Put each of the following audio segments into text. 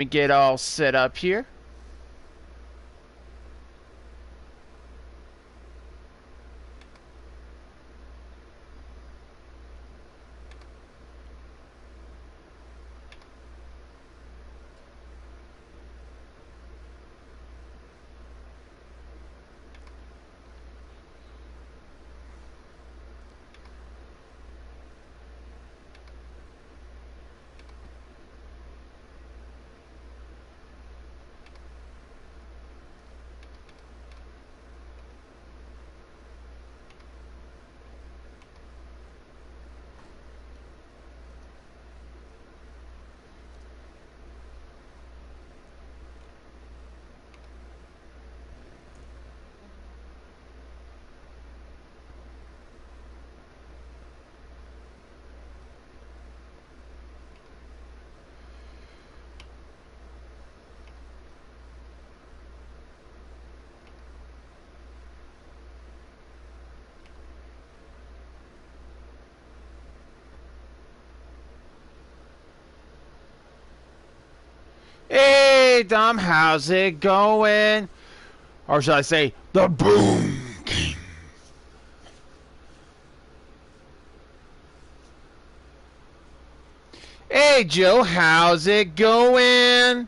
me get all set up here. Hey, Dom, how's it going? Or should I say, the Boom King? Hey, Joe, how's it going?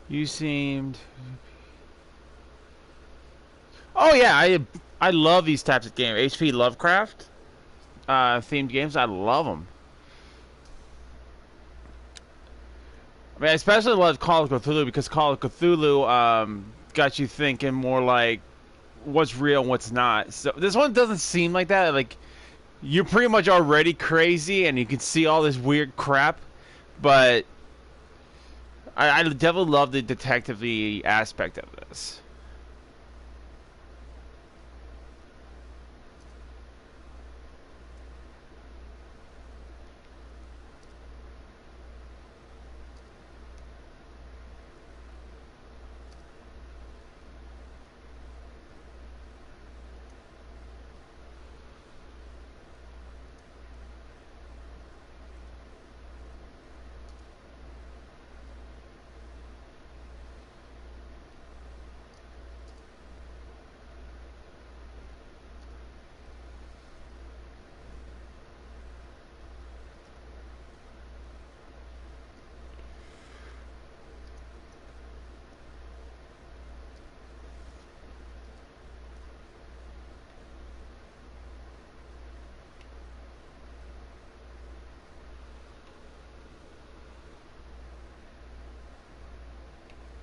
You seemed... Oh, yeah, I love these types of games. HP Lovecraft themed games, I love them. I mean, I especially love Call of Cthulhu because Call of Cthulhu got you thinking more like what's real and what's not. So this one doesn't seem like that. Like, you're pretty much already crazy and you can see all this weird crap, but I definitely love the detective-y aspect of this.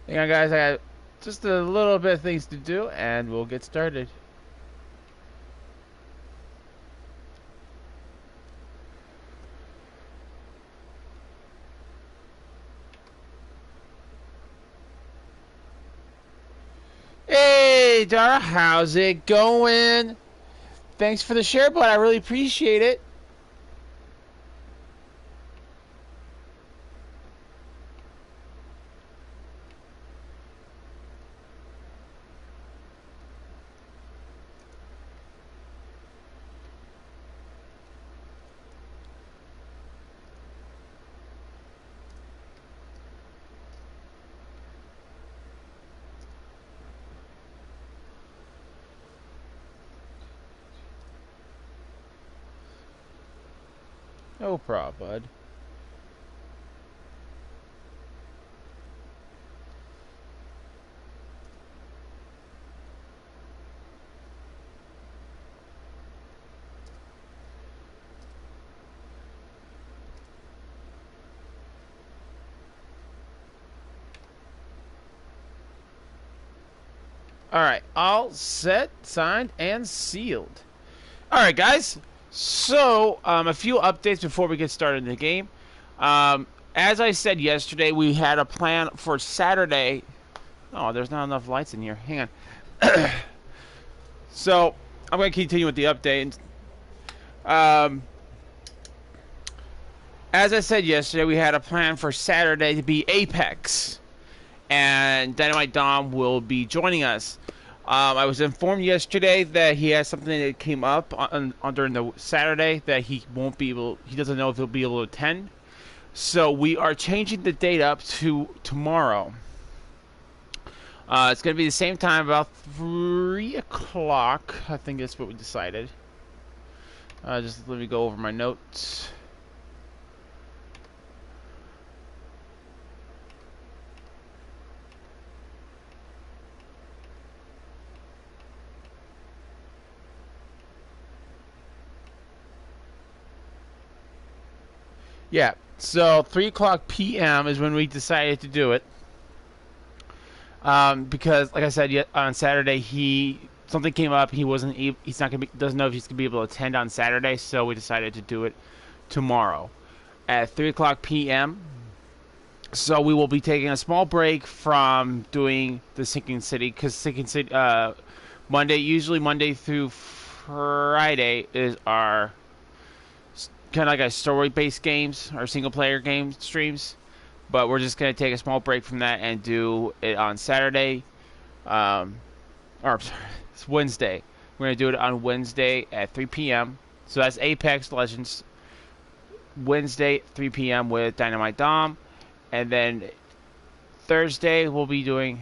Hang on, guys. I got just a little bit of things to do, and we'll get started. Hey, Dara, how's it going? Thanks for the share, bud. I really appreciate it. No problem, bud. Alright, all set, signed, and sealed. Alright, guys. So, a few updates before we get started in the game. As I said yesterday, we had a plan for Saturday Oh, there's not enough lights in here. Hang on. So, I'm going to continue with the update. As I said yesterday, we had a plan for Saturday to be Apex. And Dynamite Dom will be joining us. I was informed yesterday that he has something that came up during the Saturday that he won't be able. He doesn't know if he'll be able to attend. So we are changing the date up to tomorrow. It's going to be the same time, about 3 o'clock. I think that's what we decided. Just let me go over my notes. Yeah, so 3 o'clock p.m. is when we decided to do it. Because, like I said, on Saturday something came up. Doesn't know if he's gonna be able to attend on Saturday, so we decided to do it tomorrow at 3 o'clock p.m. So we will be taking a small break from doing the Sinking City, because Sinking City usually Monday through Friday is our kind of like a story-based games or single-player game streams, but we're just gonna take a small break from that and do it on Saturday, or sorry, it's Wednesday. We're gonna do it on Wednesday at 3 p.m. So that's Apex Legends Wednesday 3 p.m. with Dynamite Dom, and then Thursday we'll be doing.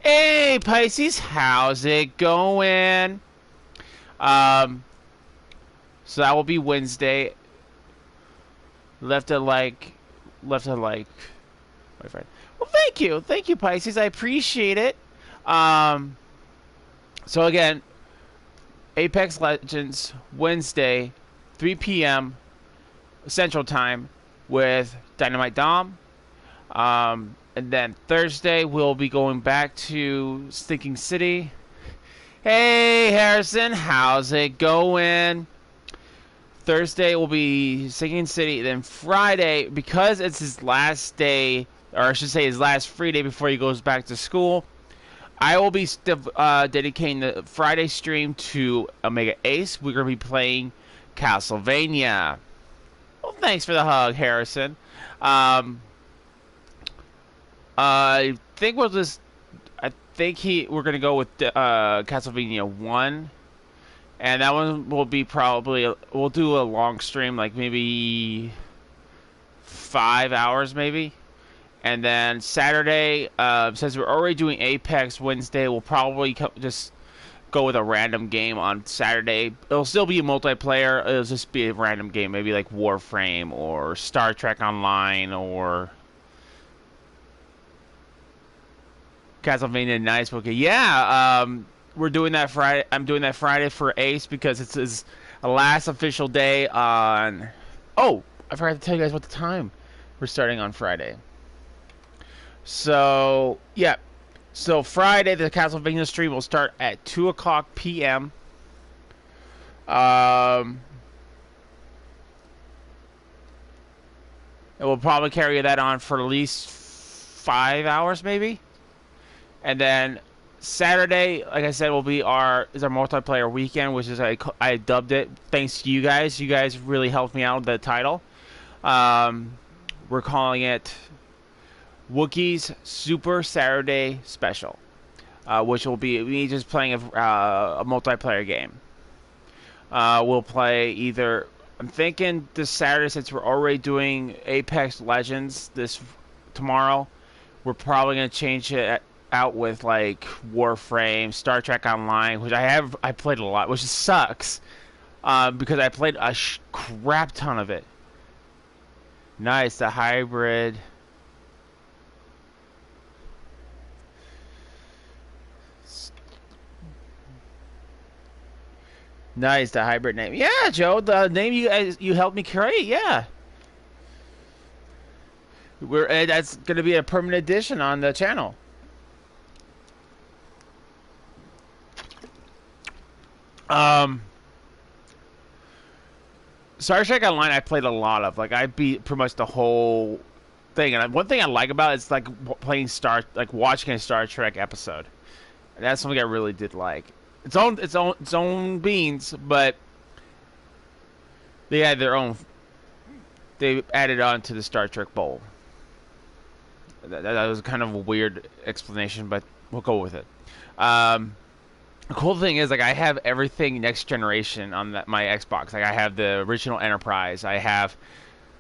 Hey Pisces, how's it going? So that will be Wednesday. Left a like, my friend. Well, thank you, Pisces. I appreciate it. So again, Apex Legends Wednesday, 3 p.m. Central Time with Dynamite Dom. And then Thursday we'll be going back to Stinking City. Hey Harrison, how's it going? Thursday will be Sinking City. Then Friday, because it's his last day, or I should say his last free day before he goes back to school, I will be dedicating the Friday stream to Omega Ace. We're going to be playing Castlevania. Well, thanks for the hug, Harrison. I think we're going to go with Castlevania 1. And that one will be we'll do a long stream, like maybe 5 hours maybe. And then Saturday, since we're already doing Apex Wednesday, we'll probably just go with a random game on Saturday. It'll still be a multiplayer. It'll just be a random game, maybe like Warframe or Star Trek Online or Castlevania Nice. Okay, yeah, we're doing that Friday. I'm doing that Friday for Ace because it's his last official day on. Oh, I forgot to tell you guys what the time we're starting on Friday. So yeah, so Friday the Castlevania stream will start at 2 o'clock p.m. And we'll probably carry that on for at least 5 hours, maybe. And then Saturday, like I said, will be our multiplayer weekend, which is I dubbed it. Thanks to you guys. You guys really helped me out with the title. We're calling it Wookiee's Super Saturday Special, which will be me just playing a multiplayer game. We'll play either. I'm thinking this Saturday, since we're already doing Apex Legends tomorrow, we're probably gonna change it out with like Warframe, Star Trek Online, which I played a lot, which sucks because I played a crap ton of it. Nice, the hybrid. Nice, the hybrid name. Yeah, Joe, the name you helped me create. Yeah, that's gonna be a permanent addition on the channel. Star Trek Online I played a lot of. Like I beat pretty much the whole thing. And one thing I like about it is like playing watching a Star Trek episode. And that's something I really did like. Its own beans, but they had their own. They added on to the Star Trek Bowl. That was kind of a weird explanation, but we'll go with it. The cool thing is, like, I have everything next generation on my Xbox. Like, I have the original Enterprise. I have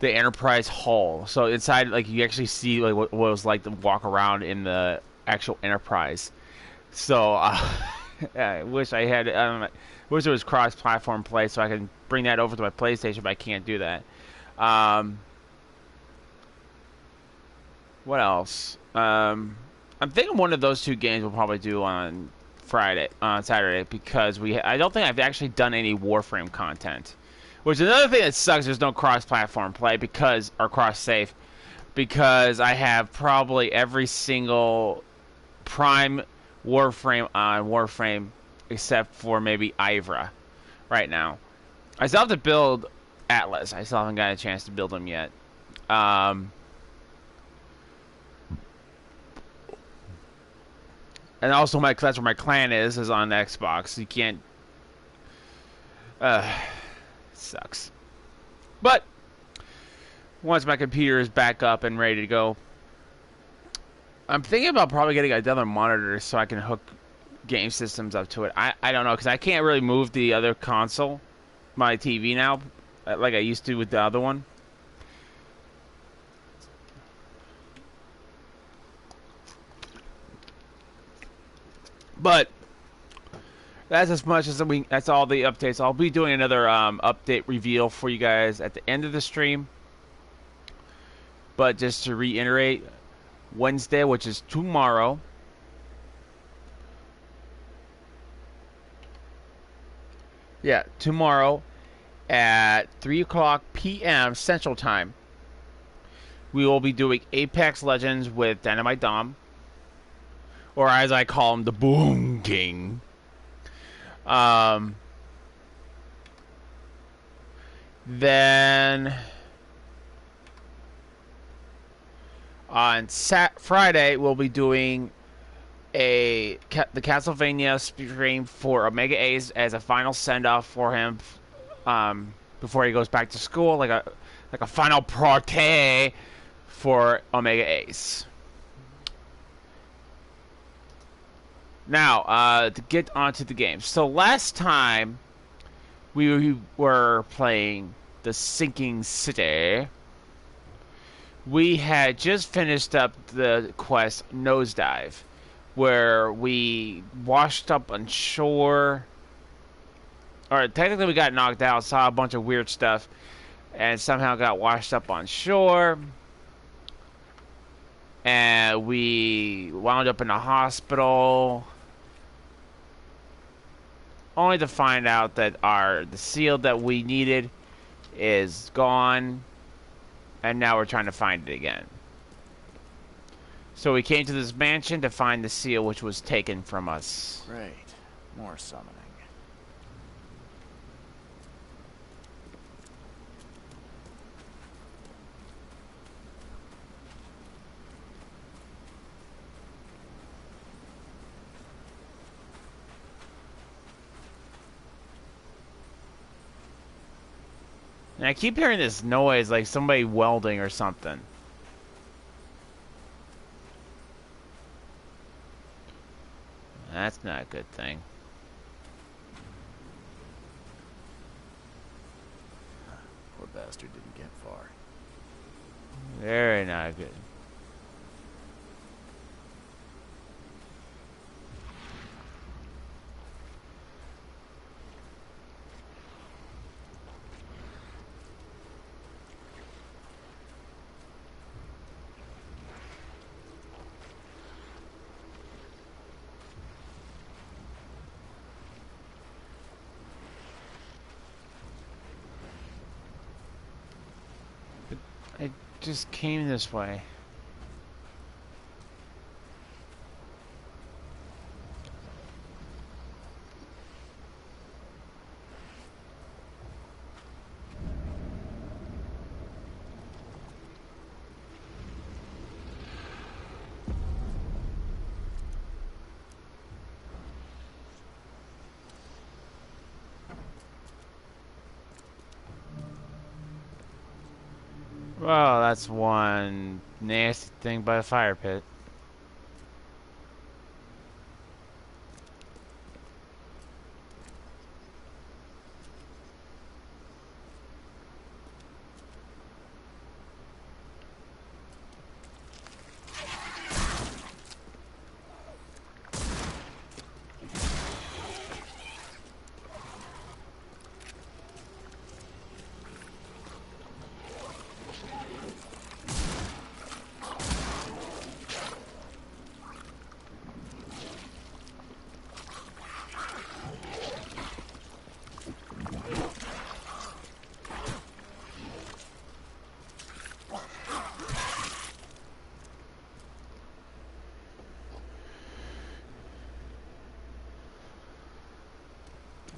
the Enterprise hull. So inside, like, you actually see like what it was like to walk around in the actual Enterprise. So I wish I had. Wish it was cross-platform play so I can bring that over to my PlayStation, but I can't do that. What else? I'm thinking one of those two games we'll probably do on Saturday, because I don't think I've actually done any Warframe content. Which is another thing that sucks. There's no cross-platform play or cross-save, because I have probably every single Prime Warframe on Warframe except for maybe Ivra right now. I still have to build Atlas. I still haven't got a chance to build him yet. And also, that's where my clan is on Xbox. You can't. Sucks. But once my computer is back up and ready to go, I'm thinking about probably getting another monitor so I can hook game systems up to it. I don't know, because I can't really move the other console, my TV now, like I used to with the other one. But that's as much as that's all the updates. I'll be doing another update reveal for you guys at the end of the stream. But just to reiterate, Wednesday, which is tomorrow, tomorrow at 3:00 p.m. Central Time, we will be doing Apex Legends with Dynamite Dom, or as I call him, the Boom King. Then on Friday, we'll be doing the Castlevania stream for Omega Ace as a final send-off for him before he goes back to school, like a final party for Omega Ace. Now, to get onto the game. So last time we were playing the Sinking City, we had just finished up the quest Nosedive, where we washed up on shore. Or technically we got knocked out, saw a bunch of weird stuff, and somehow got washed up on shore. And we wound up in a hospital, only to find out that the seal that we needed is gone, and now we're trying to find it again. So we came to this mansion to find the seal, which was taken from us. Great. More summoning. And I keep hearing this noise, like somebody welding or something. That's not a good thing. Poor bastard didn't get far. Very not good. I just came this way. Well, that's one nasty thing by the fire pit.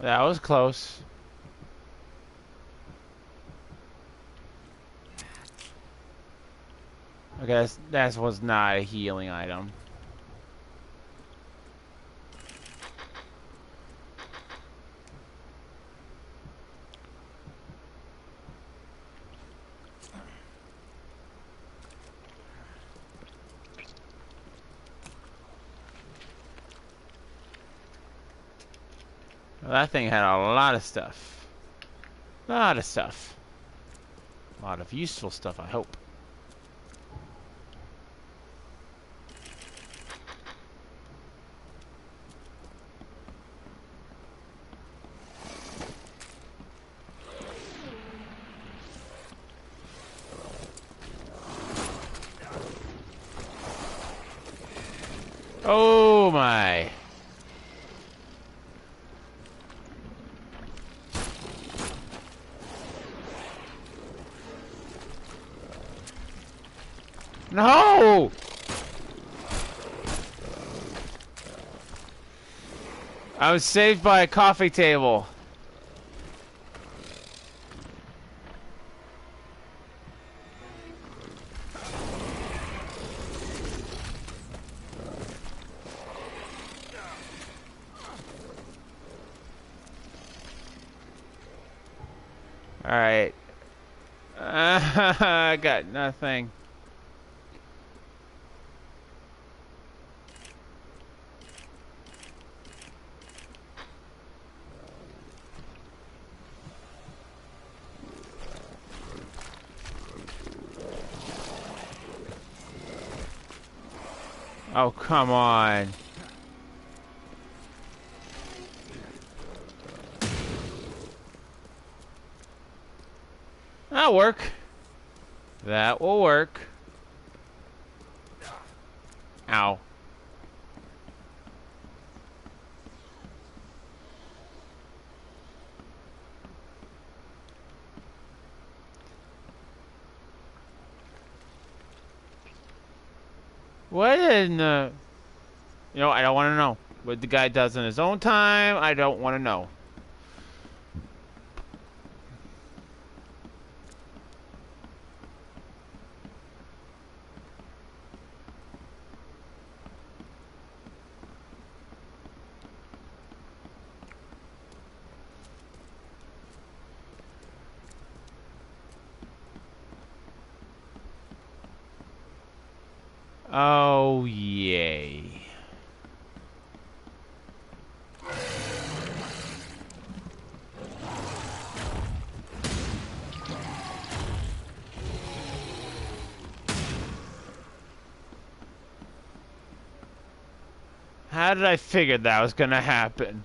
That was close. I guess that was not a healing item. Well, that thing had a lot of stuff. A lot of stuff. A lot of useful stuff, I hope. Oh my. No! I was saved by a coffee table. Alright. I got nothing. Oh, come on. That'll work. That will work. Ow. What in the... You know, I don't want to know. What the guy does in his own time, I don't want to know. Oh, yay. How did I figure that was gonna happen?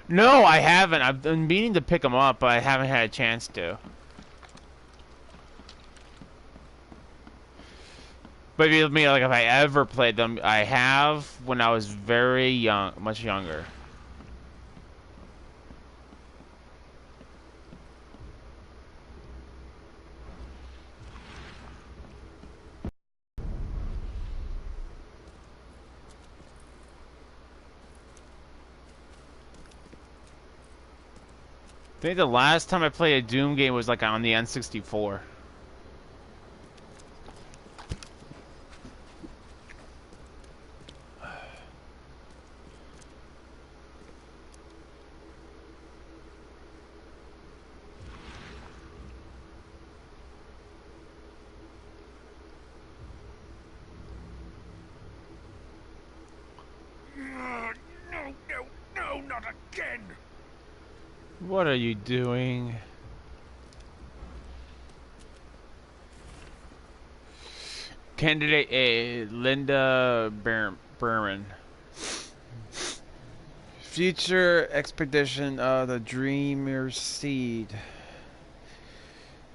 No, I haven't. I've been meaning to pick them up, but I haven't had a chance to. But you mean like if I ever played them, I have when I was very young, much younger. I think the last time I played a Doom game was like on the N64. What are you doing? Candidate A, Linda Berman. Future expedition of the Dreamer Seed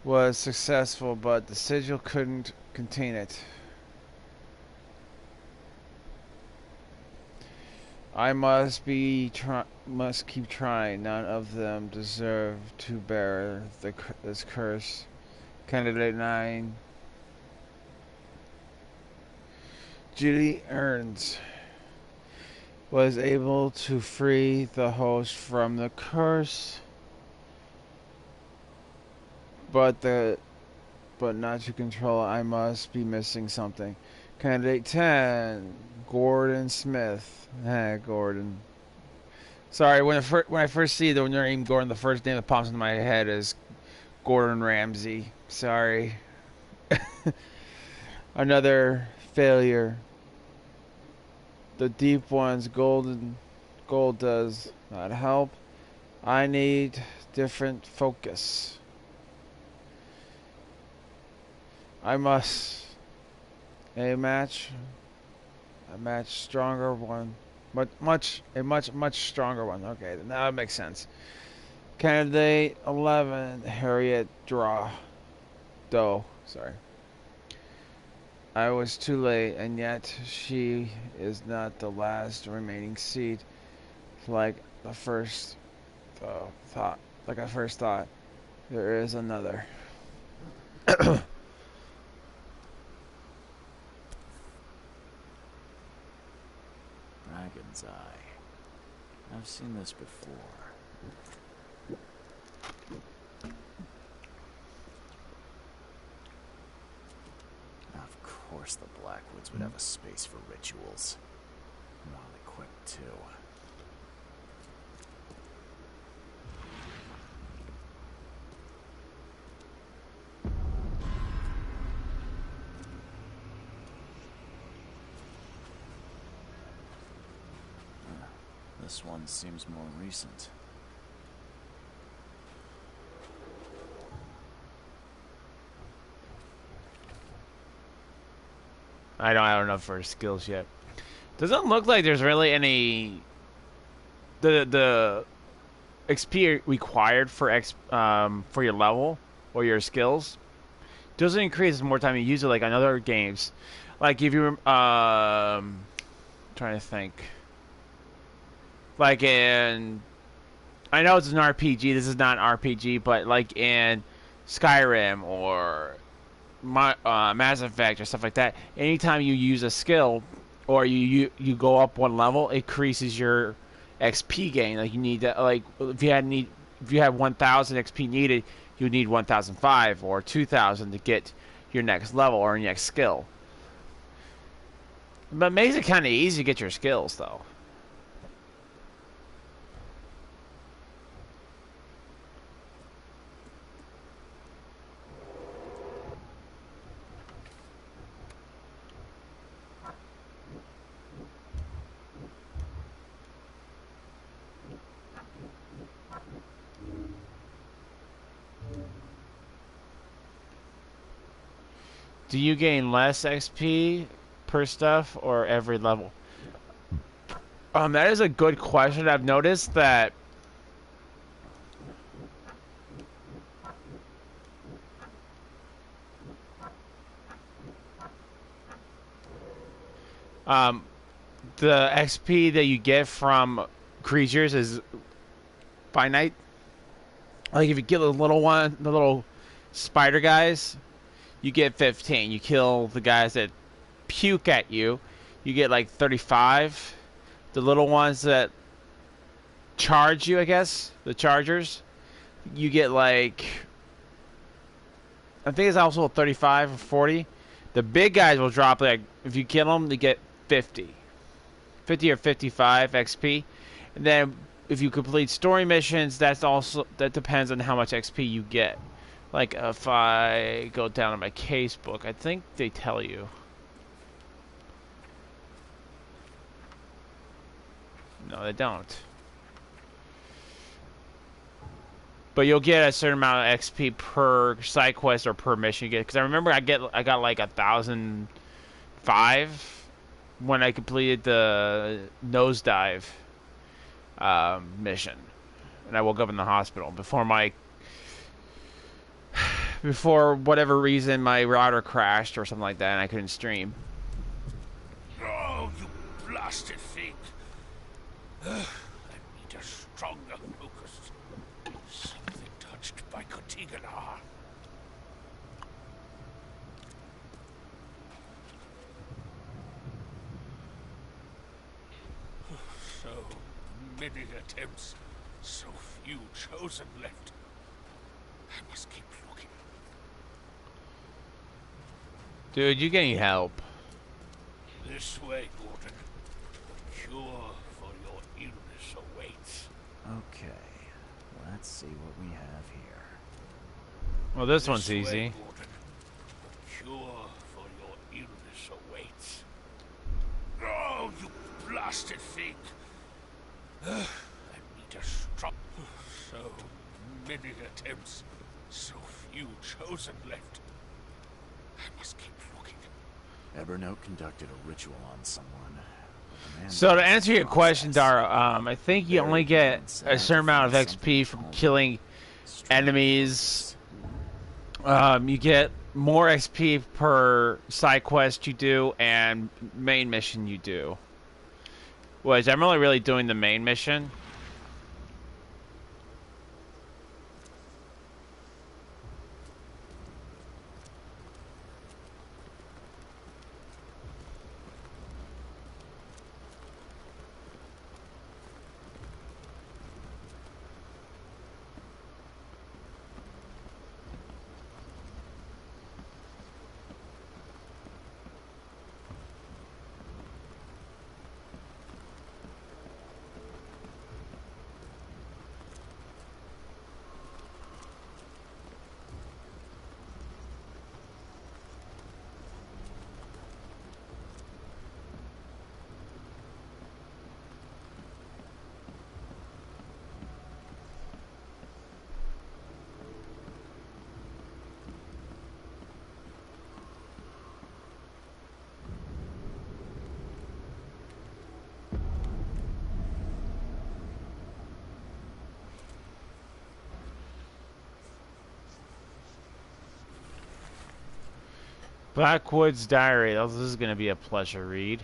was successful, but the sigil couldn't contain it. I must keep trying. None of them deserve to bear this curse. Candidate 9. Judy Earns was able to free the host from the curse, but not to control it. I must be missing something. Candidate 10. Gordon Smith. Gordon. Sorry, when I first see the name Gordon, the first name that pops into my head is Gordon Ramsay. Sorry. Another failure. The deep one's gold does not help. I need different focus. I must a much stronger one. A much stronger one. Okay, now that makes sense. Candidate 11, Harriet Doe. Sorry. I was too late, and yet she is not the last remaining seed. Like I first thought, there is another. Dragon's Eye. I've seen this before. Of course the Blackwoods would have a space for rituals. Well equipped too. This one seems more recent. I don't know for skills yet. Doesn't look like there's really any the XP required for for your level or your skills doesn't increase the more time you use it like on other games. Like if you trying to think. Like in I know it's an RPG, this is not an RPG, but like in Skyrim or Mass Effect or stuff like that, anytime you use a skill or you go up one level, it increases your XP gain. Like you need to, like if you had 1,000 XP needed, you need 1,005 or 2,000 to get your next level or your next skill. But it makes it kind of easy to get your skills though. Do you gain less XP per stuff or every level? That is a good question. I've noticed that the XP that you get from creatures is finite. Like if you kill the little spider guys, you get 15. You kill the guys that puke at you, you get like 35. The little ones that charge you, I guess, the chargers, you get like I think it's also 35 or 40. The big guys will drop like if you kill them, they get 50 or 55 XP. And then if you complete story missions, that depends on how much XP you get. Like if I go down to my case book, I think they tell you. No, they don't. but you'll get a certain amount of XP per side quest or per mission you get. Because I remember I got like 1,005 when I completed the nosedive mission, and I woke up in the hospital before whatever reason my router crashed or something like that, and I couldn't stream. Oh, you blasted thing! I need a stronger focus. Something touched by Kotigana. So many attempts, so few chosen left. I must keep looking. Dude, you getting help? This way, Gordon. Cure for your illness awaits. Okay, let's see what we have here. Well, this one's Way, easy. Gordon. Cure for your illness awaits. Oh, you blasted thing! I need a strong. So many attempts, so few chosen left. I must keep looking. Evernote conducted a ritual on someone. So to answer your question, Dara, I think you only get a certain amount of XP from killing enemies. You get more XP per side quest you do and main mission you do. Which I'm only really doing the main mission. Blackwood's Diary. This is going to be a pleasure read.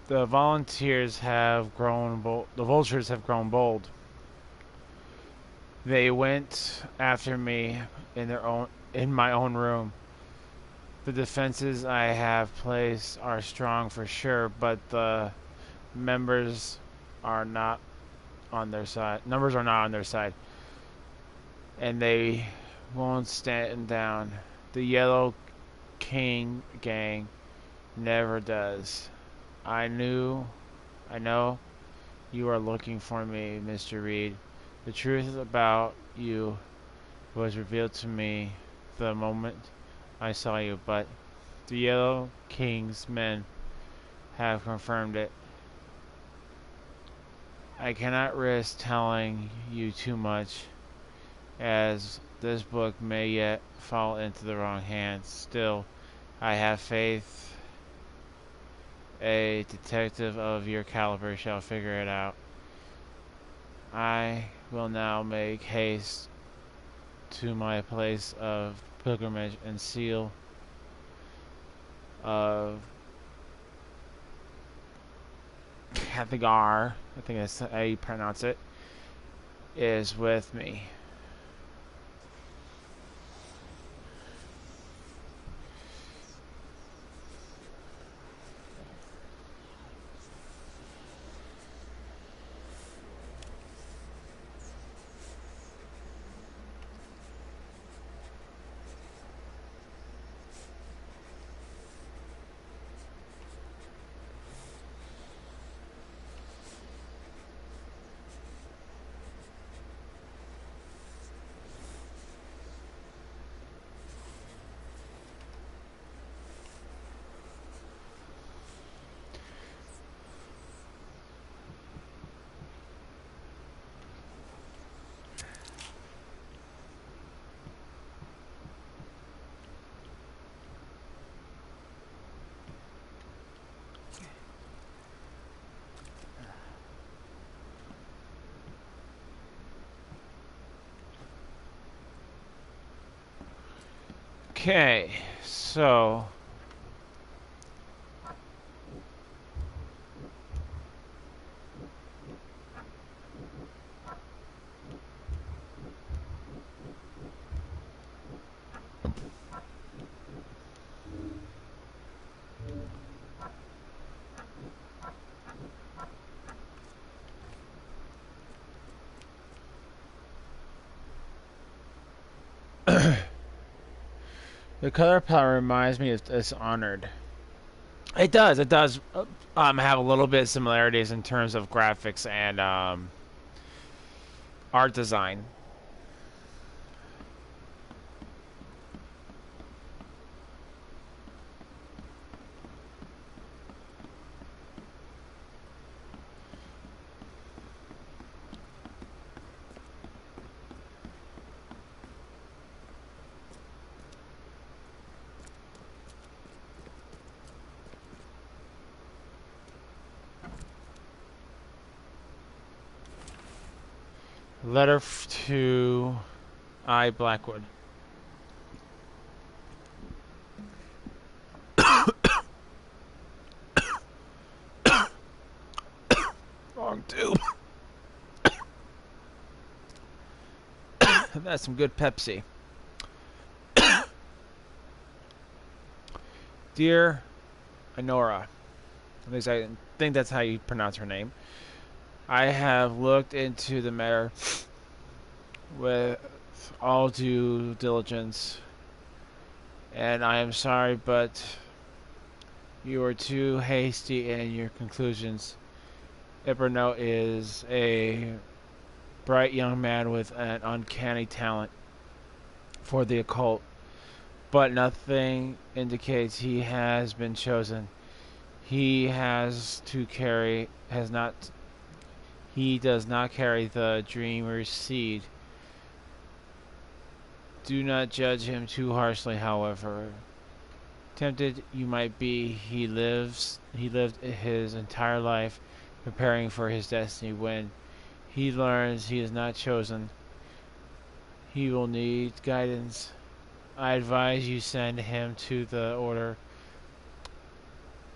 The volunteers have grown bold. The vultures have grown bold. They went after me in my own room. The defenses I have placed are strong for sure, but the members are not on their side. Numbers are not on their side. And they won't stand down. The Yellow King gang never does. I know you are looking for me, Mr. Reed. The truth about you was revealed to me the moment I saw you, but the Yellow King's men have confirmed it. I cannot risk telling you too much, as this book may yet fall into the wrong hands. Still, I have faith a detective of your caliber shall figure it out. I will now make haste to my place of pilgrimage and seal of Kathagar, I think that's how you pronounce it, is with me. Okay, so the color palette reminds me of Dishonored. It does. It does have a little bit of similarities in terms of graphics and art design. Letter to I Blackwood. Wrong tube. That's some good Pepsi. Dear Honora, I think that's how you pronounce her name. I have looked into the matter with all due diligence, and I am sorry, but you were too hasty in your conclusions. Eberno is a bright young man with an uncanny talent for the occult, but nothing indicates he has been chosen. He does not carry the dreamer's seed. Do not judge him too harshly, however. Tempted you might be, he lived his entire life preparing for his destiny. When he learns he is not chosen, he will need guidance. I advise you send him to the order.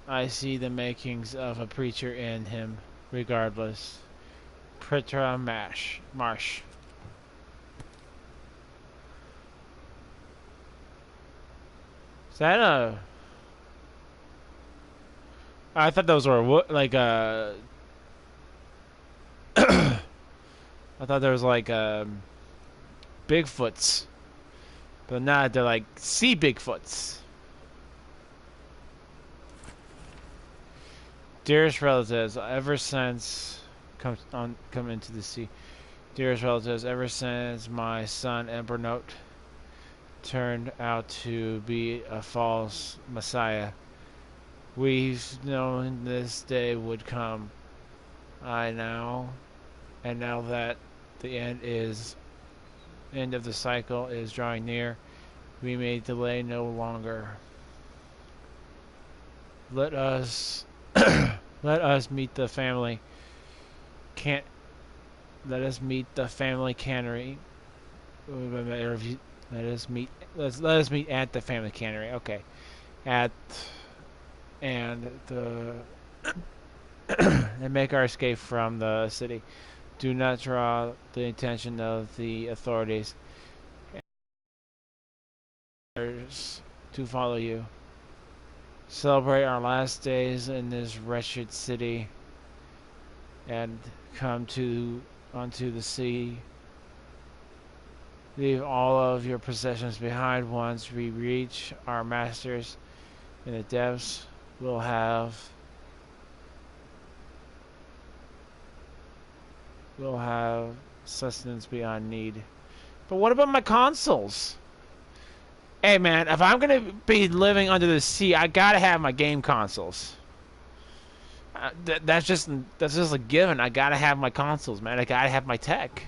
I see the makings of a preacher in him, regardless. Pritra Marsh. Is that a... I thought those were like I thought there was like Bigfoots, but not. They're like sea Bigfoots. Dearest relatives, ever since come into the sea. Dearest relatives, ever since my son Embernote turned out to be a false messiah, we've known this day would come. Now that the end of the cycle is drawing near, we may delay no longer. Let us meet the family. Let us meet the family cannery. Let us meet at the family cannery. Okay, and make our escape from the city. Do not draw the attention of the authorities to follow you. Celebrate our last days in this wretched city and come onto the sea. Leave all of your possessions behind. Once we reach our masters in the depths, we'll have sustenance beyond need. But what about my consoles? Hey man, if I'm gonna be living under the sea, I gotta have my game consoles. That's just a given. I gotta have my consoles, man. I gotta have my tech.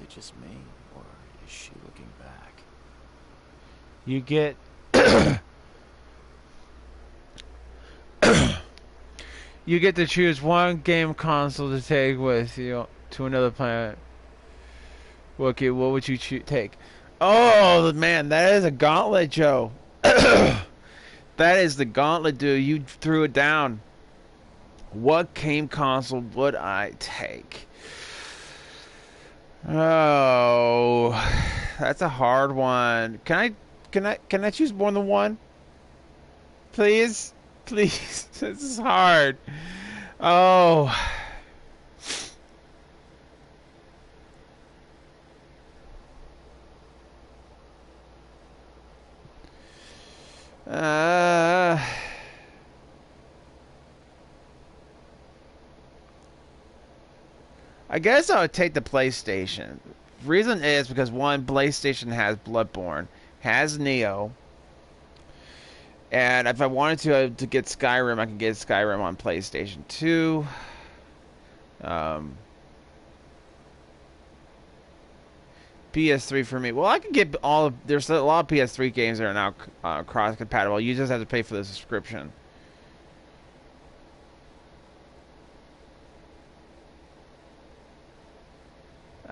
Is it just me, or is she looking back? You get you get to choose one game console to take with you to another planet. Wookie, what would you take? Oh man, that is a gauntlet, Joe. That is the gauntlet, dude. You threw it down. What game console would I take? Oh, that's a hard one. Can I choose more than one? Please? Please. This is hard. Oh. I guess I would take the PlayStation. Reason is because one, PlayStation has Bloodborne, has Neo, and if I wanted to get Skyrim, I can get Skyrim on PlayStation 2. PS3 for me. Well, I can get all of. There's a lot of PS3 games that are now cross compatible. You just have to pay for the subscription.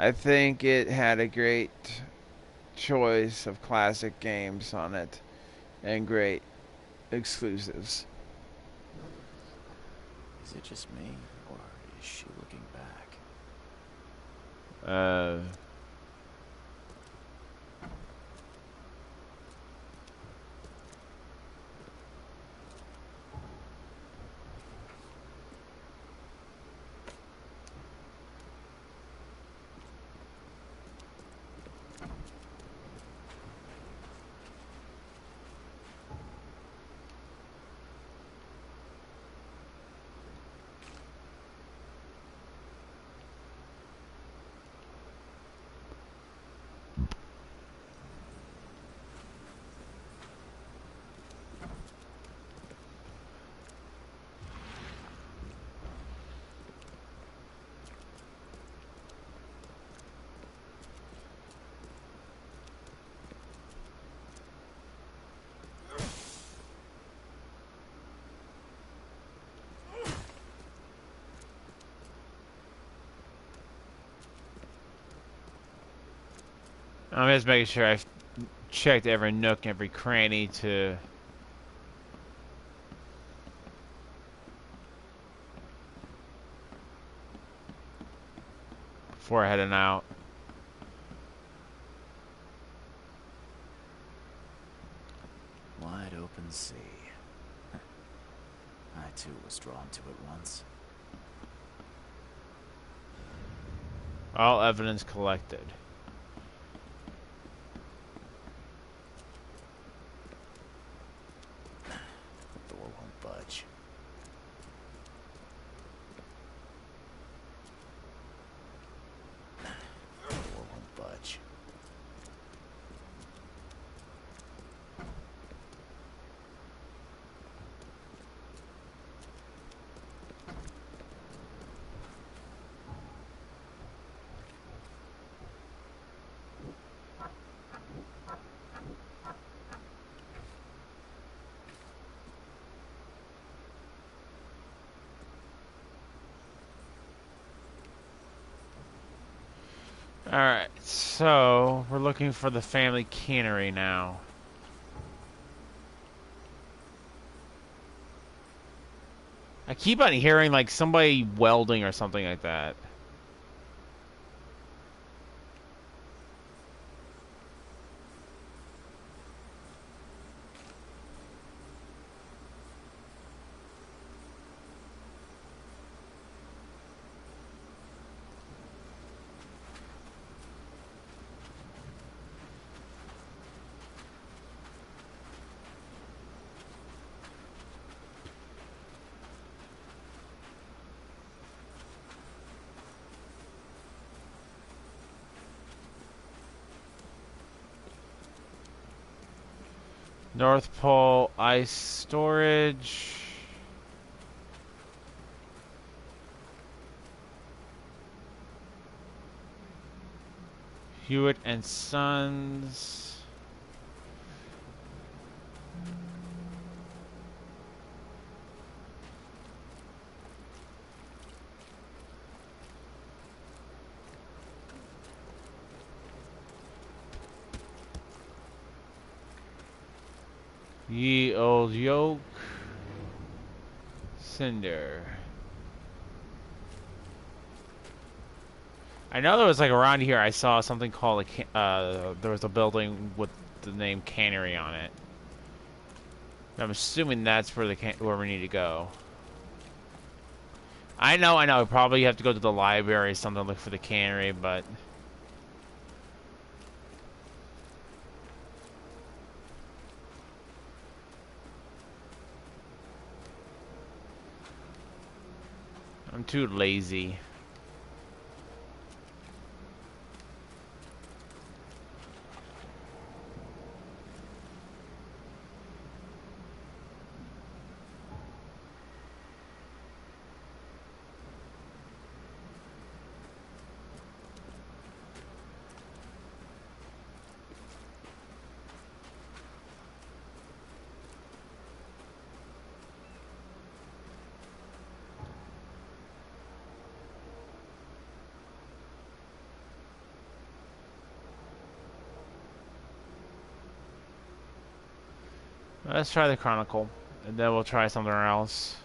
I think it had a great choice of classic games on it and great exclusives. Is it just me, or is she looking back? I'm just making sure I've checked every nook, every cranny to... before heading out. Wide open sea. I too was drawn to it once. All evidence collected. The door won't budge. The door won't budge. Alright, so we're looking for the family cannery now. I keep on hearing like somebody welding or something like that. North Pole ice storage. Hewitt and Sons. Ye Old Yoke. Cinder. I know there was like around here I saw something called there was a building with the name Cannery on it. I'm assuming that's where where we need to go. I know. Probably you have to go to the library or something to look for the cannery, but I'm too lazy. Let's try the Chronicle, and then we'll try something else.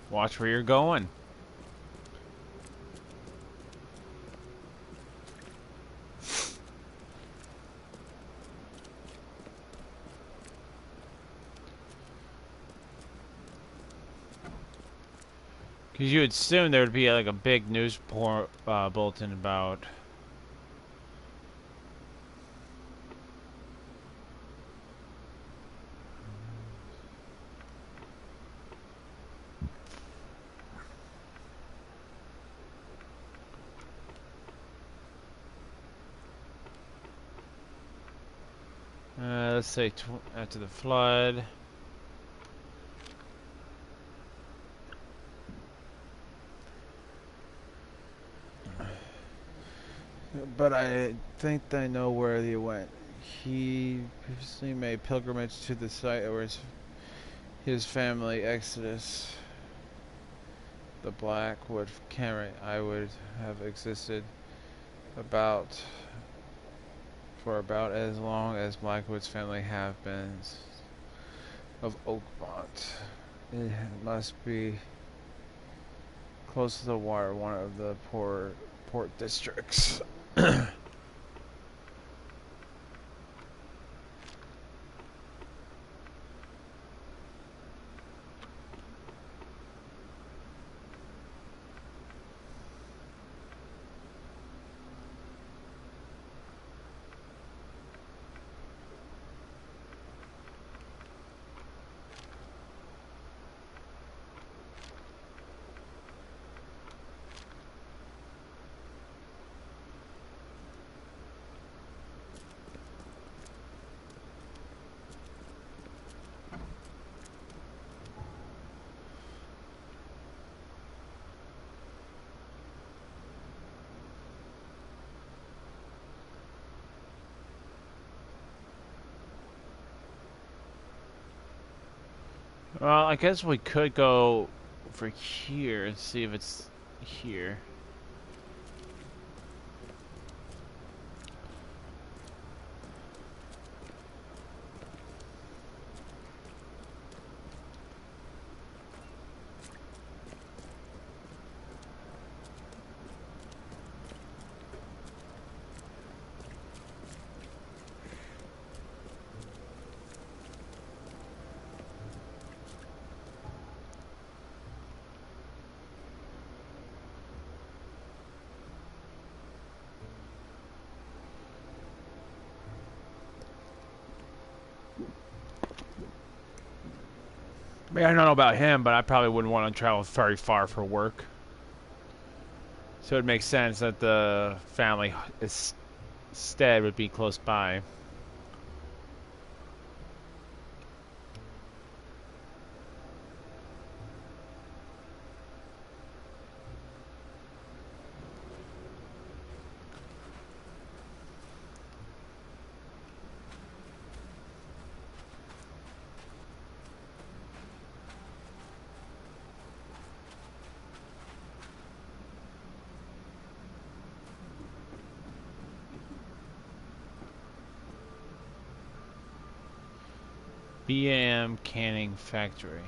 Watch where you're going. Because you would assume there would be like a big news bulletin about. Let's say after the flood. But I think I know where he went. He previously made pilgrimage to the site where his family exodus. The Blackwood Camry I would have existed for about as long as Blackwood's family have been of Oakmont. It must be close to the water, one of the port districts. Well, I guess we could go for here and see if it's here. I mean, I don't know about him, but I probably wouldn't want to travel very far for work. So it makes sense that the family instead would be close by. BAM Canning Factory.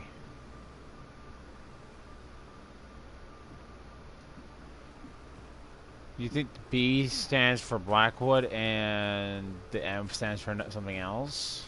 You think the B stands for Blackwood and the M stands for something else?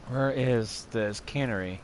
Where is this cannery?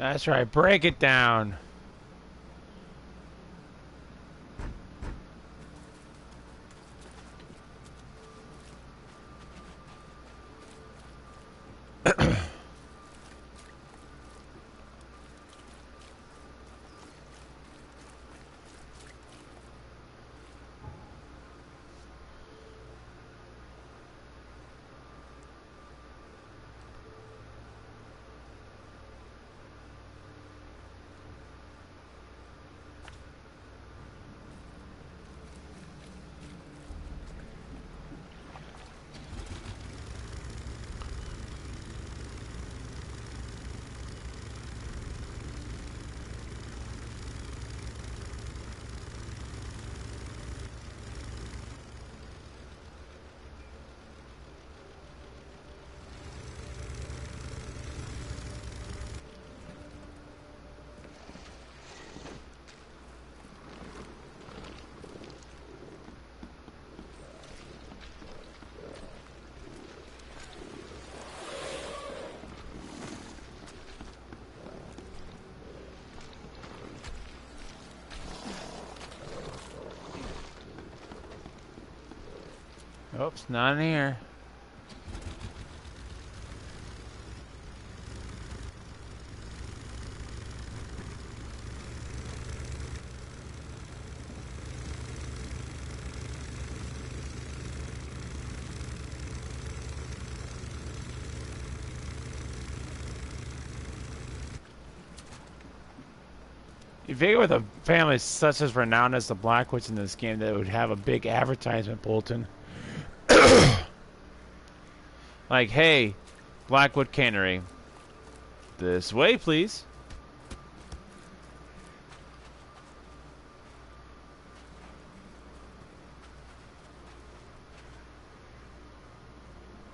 That's right. Break it down. Oops, not in here. You figure with a family such as renowned as the Blackwoods in this game that it would have a big advertisement bulletin. Like, hey, Blackwood Cannery. This way, please.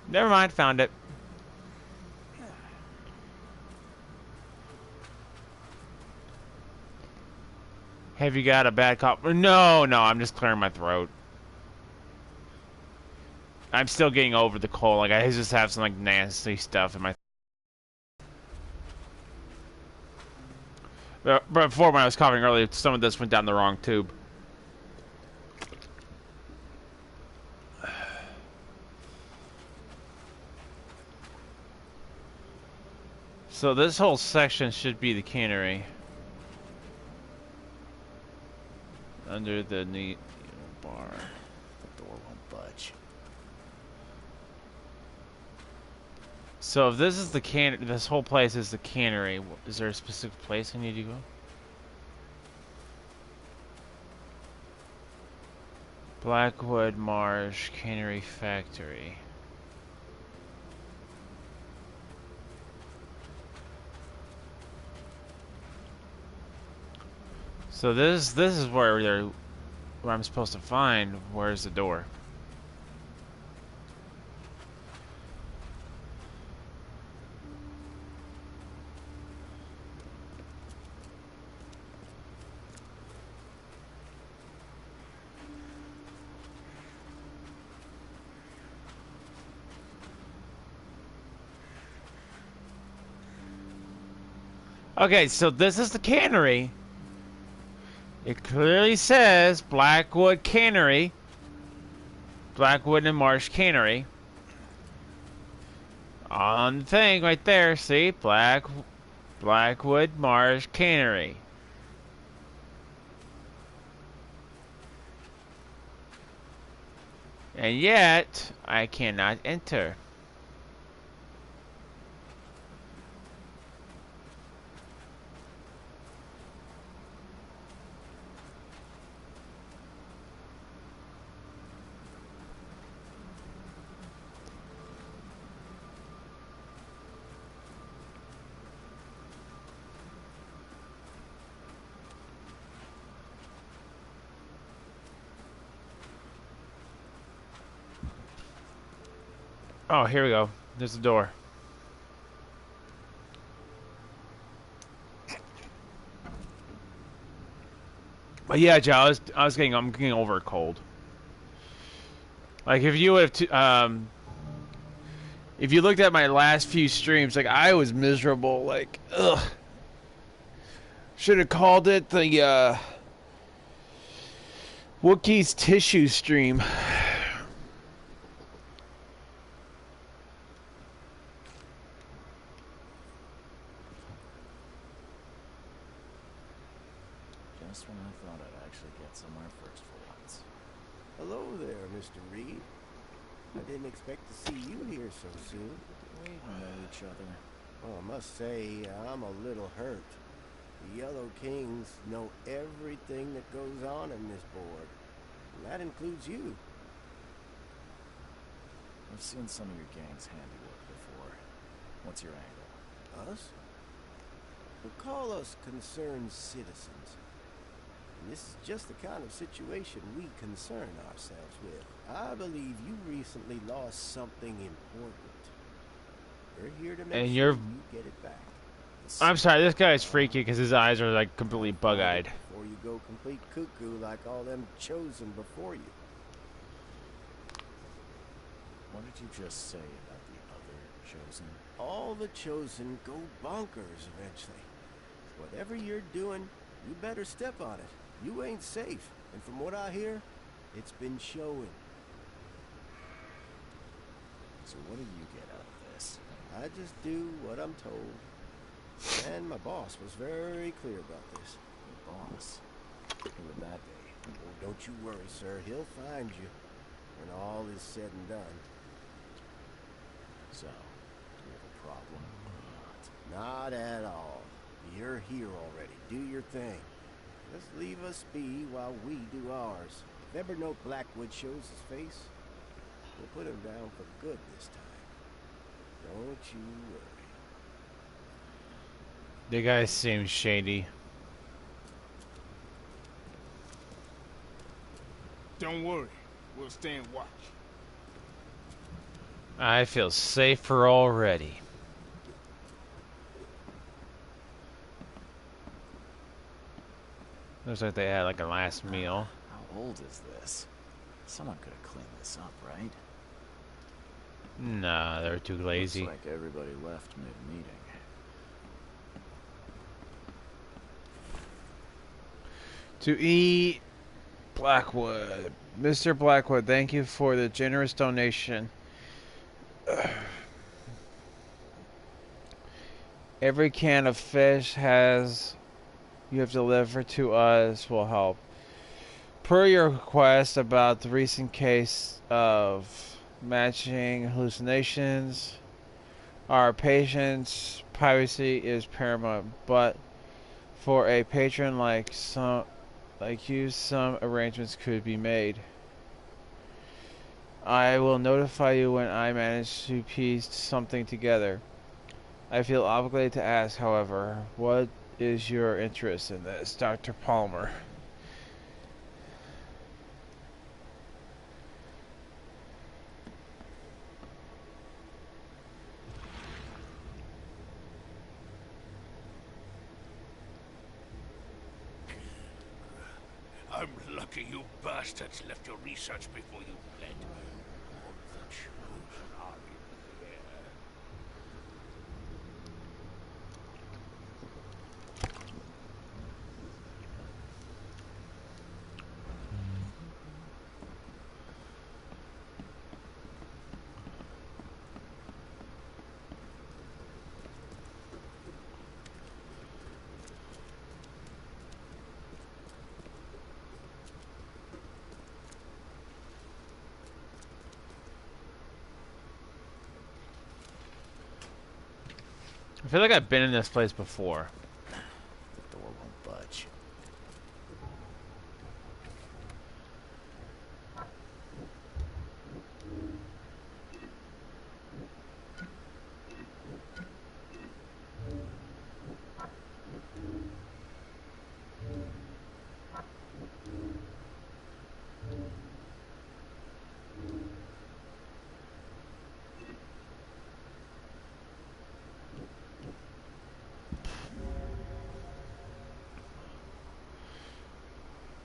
Never mind, found it. Have you got a bad cough? No, I'm just clearing my throat. I'm still getting over the cold. Like, I just have some, like, nasty stuff in my... But before, when I was coughing earlier, some of this went down the wrong tube. So this whole section should be the cannery. Under the neat bar. The door won't budge. So if this is the this whole place is the cannery, is there a specific place I need to go? Blackwood Marsh Cannery Factory. So this is where I'm supposed to find. Where's the door? Okay, so this is the cannery. It clearly says Blackwood Cannery. Blackwood and Marsh Cannery. On the thing right there, see? Blackwood Marsh Cannery. And yet, I cannot enter. Oh, here we go. There's the door. But yeah, Joe, I'm getting over a cold. Like if you would have, if you looked at my last few streams, like I was miserable. Like, ugh. Should have called it the Wookiee's tissue stream. Just when I thought I'd actually get somewhere first for once. Hello there, Mr. Reed. I didn't expect to see you here so soon. We know each other. Well, I must say, I'm a little hurt. The Yellow Kings know everything that goes on in this board. And that includes you. I've seen some of your gang's handiwork before. What's your angle? Us? Well, call us concerned citizens. And this is just the kind of situation we concern ourselves with. I believe you recently lost something important. We're here to make sure you get it back. I'm sorry, this guy's freaky because his eyes are like completely bug-eyed. Before you go complete cuckoo like all them chosen before you. What did you just say about the other chosen? All the chosen go bonkers eventually. Whatever you're doing, you better step on it. You ain't safe. And from what I hear, it's been showing. So what do you get out of this? I just do what I'm told. And my boss was very clear about this. Your boss? Who would that be? Oh, don't you worry, sir. He'll find you when all is said and done. So, do you have a problem or not? Not at all. You're here already. Do your thing. Just leave us be while we do ours. If ever no Blackwood shows his face, we'll put him down for good this time. Don't you worry. The guy seems shady. Don't worry. We'll stand watch. I feel safer already. Looks like they had like a last meal. How old is this? Someone could have cleaned this up, right? Nah, they're too lazy. Looks like everybody left mid-meeting. To eat Blackwood. Mr. Blackwood, thank you for the generous donation. Every can of fish you have delivered to us will help. Per your request about the recent case of matching hallucinations, our patient's privacy is paramount, but for a patron like you, some arrangements could be made. I will notify you when I manage to piece something together. I feel obligated to ask, however, what is your interest in this, Dr. Palmer? I'm lucky you bastards left your research before you fled. All the chosen are in here. I feel like I've been in this place before. The door won't budge.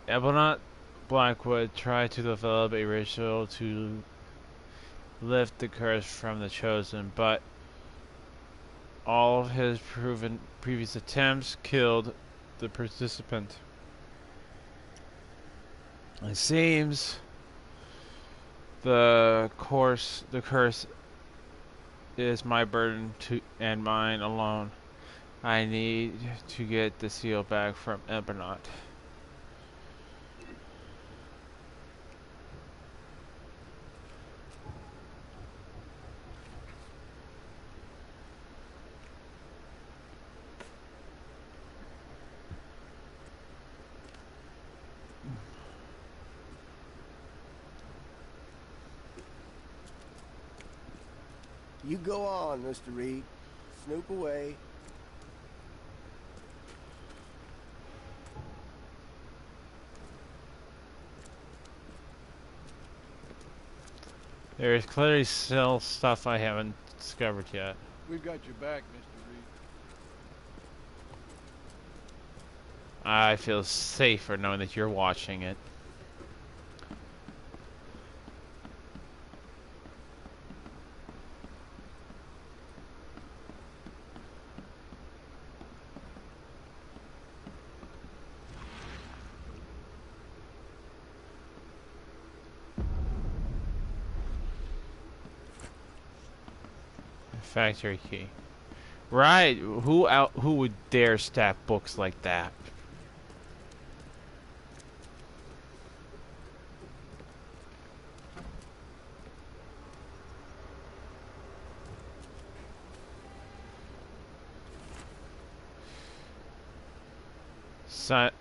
Ebonot Blackwood tried to develop a ritual to lift the curse from the chosen, but all of his previous attempts killed the participant. It seems the curse is my burden to and mine alone. I need to get the seal back from Ebonot. You go on, Mr. Reed. Snoop away. There is clearly still stuff I haven't discovered yet. We've got your back, Mr. Reed. I feel safer knowing that you're watching it. Factory key. Right, who would dare stack books like that?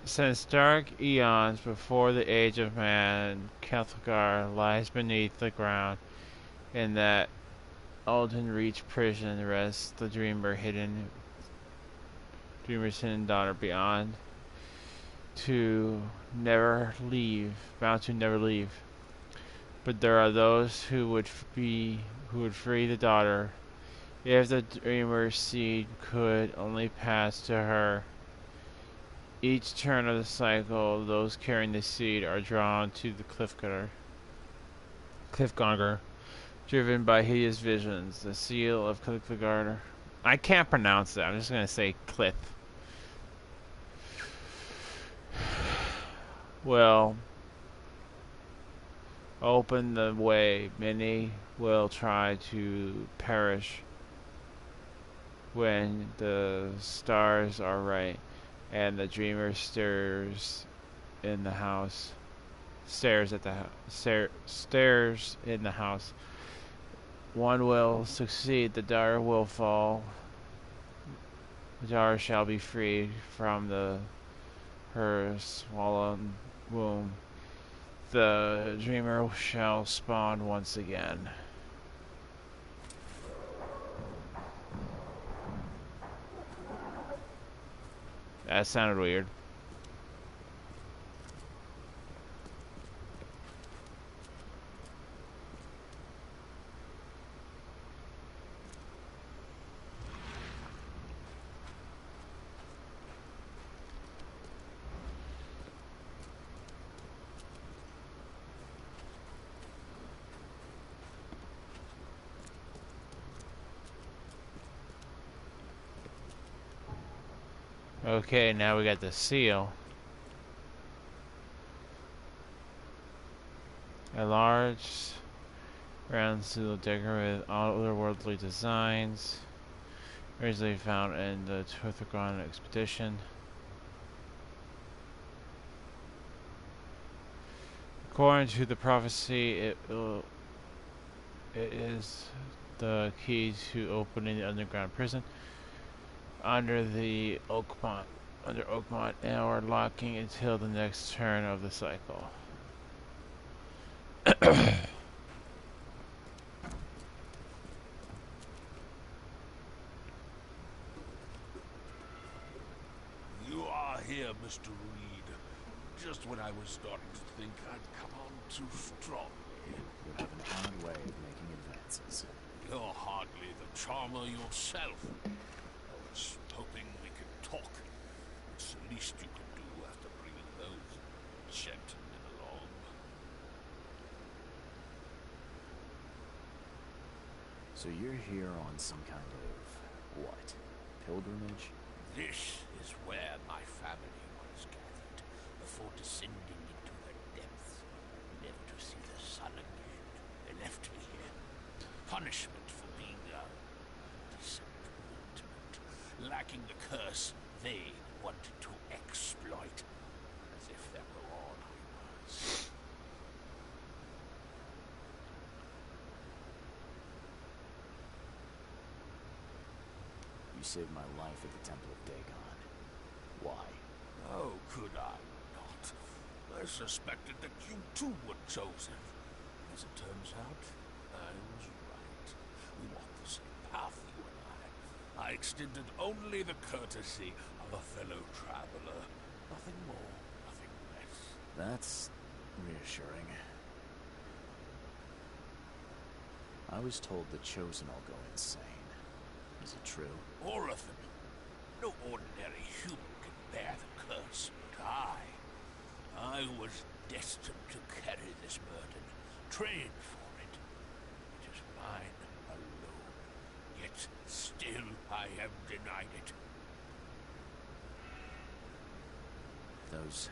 Since dark eons before the age of man, Kelthgar lies beneath the ground in that Alden Reach prison rests the dreamer's hidden daughter beyond to never leave, bound to never leave. But there are those who would free the daughter if the dreamer's seed could only pass to her. Each turn of the cycle, those carrying the seed are drawn to the Cliffganger, driven by hideous visions. The seal of Cliffganger. I can't pronounce it. I'm just gonna say Cliff. Will open the way. Many will try to perish when the stars are right and the dreamer stares in the house. Stares in the house. One will succeed, the daughter will fall. The daughter shall be freed from her swollen womb. The dreamer shall spawn once again. That sounded weird. Okay, now we got the seal. A large round seal decorated with otherworldly designs, originally found in the Torthagron expedition. According to the prophecy, it is the key to opening the underground prison under Oakmont, or locking until the next turn of the cycle. You are here, Mr. Reed. Just when I was starting to think I'd come on too strong. You have an odd way of making advances. You're hardly the charmer yourself. I was hoping we could talk. It's the least you could do after bringing those gentlemen along. So you're here on some kind of, what, pilgrimage? This is where my family once gathered, before descending into the depths, never to see the sun again. They left me here. Punishment for being a disappointment. Lacking the curse they wanted to exploit, as if that were all I was. You saved my life at the Temple of Dagon. Why? How could I not? I suspected that you too were chosen. As it turns out, I was right. We walked the same path, you and I. I extended only the courtesy of a fellow traveler. Nothing more, nothing less. That's reassuring. I was told the Chosen all go insane. Is it true? Or of them. No ordinary human can bear the curse, but I was destined to carry this burden, trained for it. It is mine alone, yet still I have denied it. Those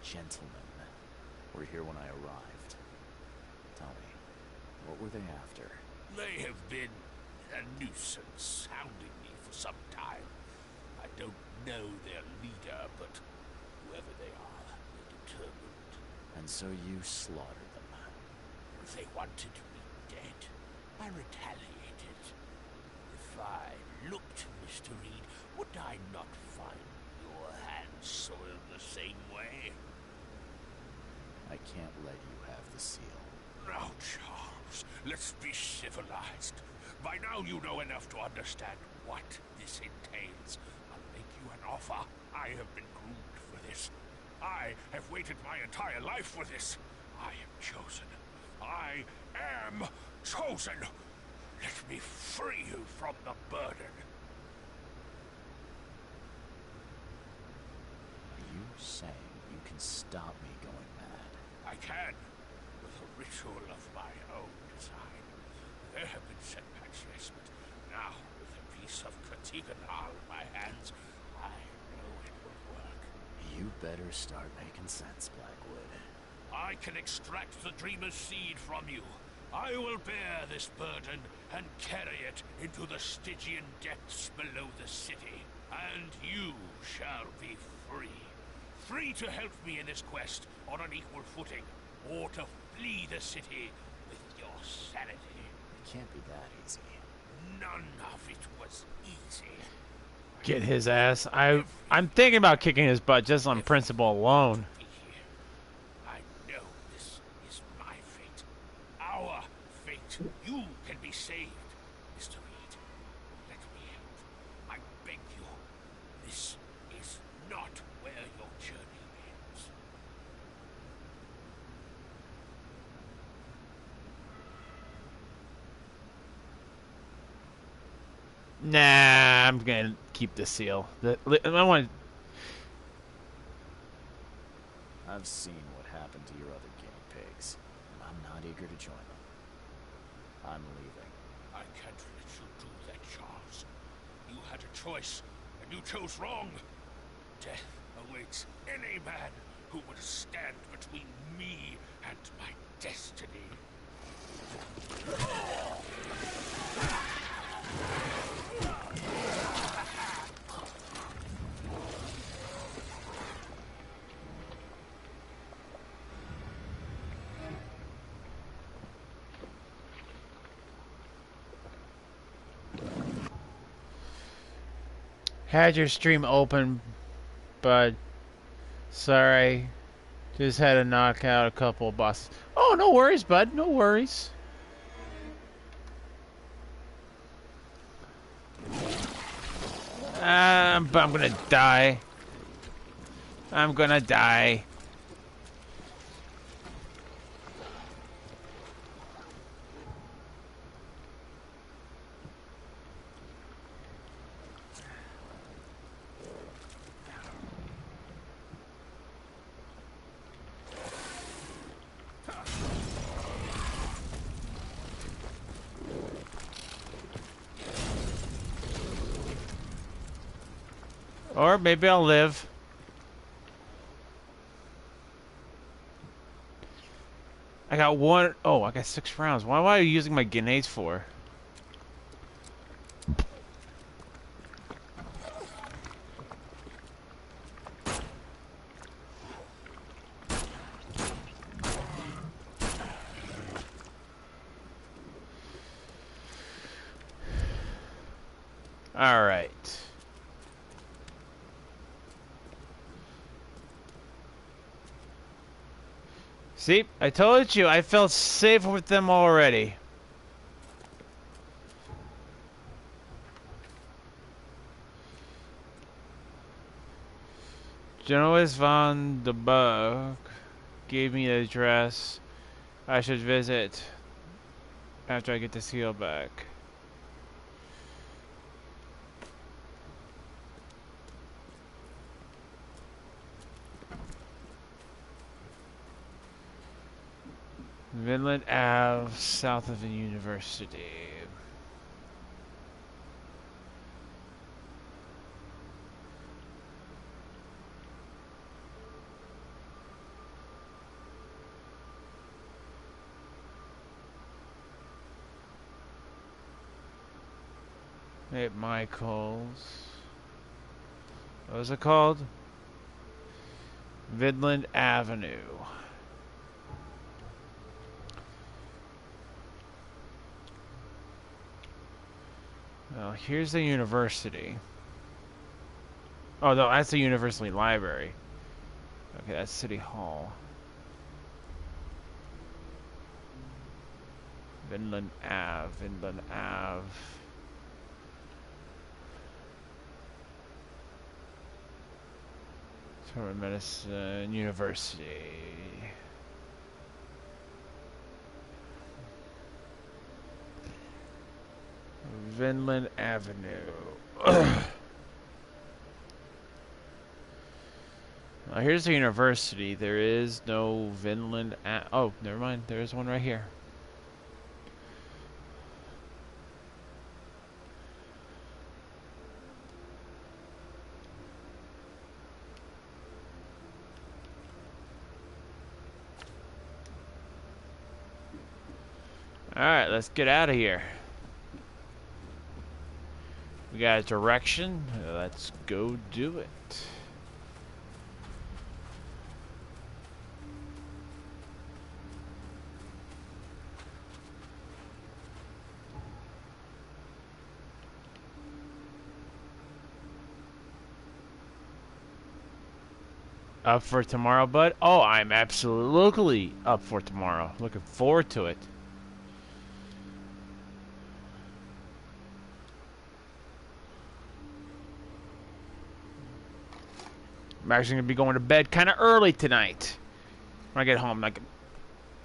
gentlemen were here when I arrived. Tell me, what were they after? They have been a nuisance, hounding me for some time. I don't know their leader, but whoever they are, they're determined. And so you slaughtered them. They wanted me dead. I retaliated. If I looked, Mr. Reed, would I not find your hands soiled the same way? I can't let you have the seal. Now, Charles, let's be civilized. By now you know enough to understand what this entails. I'll make you an offer. I have been groomed for this. I have waited my entire life for this. I am chosen. I am chosen. Let me free you from the burden. Are you saying you can stop me going mad? I can, with a ritual of my own design. There have been setbacks, yes, but now, with a piece of Katiganal in my hands, I know it will work. You better start making sense, Blackwood. I can extract the Dreamer's seed from you. I will bear this burden and carry it into the Stygian depths below the city. And you shall be free. Free to help me in this quest on an equal footing, or to flee the city with your sanity. It can't be that easy. None of it was easy. Get his ass. I'm thinking about kicking his butt just on principle alone. I know this is my fate. Our fate. You can be saved, Mr. Reed. Let me help. I beg you. This is not where your journey ends. Nah, I'm gonna keep the seal. I want. I've seen what happened to your other guinea pigs, and I'm not eager to join them. I'm leaving. I can't let you do that, Charles. You had a choice, and you chose wrong. Death awaits any man who would stand between me and my destiny. Had your stream open, but sorry, just had to knock out a couple of bosses. Oh, no worries, bud. No worries. But I'm gonna die. I'm gonna die. Or maybe I'll live. I got one. Oh, I got 6 rounds. Why am I using my grenades for? All right. See, I told you I felt safe with them already. Journalist von de Burg gave me the address I should visit after I get the seal back. Vinland Ave, south of the university. Hey, Michaels. What was it called? Vinland Avenue. Well, here's the university. Oh, no, that's the university library. Okay, that's City Hall. Vinland Ave, Vinland Ave. Tour Medicine University. Vinland Avenue. Now here's the university. There is no Vinland. Oh, never mind. There is one right here. All right, let's get out of here. We got a direction. Let's go do it. Up for tomorrow, bud? Oh, I'm absolutely up for tomorrow. Looking forward to it. I'm actually going to be going to bed kind of early tonight. When I get home, like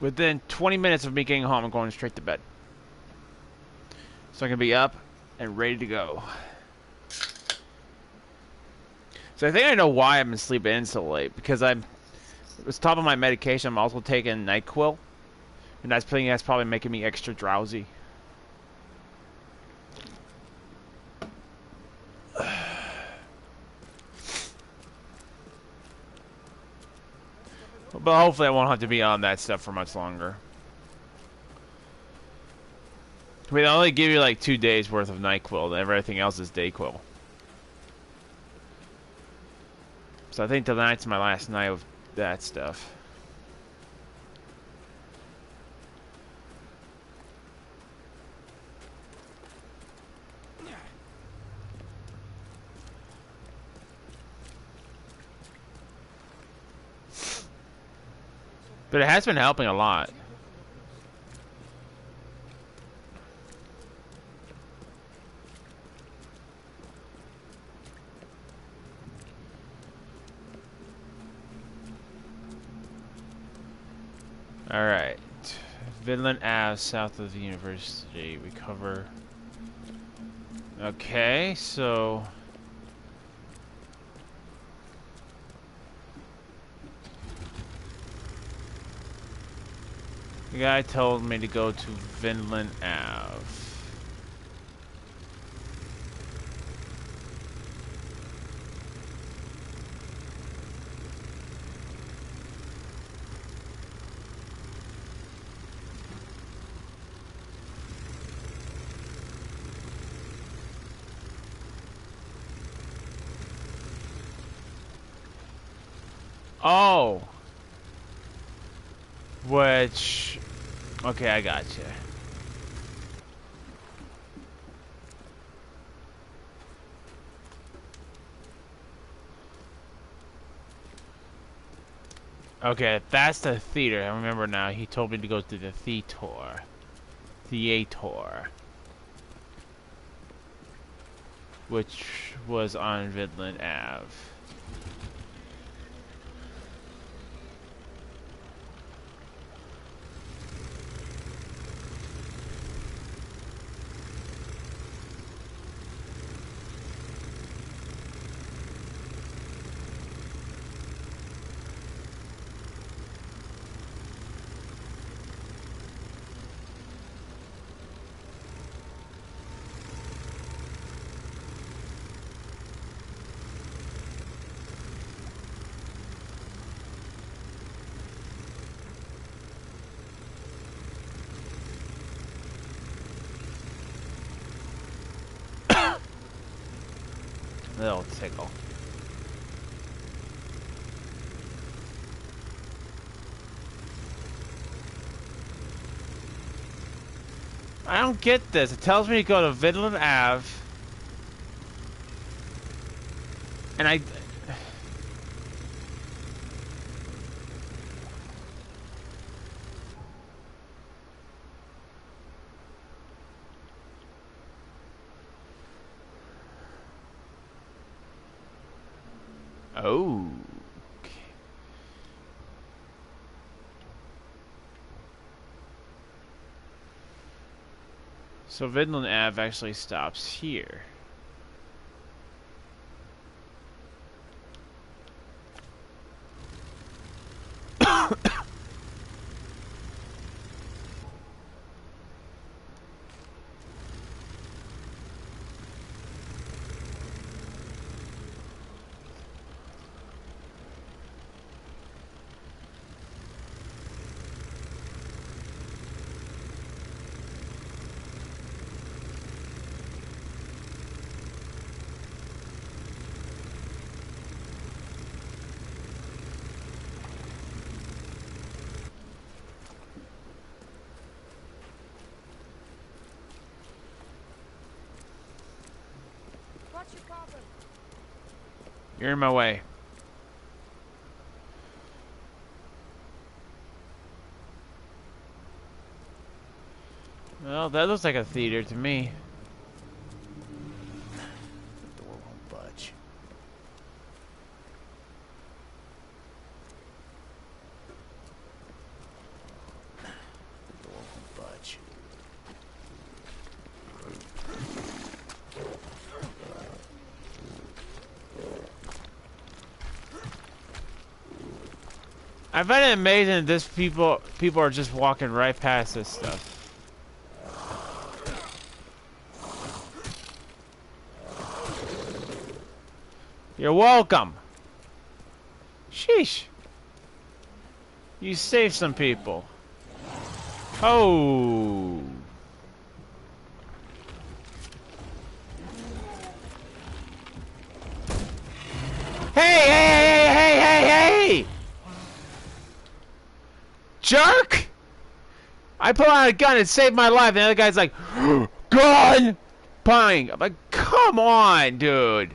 within 20 minutes of me getting home, I'm going straight to bed. So I can be up and ready to go. So I think I know why I've been sleeping in so late. Because it was top of my medication. I'm also taking NyQuil. And that's probably making me extra drowsy. But hopefully I won't have to be on that stuff for much longer. I mean, they only give you like 2 days worth of NyQuil, and everything else is DayQuil. So I think tonight's my last night of that stuff. But it has been helping a lot. Alright. Vinland Ave, south of the university. We cover... Okay, so... The guy told me to go to Vinland Ave. Oh. Which... Okay, I got you. Okay, that's the theater. I remember now. He told me to go to the theater. Theater. Which was on Vidland Ave. Little tickle. I don't get this. It tells me to go to Vidland Ave. And I... Oh. So Vidland Ave actually stops here. You're in my way. Well, that looks like a theater to me. The door won't budge. The door won't budge. I find it amazing that this people are just walking right past this stuff. You're welcome. Sheesh. You saved some people. Oh. Hey! Jerk! I pull out a gun and saved my life, and the other guy's like, gun! Bang! I'm like, come on, dude.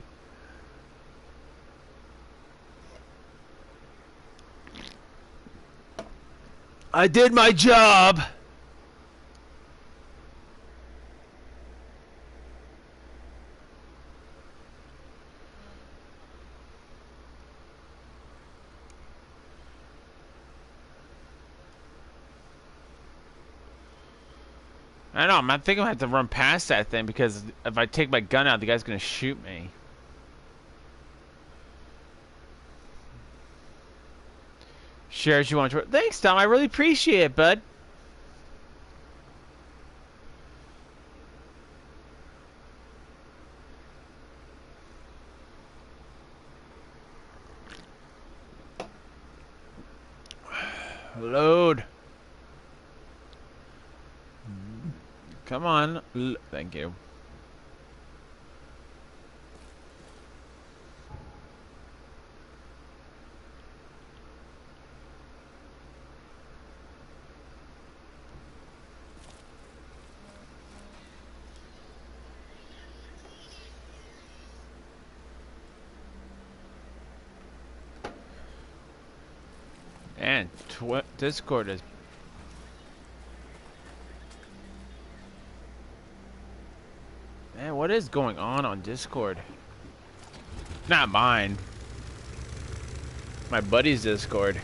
I did my job. I know, I think I'm gonna have to run past that thing because if I take my gun out, the guy's gonna shoot me. Shares you want to... Thanks, Tom. I really appreciate it, bud. Load. Come on. Thank you. And Discord is... Man, what is going on Discord? Not mine. My buddy's Discord.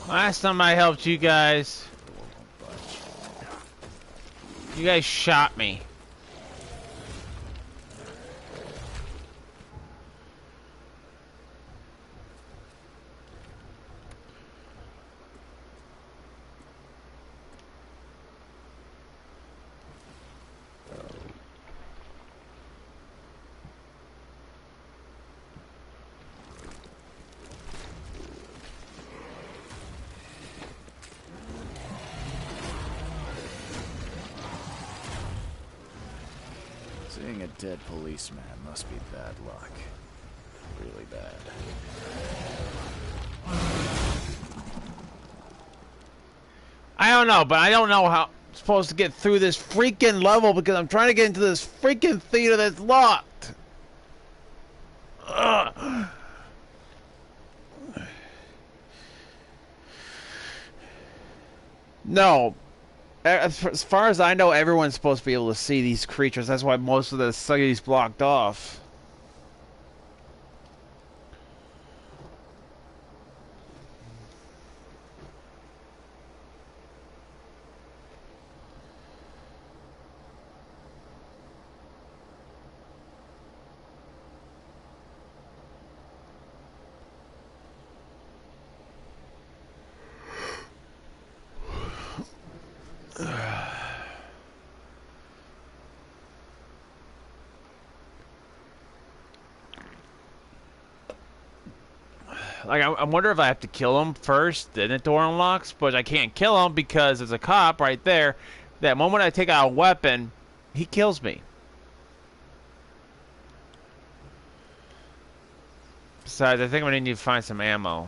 Last time I helped you guys, you guys shot me. Seeing a dead policeman must be bad luck. Really bad. I don't know, but I don't know how I'm supposed to get through this freaking level because I'm trying to get into this freaking theater that's locked. Ugh. No. As far as I know, everyone's supposed to be able to see these creatures. That's why most of the city's blocked off. Like, I wonder if I have to kill him first, then the door unlocks, but I can't kill him because there's a cop right there. That moment I take out a weapon, he kills me. Besides, I think I'm gonna need to find some ammo.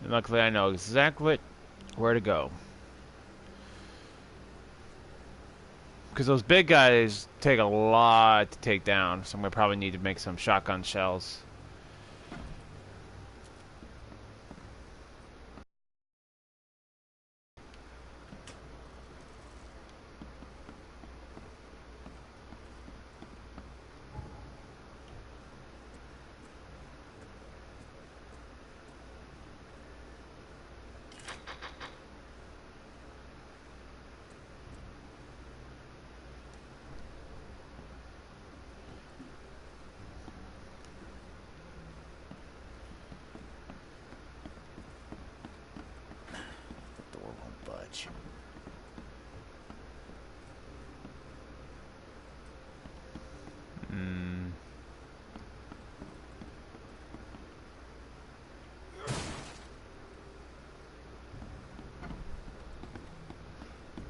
And luckily I know exactly where to go. Because those big guys take a lot to take down, so I'm going to probably need to make some shotgun shells.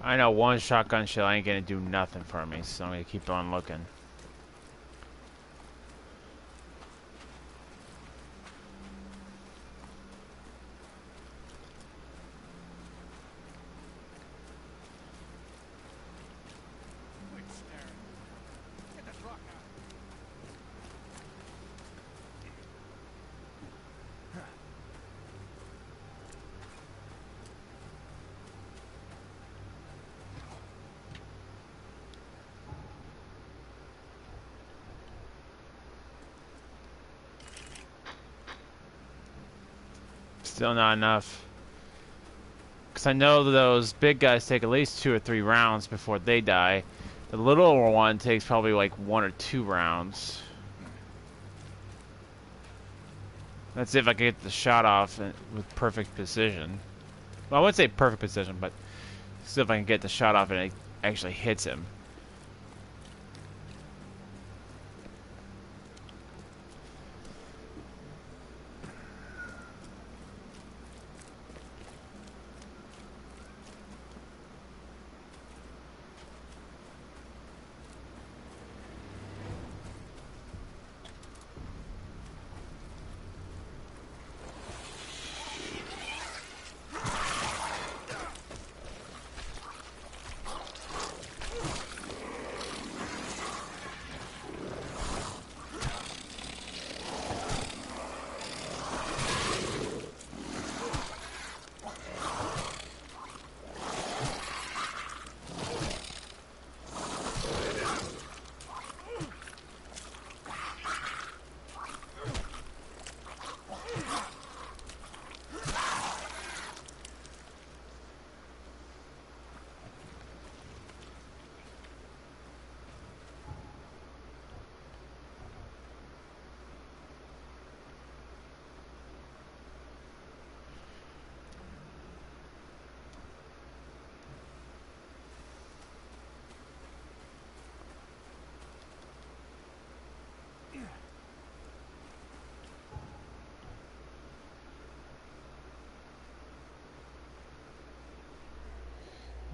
I know one shotgun shell ain't gonna do nothing for me, so I'm gonna keep on looking. Still not enough. Because I know those big guys take at least 2 or 3 rounds before they die. The little one takes probably like 1 or 2 rounds. That's if I can get the shot off with perfect precision. Well, I wouldn't say perfect precision, but see if I can get the shot off and it actually hits him.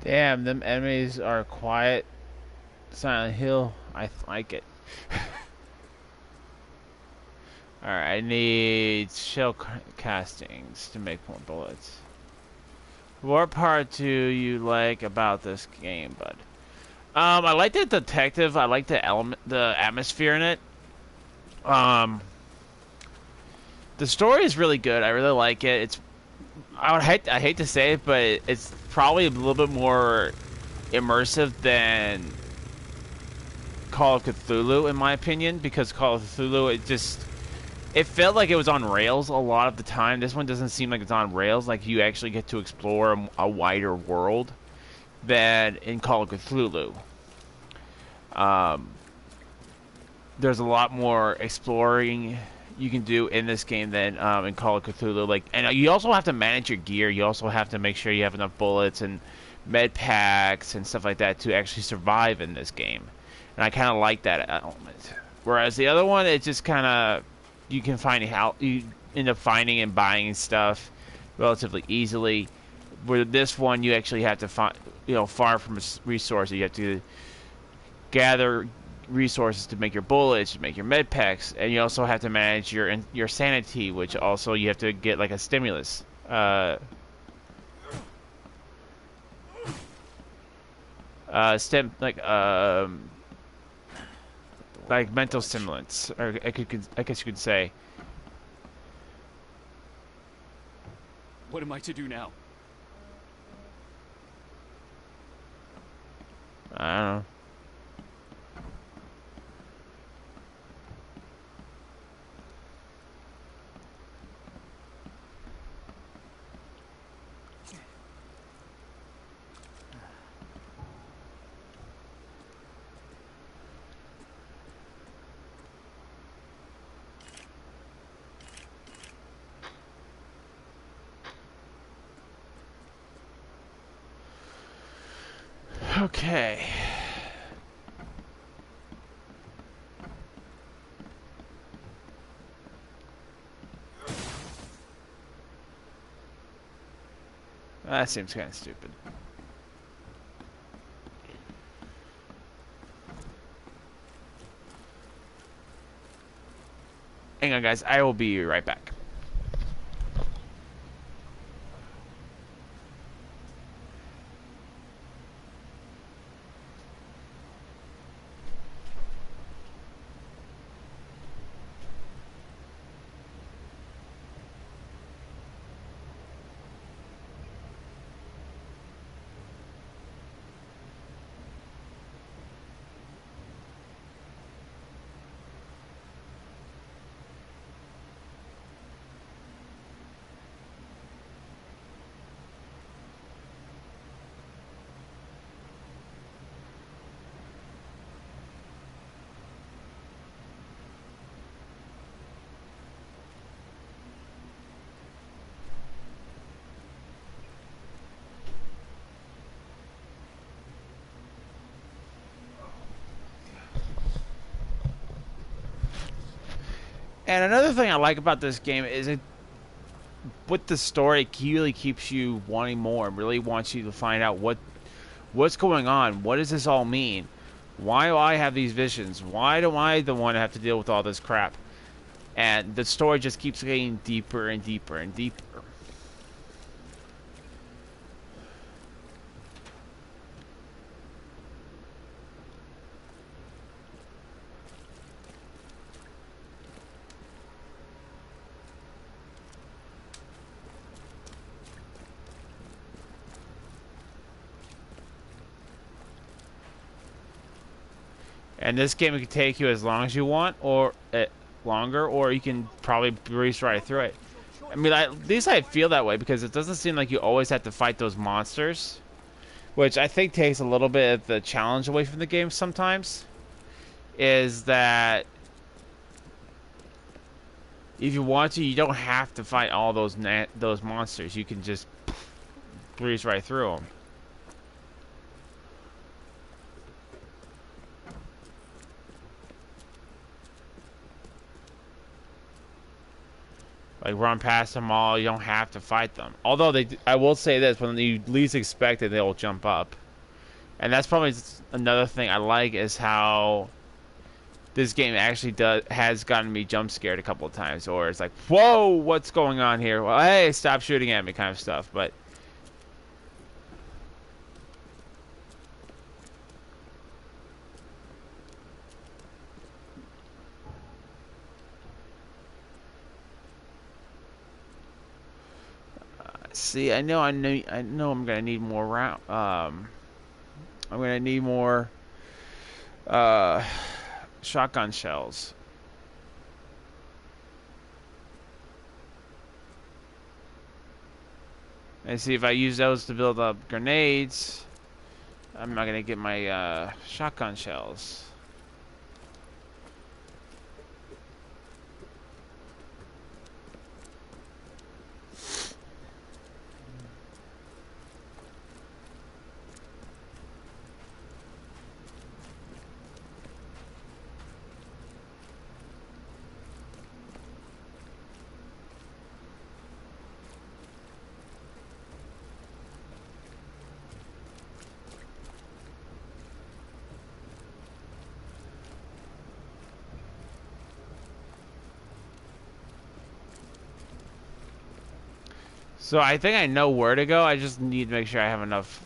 Damn, them enemies are quiet. Silent Hill, I like it. Alright, I need shell castings to make more bullets. What part do you like about this game, bud? I like the detective. I like the atmosphere in it. The story is really good. I really like it. It's I hate to say it, but it's probably a little bit more immersive than Call of Cthulhu, in my opinion, because Call of Cthulhu, it felt like it was on rails a lot of the time. This one doesn't seem like it's on rails. Like, you actually get to explore a wider world than in Call of Cthulhu. There's a lot more exploring you can do in this game than in Call of Cthulhu. Like, and you also have to manage your gear. You also have to make sure you have enough bullets and med packs and stuff like that to actually survive in this game. And I kind of like that element. Whereas the other one, it just kind of, you can find how you end up finding and buying stuff relatively easily. Where this one, you actually have to find, far from resources. You have to gather resources to make your bullets, to make your med packs, and you also have to manage your sanity, which also you have to get like a stimulus. Like mental stimulants, or I guess you could say. What am I to do now? I don't know. Okay. That seems kind of stupid. Hang on, guys. I will be right back. And another thing I like about this game is it, with the story, it really keeps you wanting more. It really wants you to find out what's going on. What does this all mean? Why do I have these visions? Why do I the one have to deal with all this crap? And the story just keeps getting deeper and deeper and deeper. And this game can take you as long as you want, or longer, or you can probably breeze right through it. I mean, at least I feel that way because it doesn't seem like you always have to fight those monsters, which I think takes a little bit of the challenge away from the game sometimes. Is that if you want to, you don't have to fight all those monsters. You can just breeze right through them. Like, run past them all. You don't have to fight them. Although, I will say this. When you least expect it, they'll jump up. And that's probably another thing I like is how this game actually has gotten me jump scared a couple of times. Or it's like, whoa, what's going on here? Well, hey, stop shooting at me kind of stuff. But see, I know I'm gonna need more round. I'm gonna need more shotgun shells. And see if I use those to build up grenades, I'm not gonna get my shotgun shells. So I think I know where to go. I just need to make sure I have enough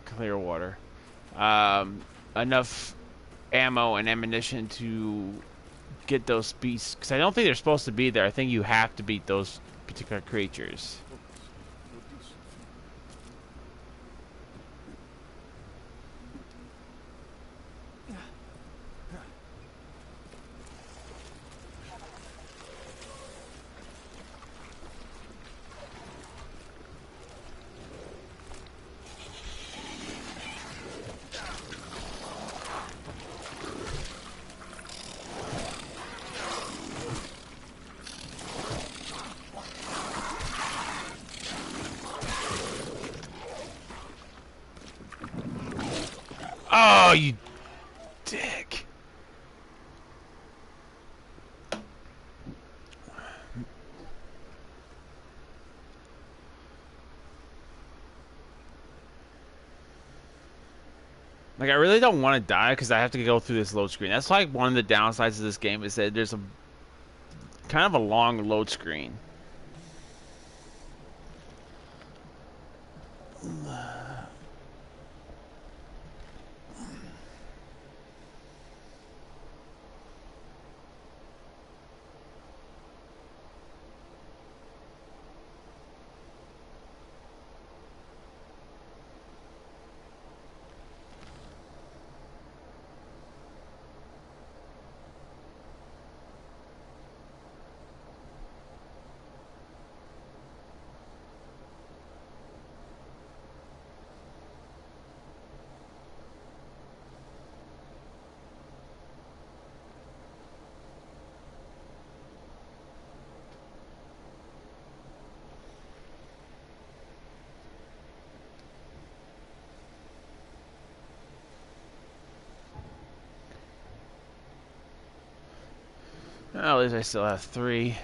clear water. Enough ammo and ammunition to get those beasts. Because I don't think they're supposed to be there. I think you have to beat those particular creatures. Oh, you dick. Like, I really don't want to die because I have to go through this load screen. That's like one of the downsides of this game is that there's a kind of a long load screen. At least I still have 3.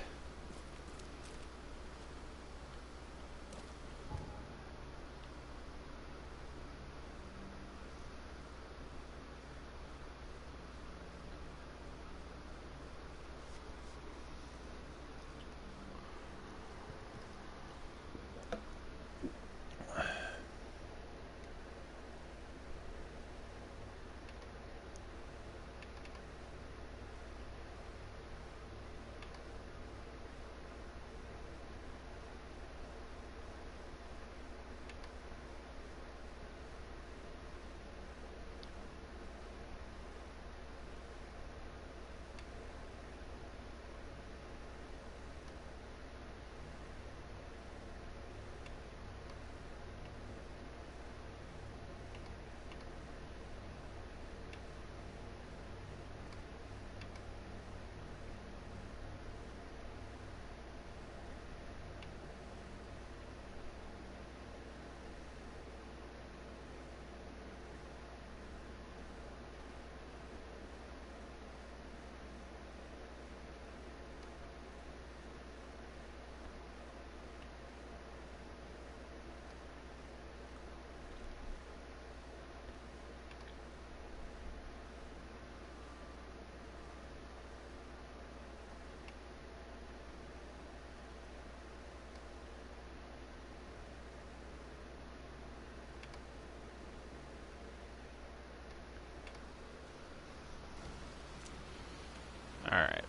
Alright.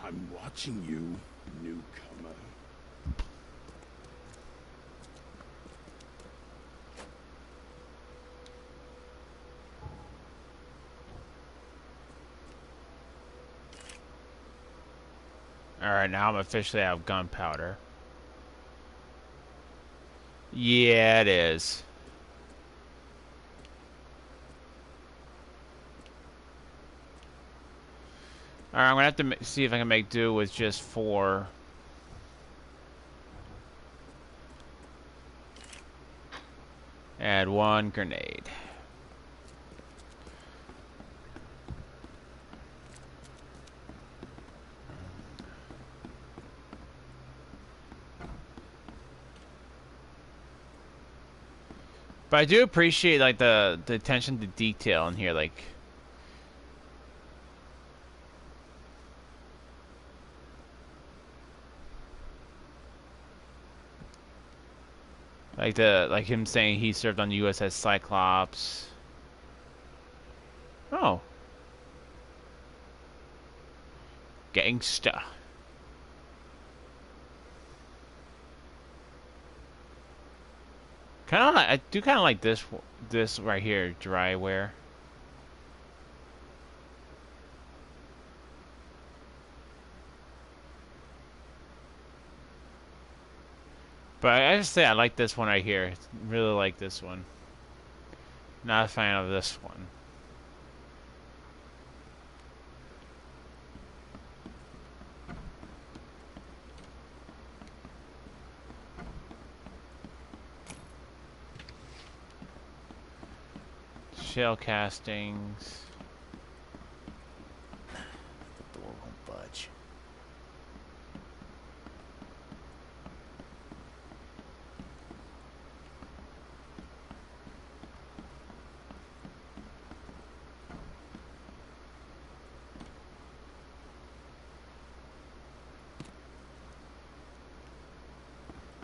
I'm watching you, newcomer. Alright, now I'm officially out of gunpowder. Yeah, it is. Alright, I'm gonna have to see if I can make do with just 4. Add 1 grenade. But I do appreciate like the attention to detail in here, like like him saying he served on the USS Cyclops. Oh. Gangsta. Kind of like, I do kind of like this right here, dryware. But I just say I like this one right here. Really like this one. Not a fan of this one. Shell castings. The door won't budge.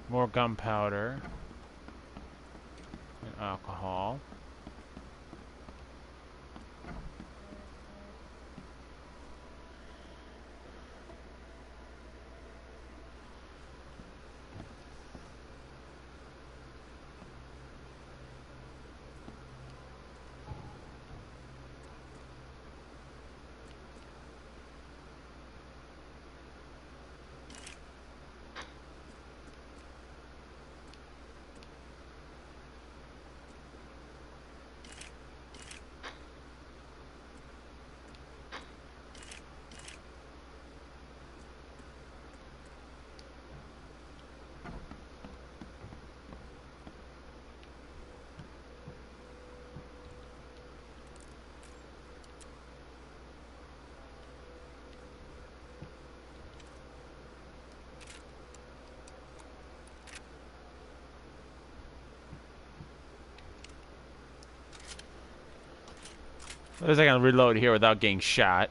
More gunpowder. And alcohol. At least I can reload here without getting shot.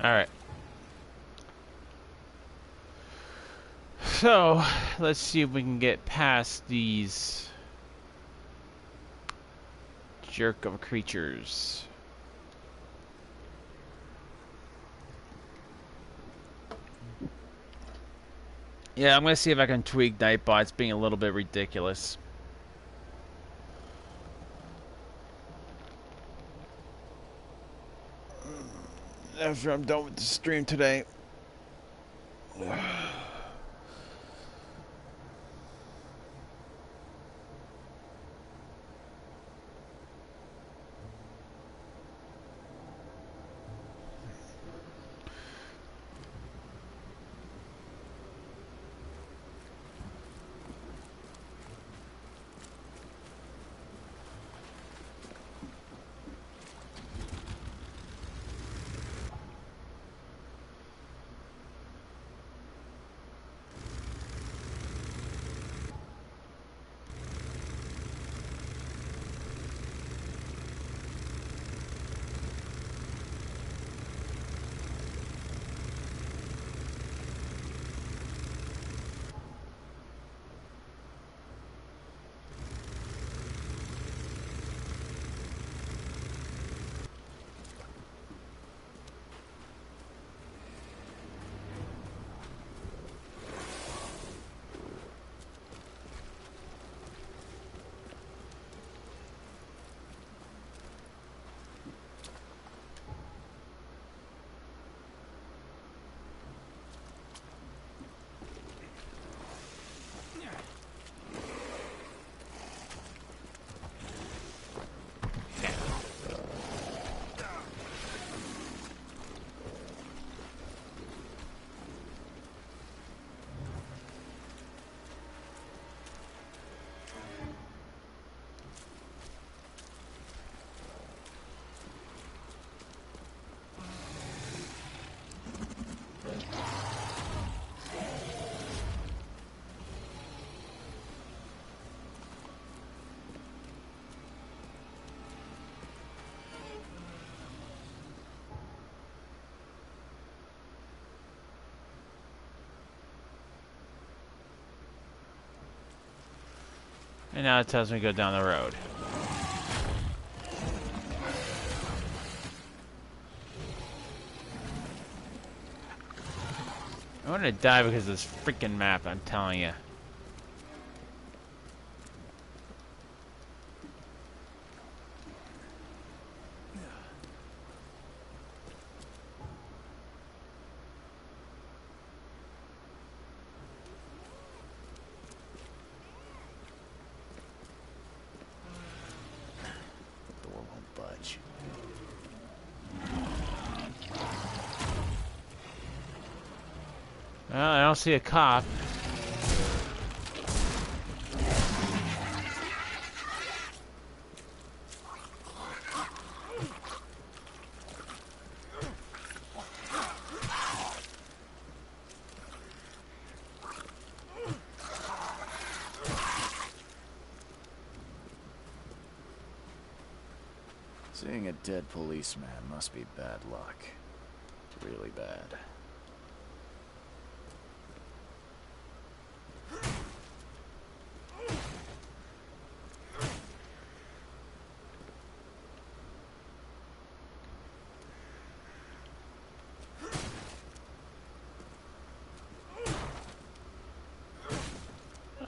Alright. So, let's see if we can get past these jerk of creatures. Yeah, I'm gonna see if I can tweak Nightbot's being a little bit ridiculous. After I'm done with the stream today. And now it tells me to go down the road. I want to die because of this freaking map, I'm telling you. Well, I don't see a cop. Seeing a dead policeman must be bad luck. Really bad.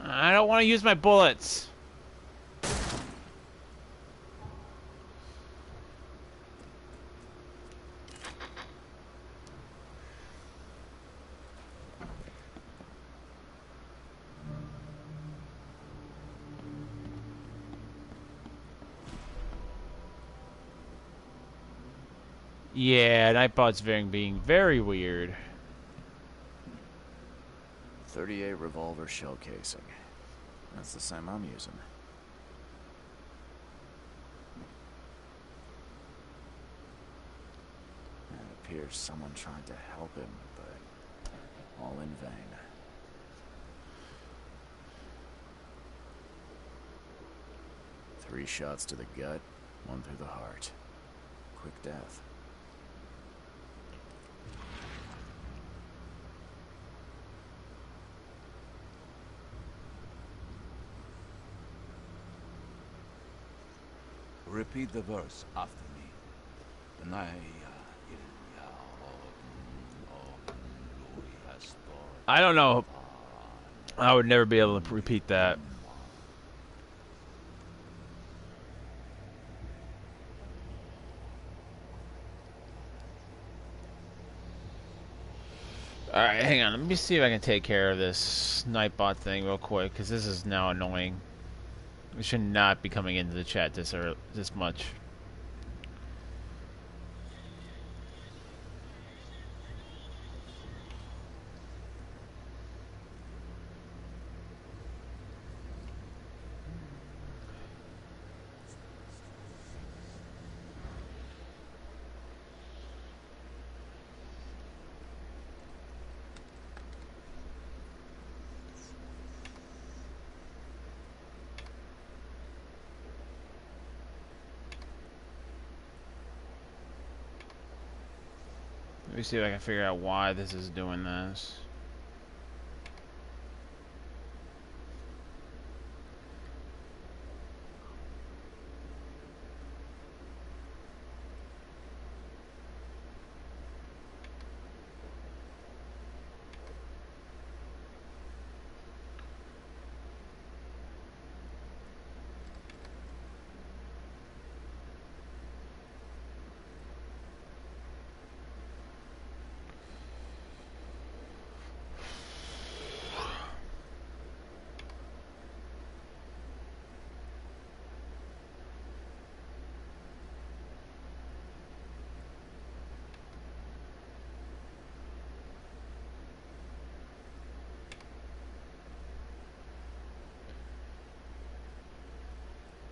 I don't want to use my bullets. Yeah, Nightbot's being very weird. 38 revolver shell casing. That's the same I'm using. It appears someone tried to help him, but all in vain. Three shots to the gut, one through the heart. Quick death. Repeat the verse after me. I don't know. I would never be able to repeat that. Alright, hang on. Let me see if I can take care of this Nightbot thing real quick, because this is now annoying. We should not be coming into the chat this much. Let me see if I can figure out why this is doing this.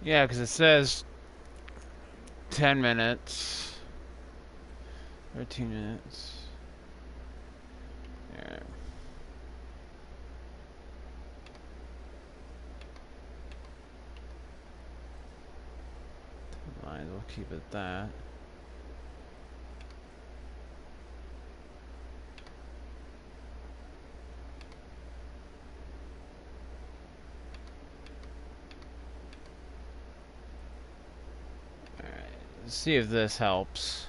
Yeah, because it says 10 minutes, 13 minutes. Yeah. Might as well keep it that. Let's see if this helps.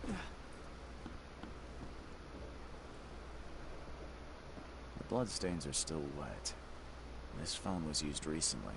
The bloodstains are still wet. This phone was used recently.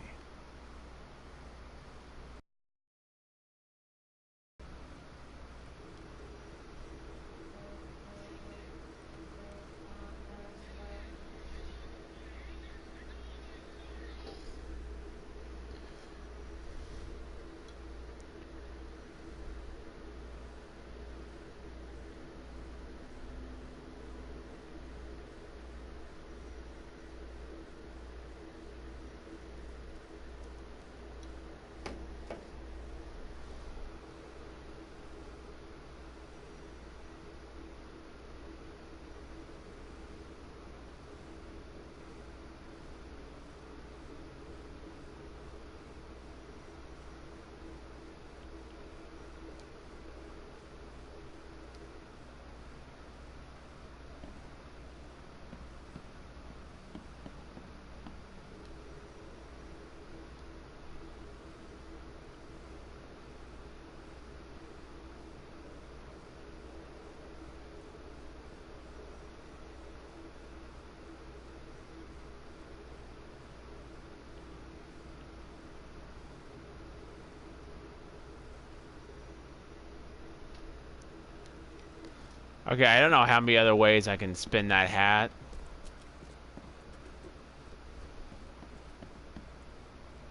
Okay, I don't know how many other ways I can spin that hat.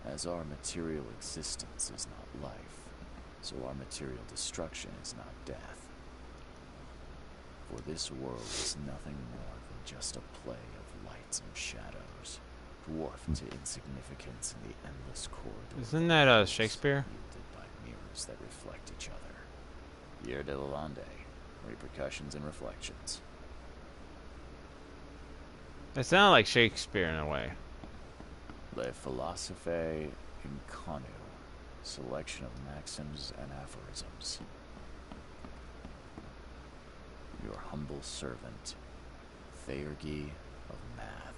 As our material existence is not life, so our material destruction is not death. For this world is nothing more than just a play of lights and shadows, dwarfed to insignificance in the endless corridor. Isn't that Shakespeare? Yielded by mirrors that reflect each other. Pierre de Lalande, repercussions and reflections. It sounded like Shakespeare in a way. Le Philosophe Inconu, selection of maxims and aphorisms. Your humble servant, Theurgy of Math.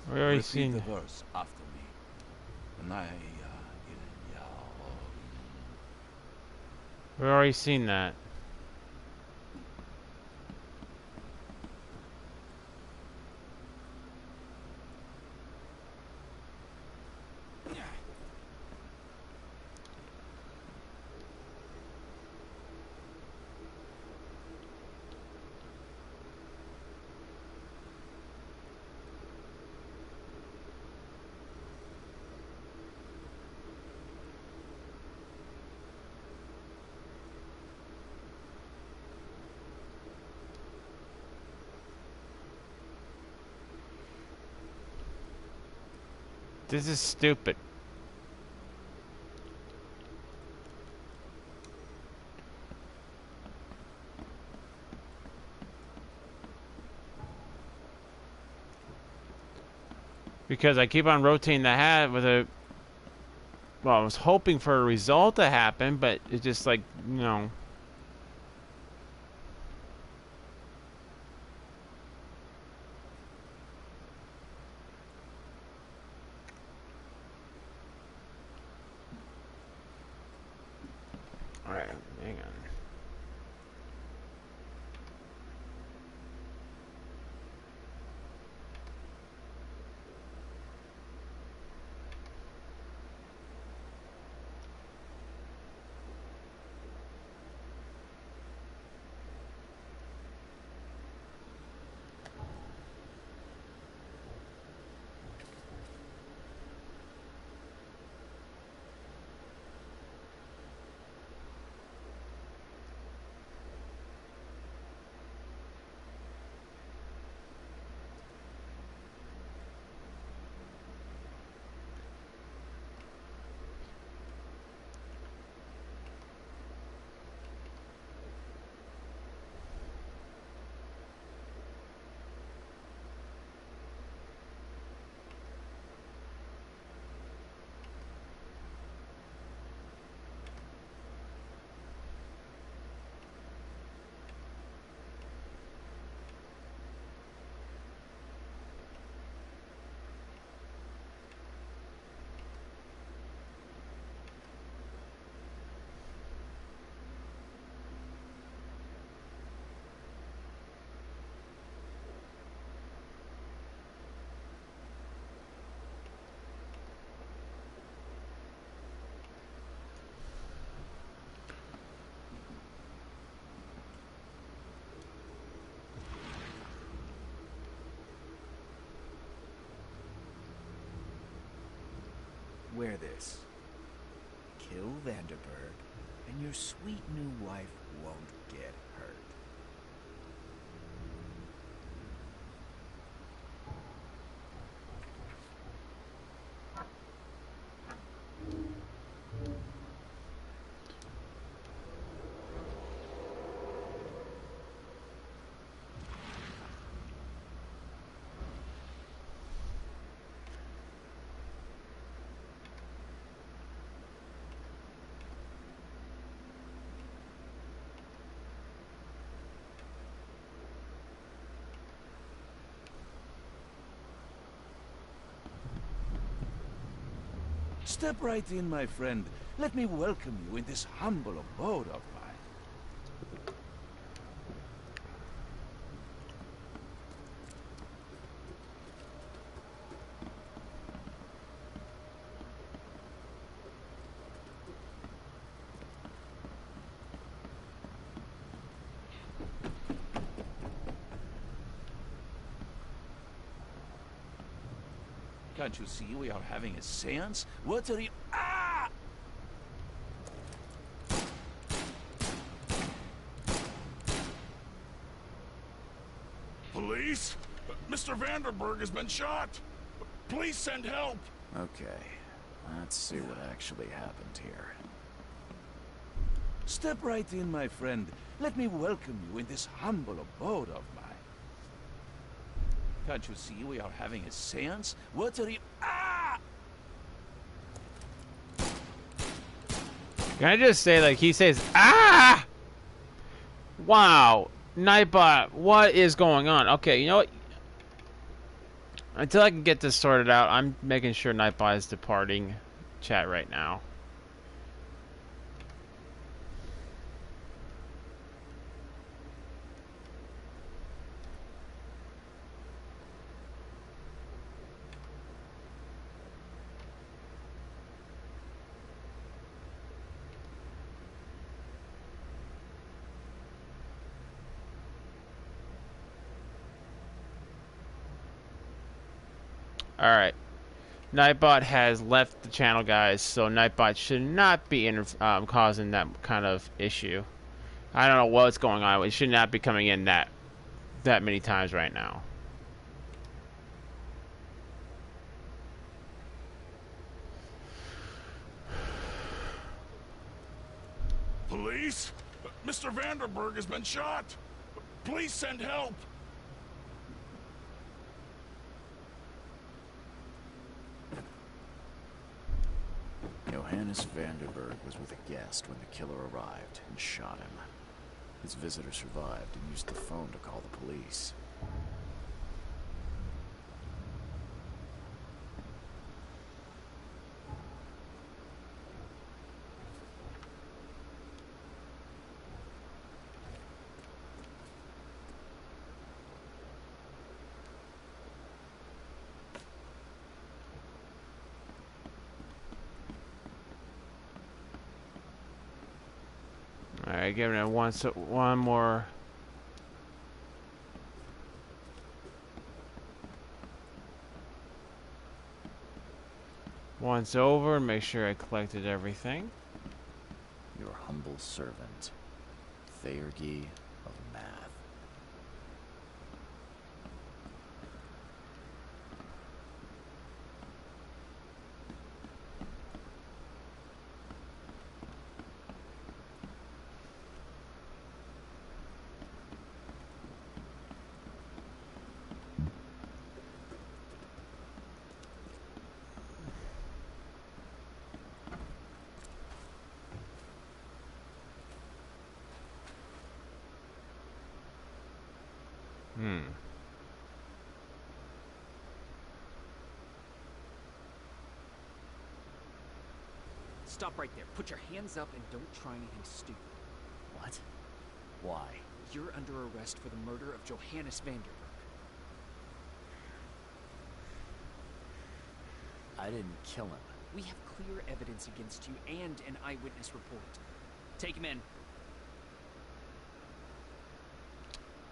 We already Repeat seen the it. verse after me. We already seen that. This is stupid. Because I keep on rotating the hat with a... Well, I was hoping for a result to happen, but it's just like, you know... Alright, hang on. Wear this. Kill Vanderberg, and your sweet new wife won't get hurt. Step right in, my friend. Let me welcome you in this humble abode of mine. Can't you see we are having a seance? What are you... Ah! Police? Mr. Vanderberg has been shot. Please send help. Okay, let's see what actually happened here. Step right in, my friend. Let me welcome you in this humble abode of mine. Can't you see we are having a seance? What are you... Ah! Can I just say, like, he says, ah! Wow. Nightbot, what is going on? Okay, you know what? Until I can get this sorted out, I'm making sure Nightbot is departing chat right now. Alright. Nightbot has left the channel, guys, so Nightbot should not be causing that kind of issue. I don't know what's going on. It should not be coming in that many times right now. Police? Mr. Vanderberg has been shot. Please send help. Johannes Vanderberg was with a guest when the killer arrived and shot him. His visitor survived and used the phone to call the police. Alright, giving it one more. Once over, make sure I collected everything. Your humble servant, Theurgy of Math. Stop right there. Put your hands up and don't try anything stupid. What? Why? You're under arrest for the murder of Johannes Vanderberg. I didn't kill him. We have clear evidence against you and an eyewitness report. Take him in.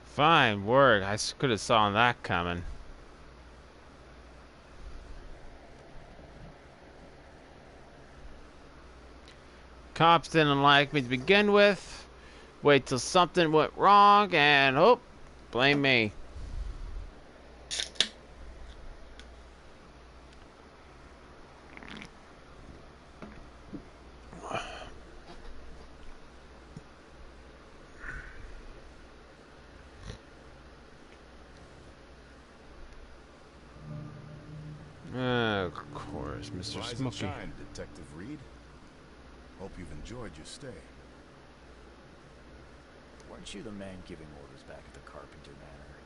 Fine work. I could have saw that coming. Cops didn't like me to begin with. Wait till something went wrong and oh, blame me. Of course, Mr. Rise and Smokey. shine, Detective Reed. Hope you've enjoyed your stay. Weren't you the man giving orders back at the Carpenter Manor?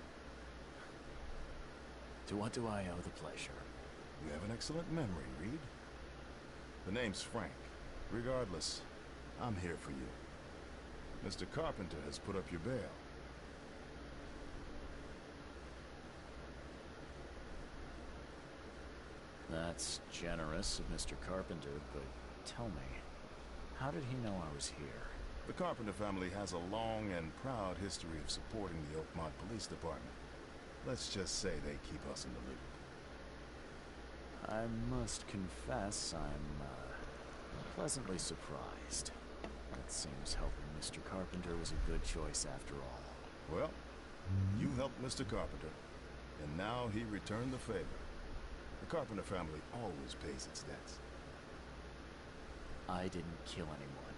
To what do I owe the pleasure? You have an excellent memory, Reed. The name's Frank. Regardless, I'm here for you. Mr. Carpenter has put up your bail. That's generous of Mr. Carpenter, but tell me, how did he know I was here? The Carpenter family has a long and proud history of supporting the Oakmont Police Department. Let's just say they keep us in the loop. I must confess I'm pleasantly surprised. It seems helping Mr. Carpenter was a good choice after all. Well, you helped Mr. Carpenter, and now he returned the favor. The Carpenter family always pays its debts. I didn't kill anyone.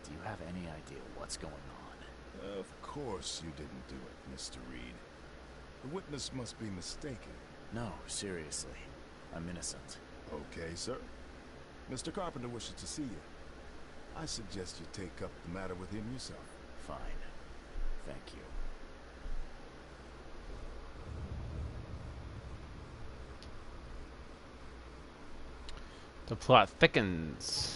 Do you have any idea what's going on? Of course you didn't do it, Mr. Reed. The witness must be mistaken. No, seriously. I'm innocent. Okay, sir. Mr. Carpenter wishes to see you. I suggest you take up the matter with him yourself. Fine. Thank you. The plot thickens.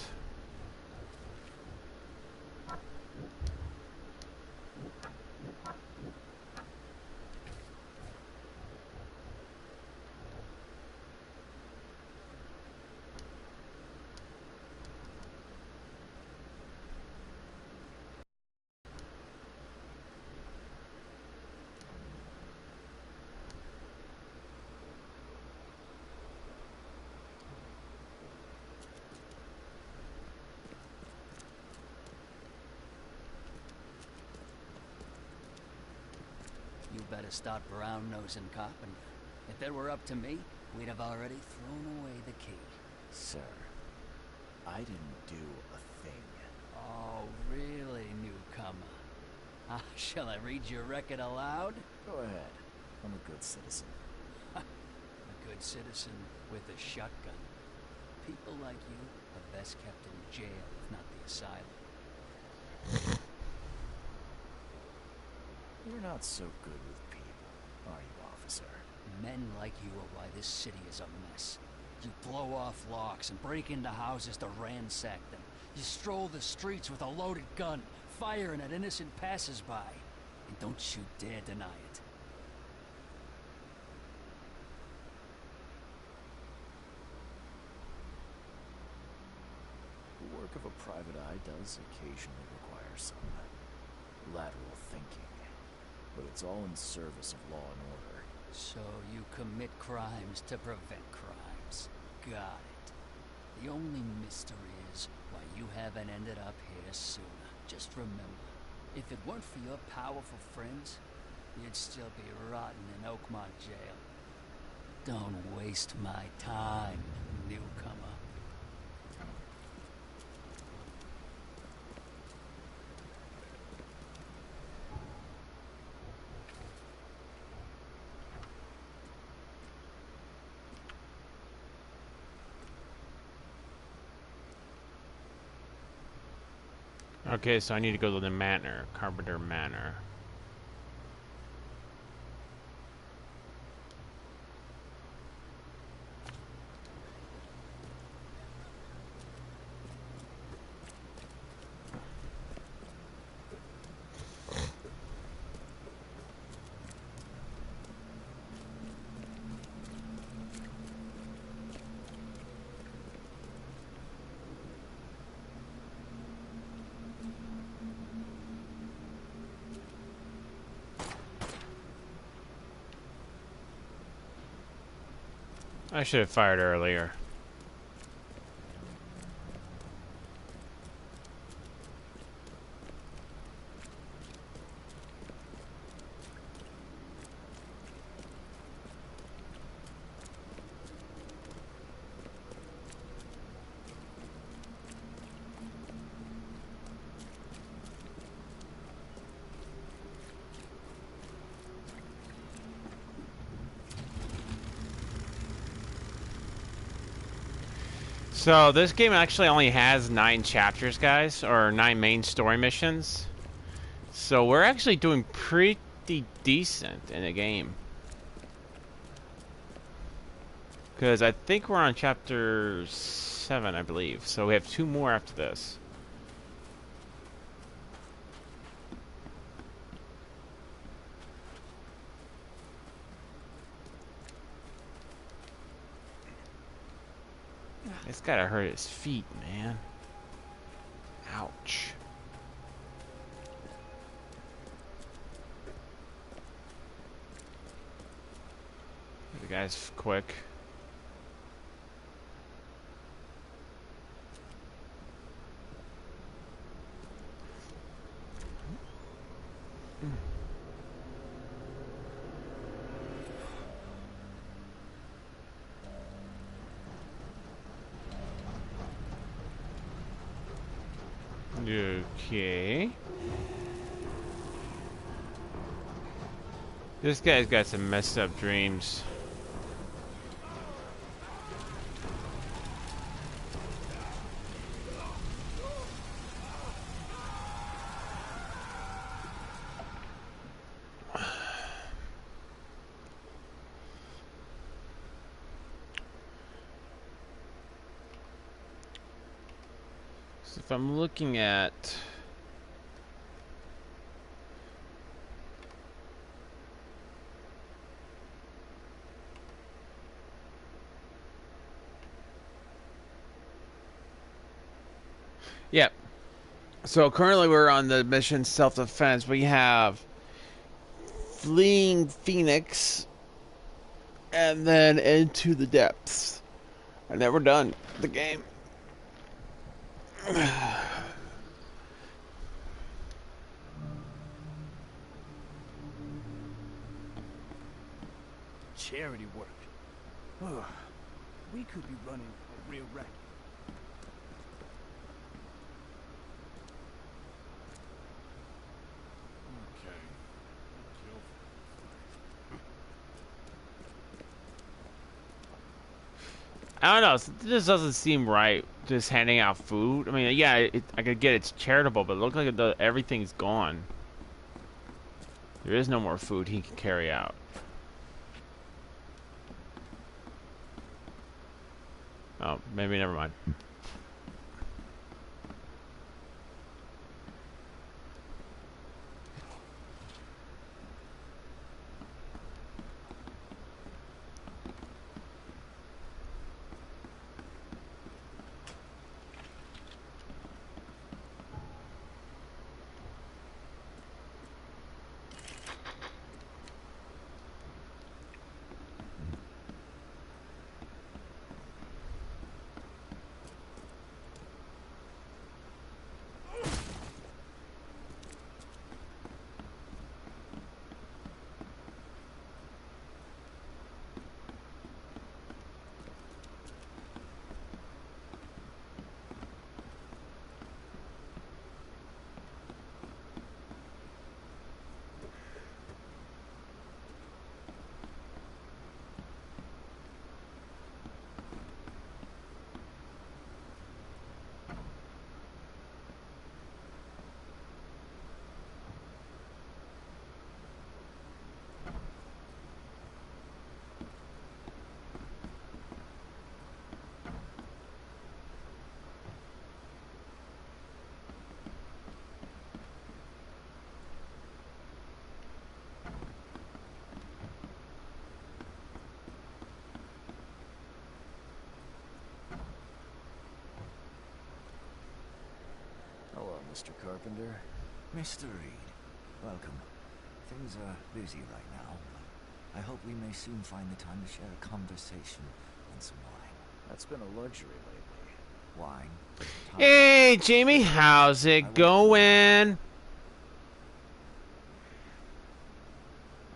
You better start brown-nosing Carpenter. If it were up to me, we'd have already thrown away the key. Sir, I didn't do a thing. Oh, really, newcomer? Shall I read your record aloud? Go ahead. I'm a good citizen. A good citizen with a shotgun. People like you are best kept in jail, if not the asylum. You're not so good with people, are you, officer? Men like you are why this city is a mess. You blow off locks and break into houses to ransack them. You stroll the streets with a loaded gun, firing at innocent passers-by. And don't you dare deny it. The work of a private eye does occasionally require some lateral thinking. But it's all in service of law and order. So you commit crimes to prevent crimes. Got it. The only mystery is why you haven't ended up here sooner. Just remember, if it weren't for your powerful friends, you'd still be rotting in Oakmont jail. Don't waste my time, newcomer. Okay, so I need to go to the manor, Carpenter Manor. I should have fired earlier. So this game actually only has 9 chapters, guys, or 9 main story missions. So we're actually doing pretty decent in the game. Because I think we're on chapter 7, I believe. So we have 2 more after this. It's gotta hurt his feet, man. Ouch. The guy's quick. Okay. This guy's got some messed up dreams. So if I'm looking at yep. So currently we're on the mission self-defense. We have fleeing Phoenix and then into the depths. And then we're done the game. Charity work. Ugh. We could be running a real racket. Okay. I don't know. This doesn't seem right. Just handing out food. I mean, yeah, I could get it's charitable, but it looks like everything's gone. There is no more food he can carry out. Oh, maybe never mind. Hello, Mr. Carpenter. Mr. Reed, welcome. Things are busy right now, but I hope we may soon find the time to share a conversation and some wine. That's been a luxury lately. Wine? Hey, Jamie, how's it going?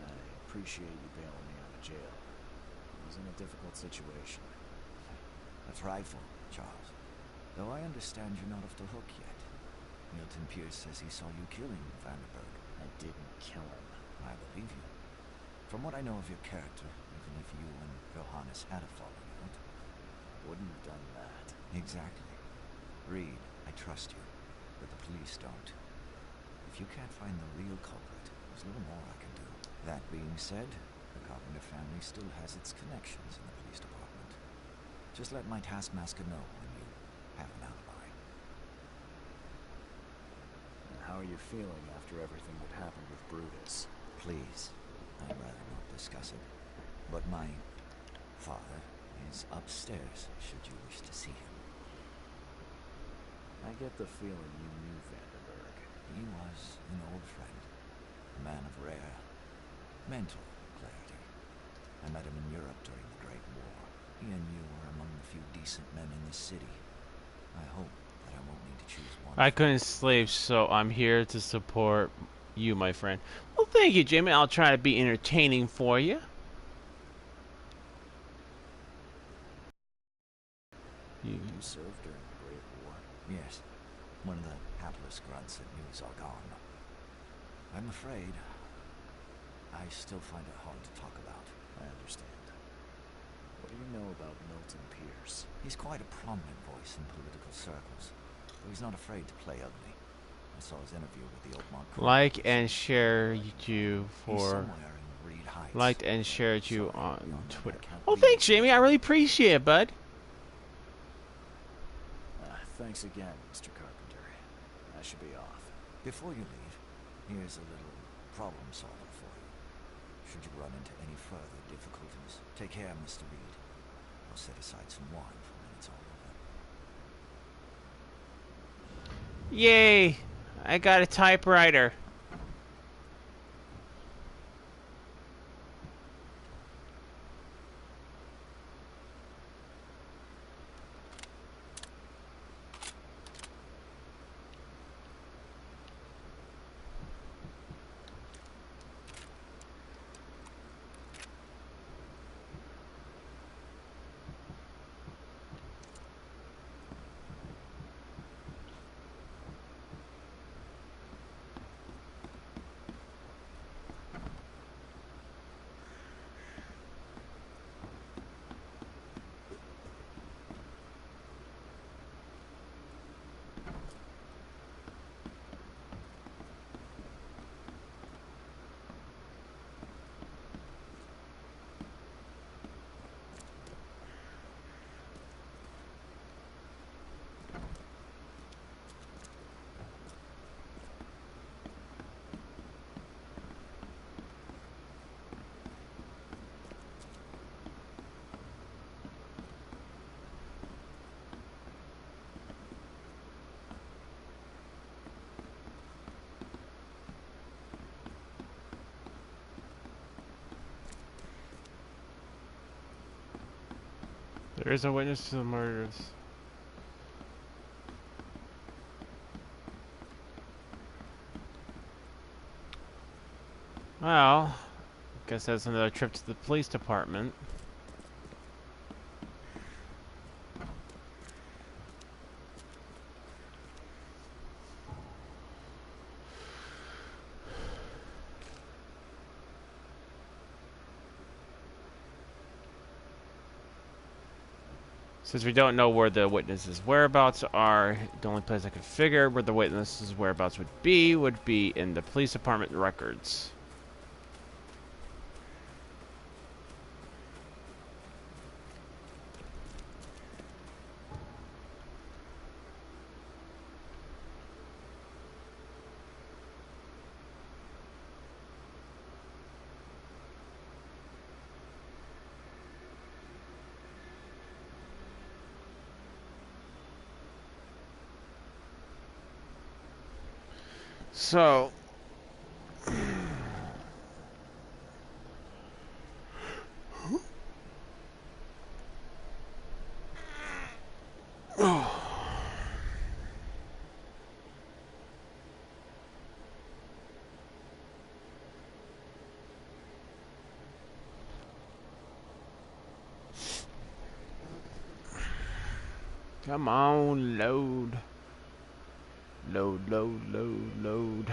I appreciate you bailing me out of jail. I was in a difficult situation. A trifle, Charles. Though I understand you're not off the hook yet. Milton Pierce says he saw you killing Vanderberg. I didn't kill him. I believe you. From what I know of your character, even if you and Johannes had a falling out. I wouldn't have done that. Exactly. Reed, I trust you, but the police don't. If you can't find the real culprit, there's little more I can do. That being said, the Carpenter family still has its connections in the police department. Just let my taskmaster know when you have an alibi. And how are you feeling after everything that happened with Brutus? Please, I'd rather not discuss it. But my father is upstairs, should you wish to see him. I get the feeling you knew Vanderberg. He was an old friend, a man of rare mental clarity. I met him in Europe during the Great War. He and you are among the few decent men in this city. I hope that I won't need to choose one. I couldn't sleep, so I'm here to support you, my friend. Well, thank you, Jimmy. I'll try to be entertaining for you. You served during the Great War? Yes. One of the hapless grunts at news are gone. I'm afraid I still find it hard to talk about. I understand. What do you know about Milton Pierce? He's quite a prominent voice in political circles, but he's not afraid to play ugly. I saw his interview with the Oakmont Chronicles. Like and share you He's for somewhere in Reed Heights. liked and shared you Sorry, on beyond that, Twitter. I can't Oh, read thanks, it. Jamie. I really appreciate it, bud. Thanks again, Mr. Carpenter. I should be off. Before you leave, here's a little problem solver for you. Should you run into any further difficulties, take care, Mr. Reed. I'll set aside some wine for when it's all over. Yay! I got a typewriter. There is a witness to the murders. Well, guess that's another trip to the police department. Since we don't know where the witnesses' whereabouts are, the only place I could figure where the witnesses' whereabouts would be in the police department records. So, come on, load. Load, load, load, load.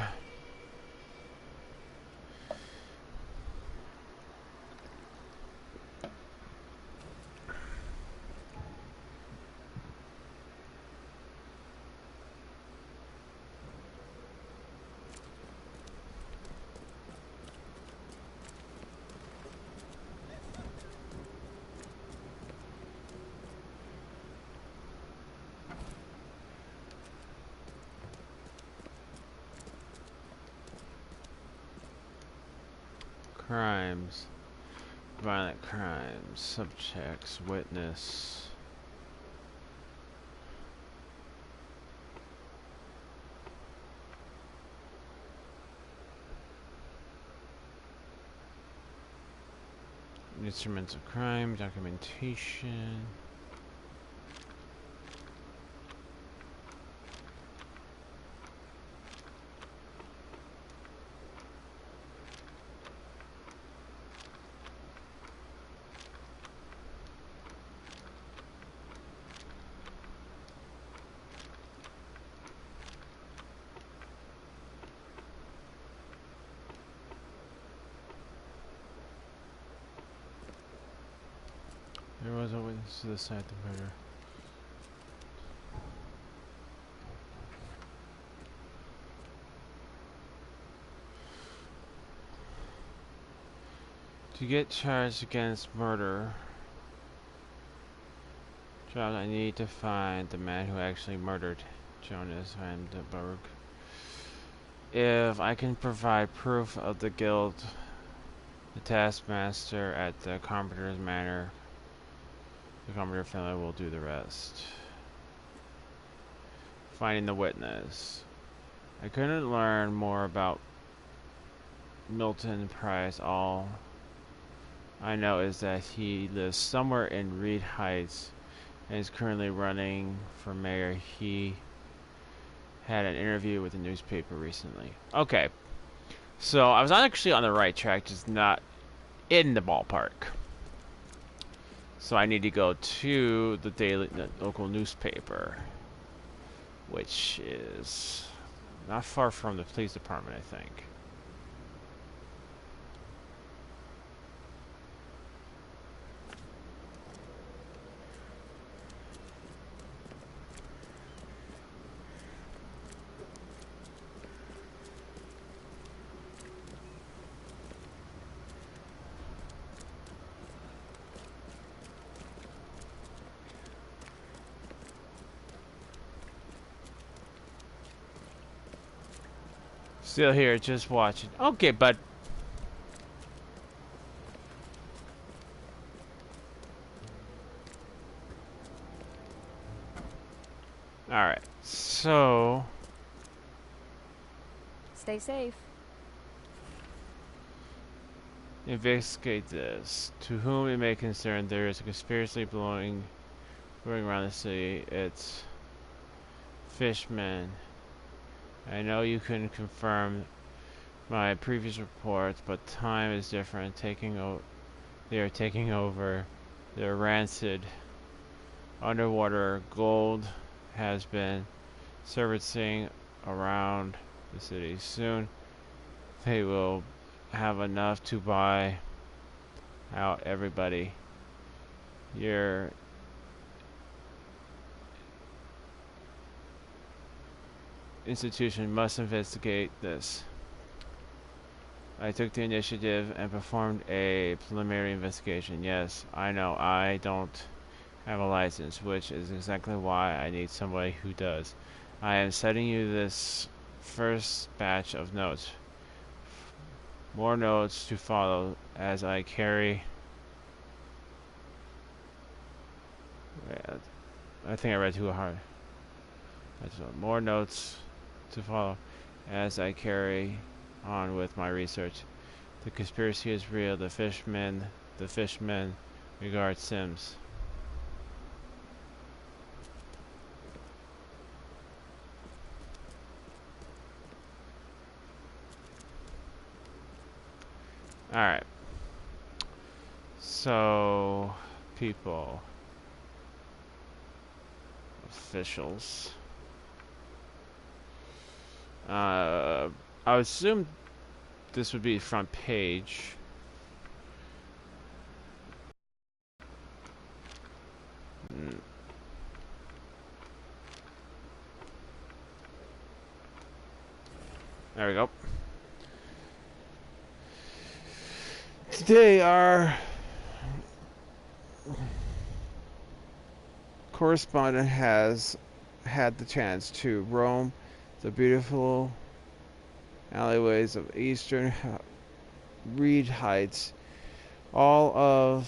crimes. Violent crimes. Subjects. Witness. Instruments of crime. Documentation. There was a witness to the site of the murder. To get charged against murder, Charles, I need to find the man who actually murdered Jonas Vandenberg. If I can provide proof of the guilt, the taskmaster at the Carpenter's Manor, the Carpenter family will do the rest. Finding the witness. I couldn't learn more about Milton Price. All I know is that he lives somewhere in Reed Heights and is currently running for mayor. He had an interview with a newspaper recently. Okay, so I was actually on the right track, just not in the ballpark. So I need to go to the local newspaper, which is not far from the police department, I think. Still here, just watching. Okay, bud. Alright, so... Stay safe. Investigate this. To whom it may concern, there is a conspiracy blowing around the city. It's fishmen. I know you couldn't confirm my previous reports, but time is different. They are taking over. They're rancid. Underwater gold has been surfacing around the city. Soon they will have enough to buy out everybody. Your institution must investigate this. I took the initiative and performed a preliminary investigation. Yes, I know I don't have a license, which is exactly why I need somebody who does. I am sending you this first batch of notes. More notes to follow as I carry... I think I read too hard. More notes to follow as I carry on with my research. The conspiracy is real. The fishmen regard Sims. Alright. So, people. Officials. I would assume this would be front page. There we go. Today our correspondent has had the chance to roam the beautiful alleyways of eastern Reed Heights, all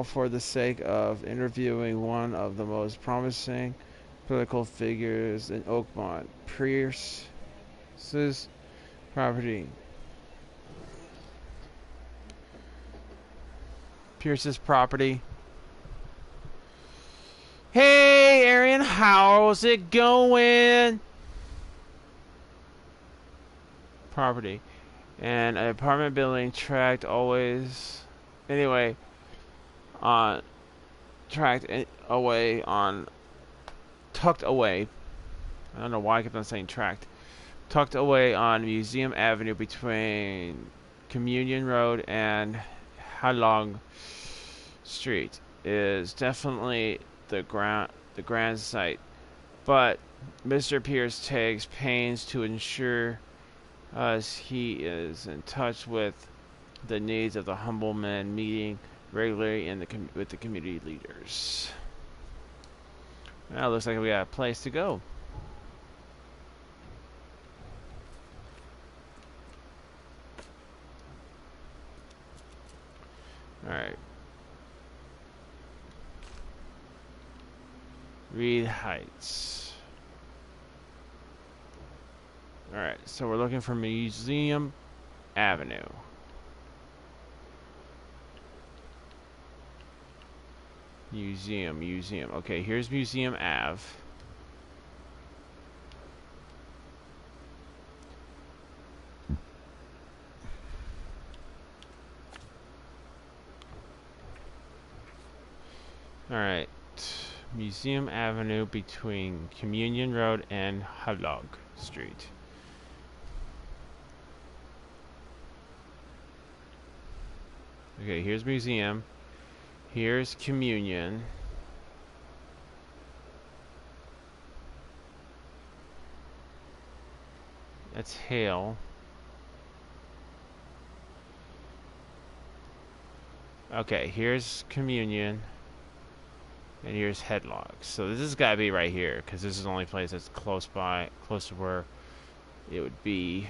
for the sake of interviewing one of the most promising political figures in Oakmont, Pierce's property. Pierce's property. Hey, Aaron, how's it going? Property. And an apartment building tracked always. Anyway, tracked away on. Tucked away. I don't know why I kept on saying tracked. Tucked away on Museum Avenue between Communion Road and Halong Street is definitely the grand site, but Mr. Pierce takes pains to ensure us he is in touch with the needs of the humble men, meeting regularly with the community leaders. Well, looks like we got a place to go. Alright. Reed Heights. Alright, so we're looking for Museum Avenue. Museum. Okay, here's Museum Ave. Alright. Museum Avenue between Communion Road and Halog Street. Okay, here's Museum. Here's Communion. That's Hale. Okay, here's Communion. And here's Headlock. So this has got to be right here, because this is the only place that's close by, close to where it would be.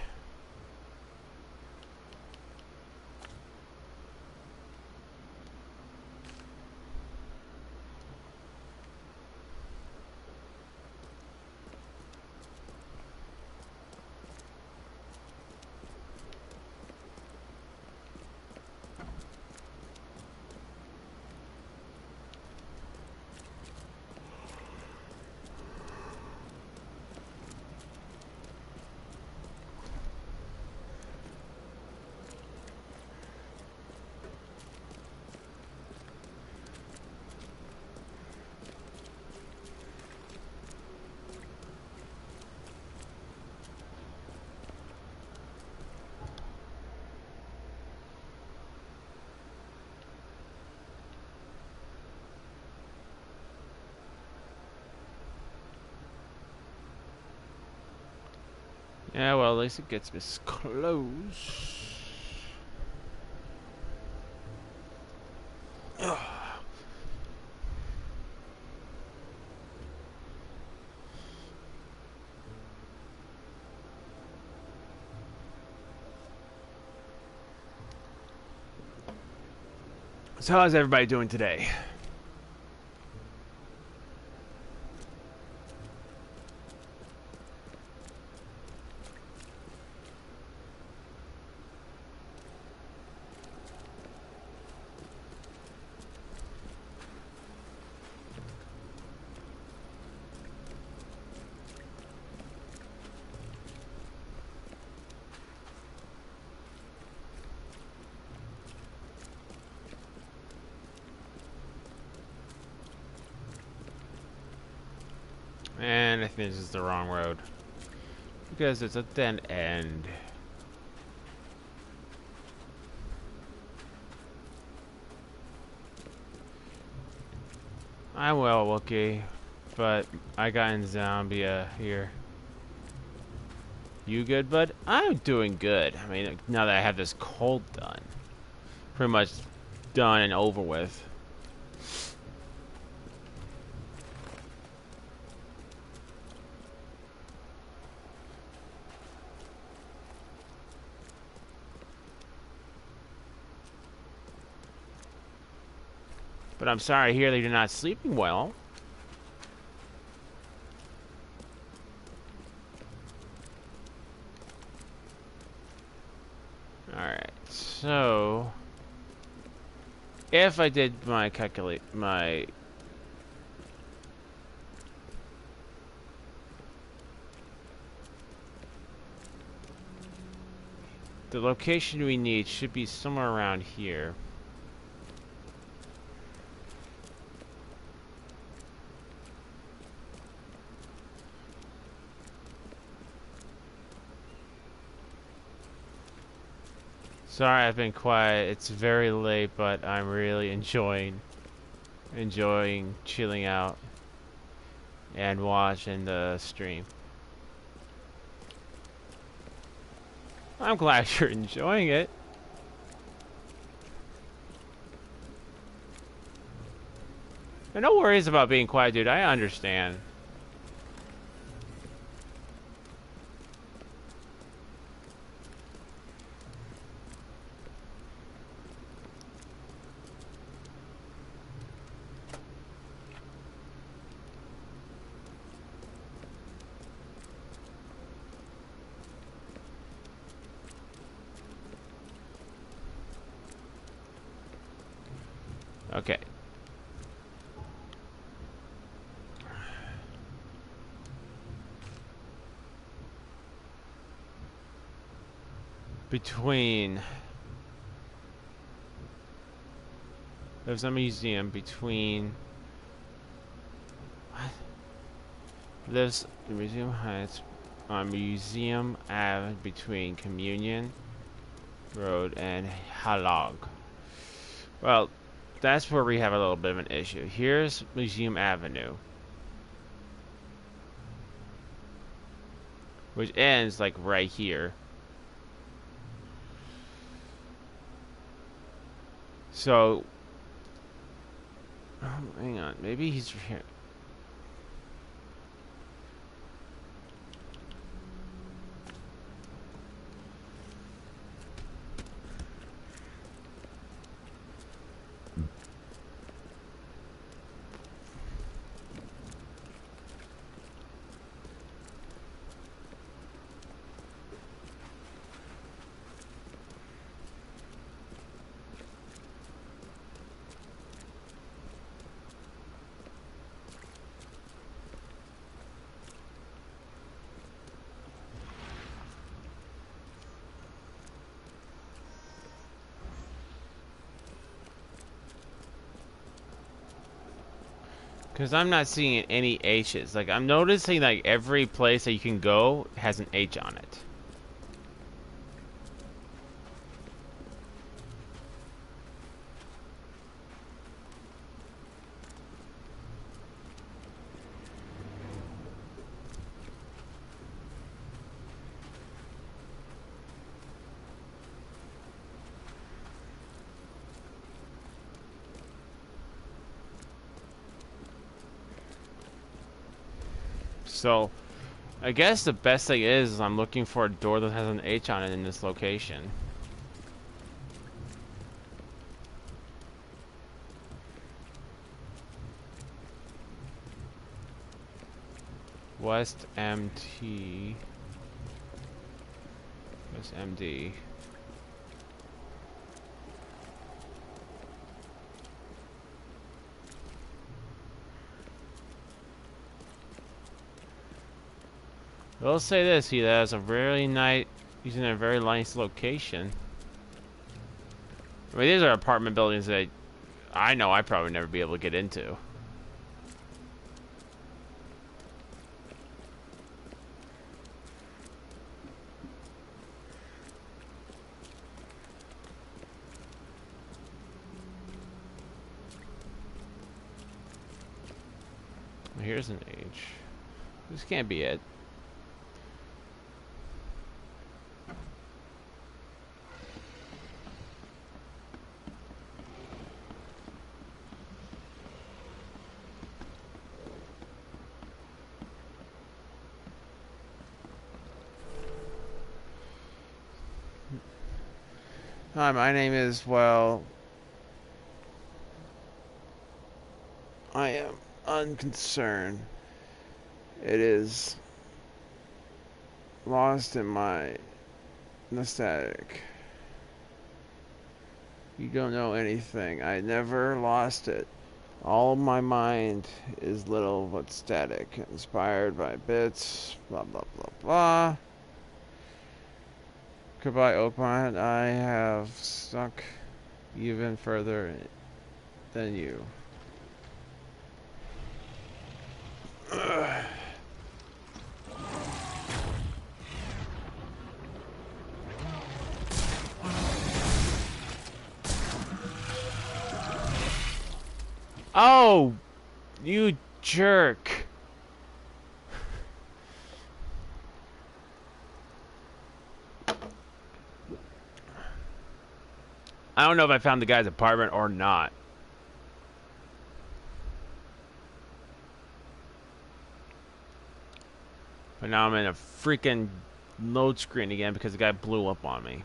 Yeah, well, at least it gets this close. Ugh. So how's everybody doing today? And I think this is the wrong road, because it's a dead end. I'm well, Wookiee, but I got in Zambia here. You good, bud? I'm doing good. I mean, now that I have this cold done. Pretty much done and over with. But I'm sorry to hear that you're not sleeping well. Alright, so if I did my the location we need should be somewhere around here. Sorry I've been quiet. It's very late, but I'm really enjoying chilling out and watching the stream. I'm glad you're enjoying it. And no worries about being quiet, dude. I understand. Okay. There's a museum between. What? There's the museum heights on Museum Ave between Communion Road and Halog. Well, that's where we have a little bit of an issue. Here's Museum Avenue, which ends like right here. So, hang on, maybe he's here. Because I'm not seeing any H's. Like, I'm noticing, like, every place that you can go has an H on it. So, I guess the best thing is I'm looking for a door that has an H on it in this location. West MT. West MD. I'll say this, he has a very nice, he's in a very nice location. I mean, these are apartment buildings that I know I probably never be able to get into. Here's an H. This can't be it. Hi, my name is, well... I am unconcerned. It is lost in my nostalgic. You don't know anything. I never lost it. All of my mind is little but static, inspired by bits, blah blah blah blah. Goodbye, Oakmont. I have stuck even further than you. Oh, you jerk. I don't know if I found the guy's apartment or not. But now I'm in a freaking load screen again because the guy blew up on me.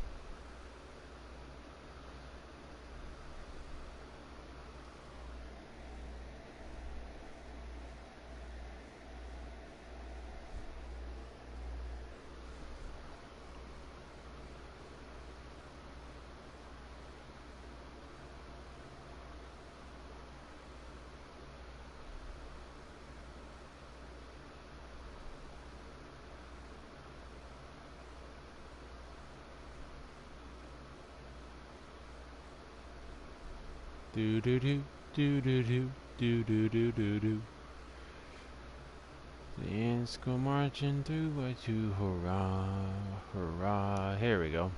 Do do do do do do do do do do do. The ants go marching through a two, hurrah, hurrah. Here we go.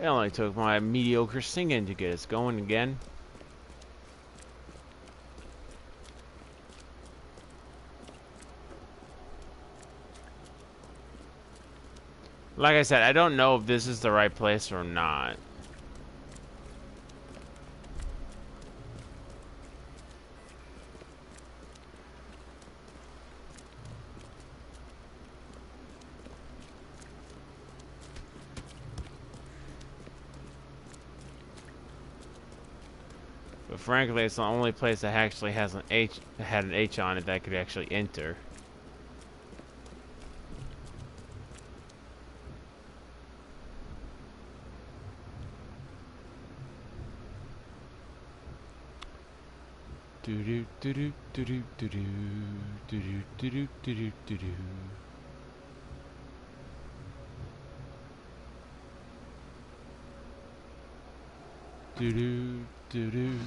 It only took my mediocre singing to get us going again. Like I said, I don't know if this is the right place or not. But frankly, it's the only place that actually has an H, had an H on it that I could actually enter. Do do do do do do do do do do do do do do. Do do do do do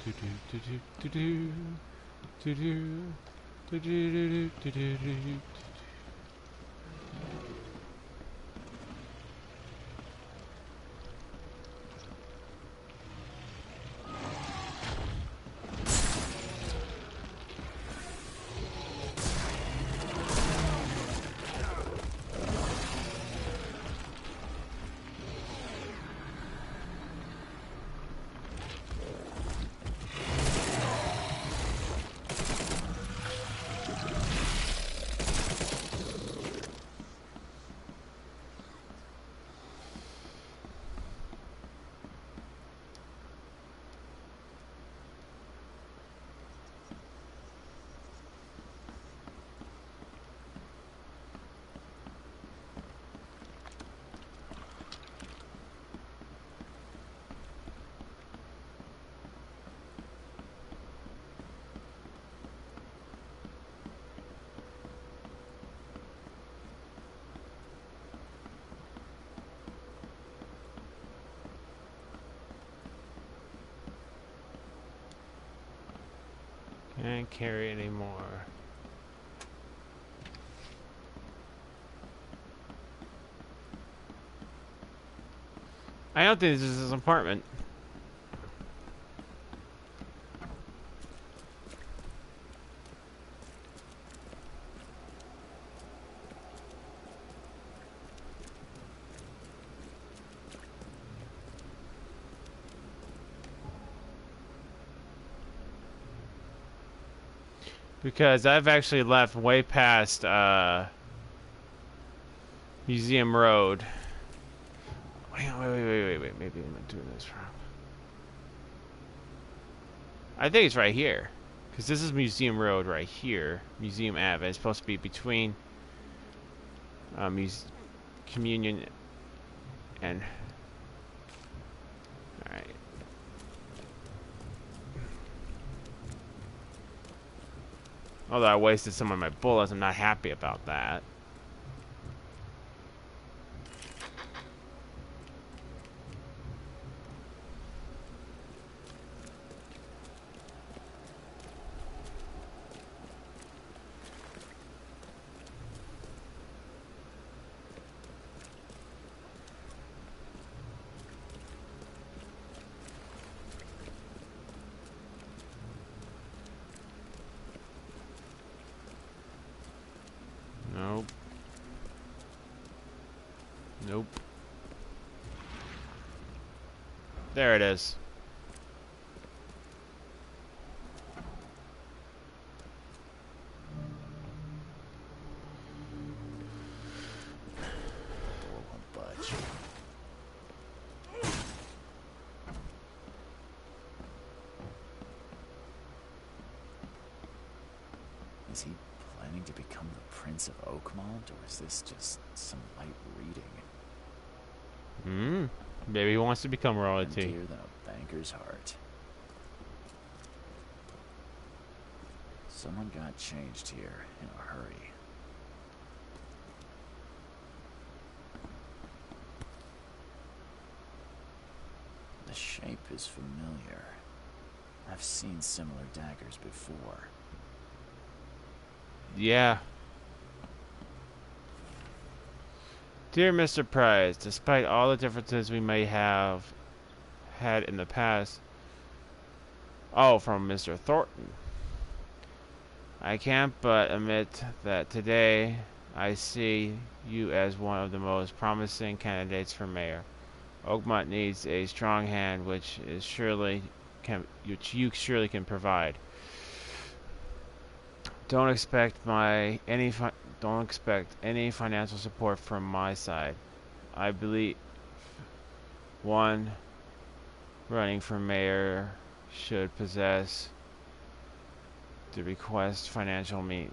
do do do do do do do do do do do. Can't carry anymore. I don't think this is his apartment. Because I've actually left way past Museum Road. Wait. Maybe I'm not doing this wrong. I think it's right here. Because this is Museum Road right here. Museum Ave. It's supposed to be between Communion and... Alright. Although I wasted some of my bullets, I'm not happy about that. Nope. Nope. There it is. Door won't budge. Is he planning to become the Prince of Oakmont, or is this just some light reading? Maybe he wants to become royalty. Dear than a banker's heart. Someone got changed here in a hurry. The shape is familiar. I've seen similar daggers before. Yeah. Dear Mr. Price, despite all the differences we may have had in the past... Oh, from Mr. Thornton. I can't but admit that today I see you as one of the most promising candidates for mayor. Oakmont needs a strong hand, which you surely can provide. Don't expect any financial support from my side. I believe one running for mayor should possess the requested financial means,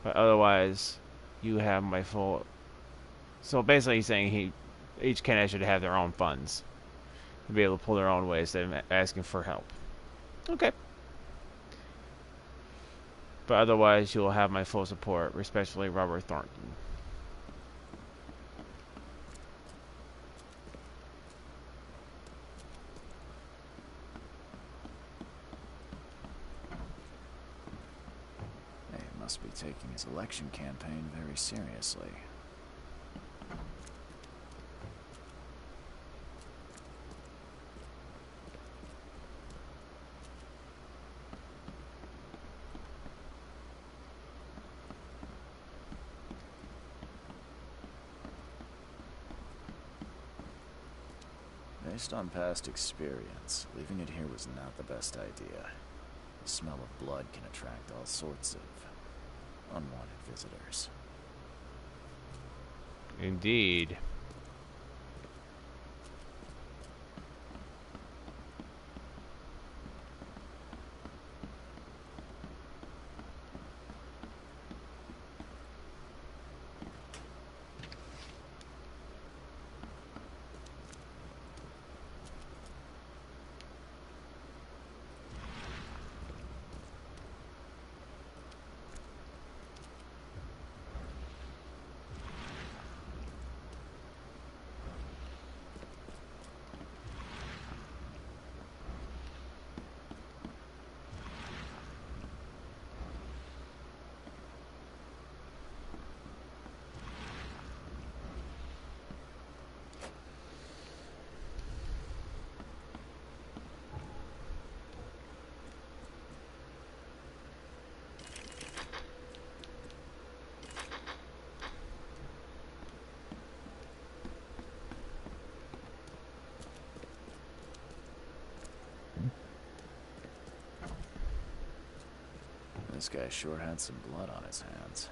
but otherwise you have my full... So basically he's saying each candidate should have their own funds to be able to pull their own way instead of asking for help. Okay. But otherwise, you will have my full support. Respectfully, Robert Thornton. He must be taking his election campaign very seriously. Based on past experience, leaving it here was not the best idea. The smell of blood can attract all sorts of unwanted visitors. Indeed. This guy sure had some blood on his hands.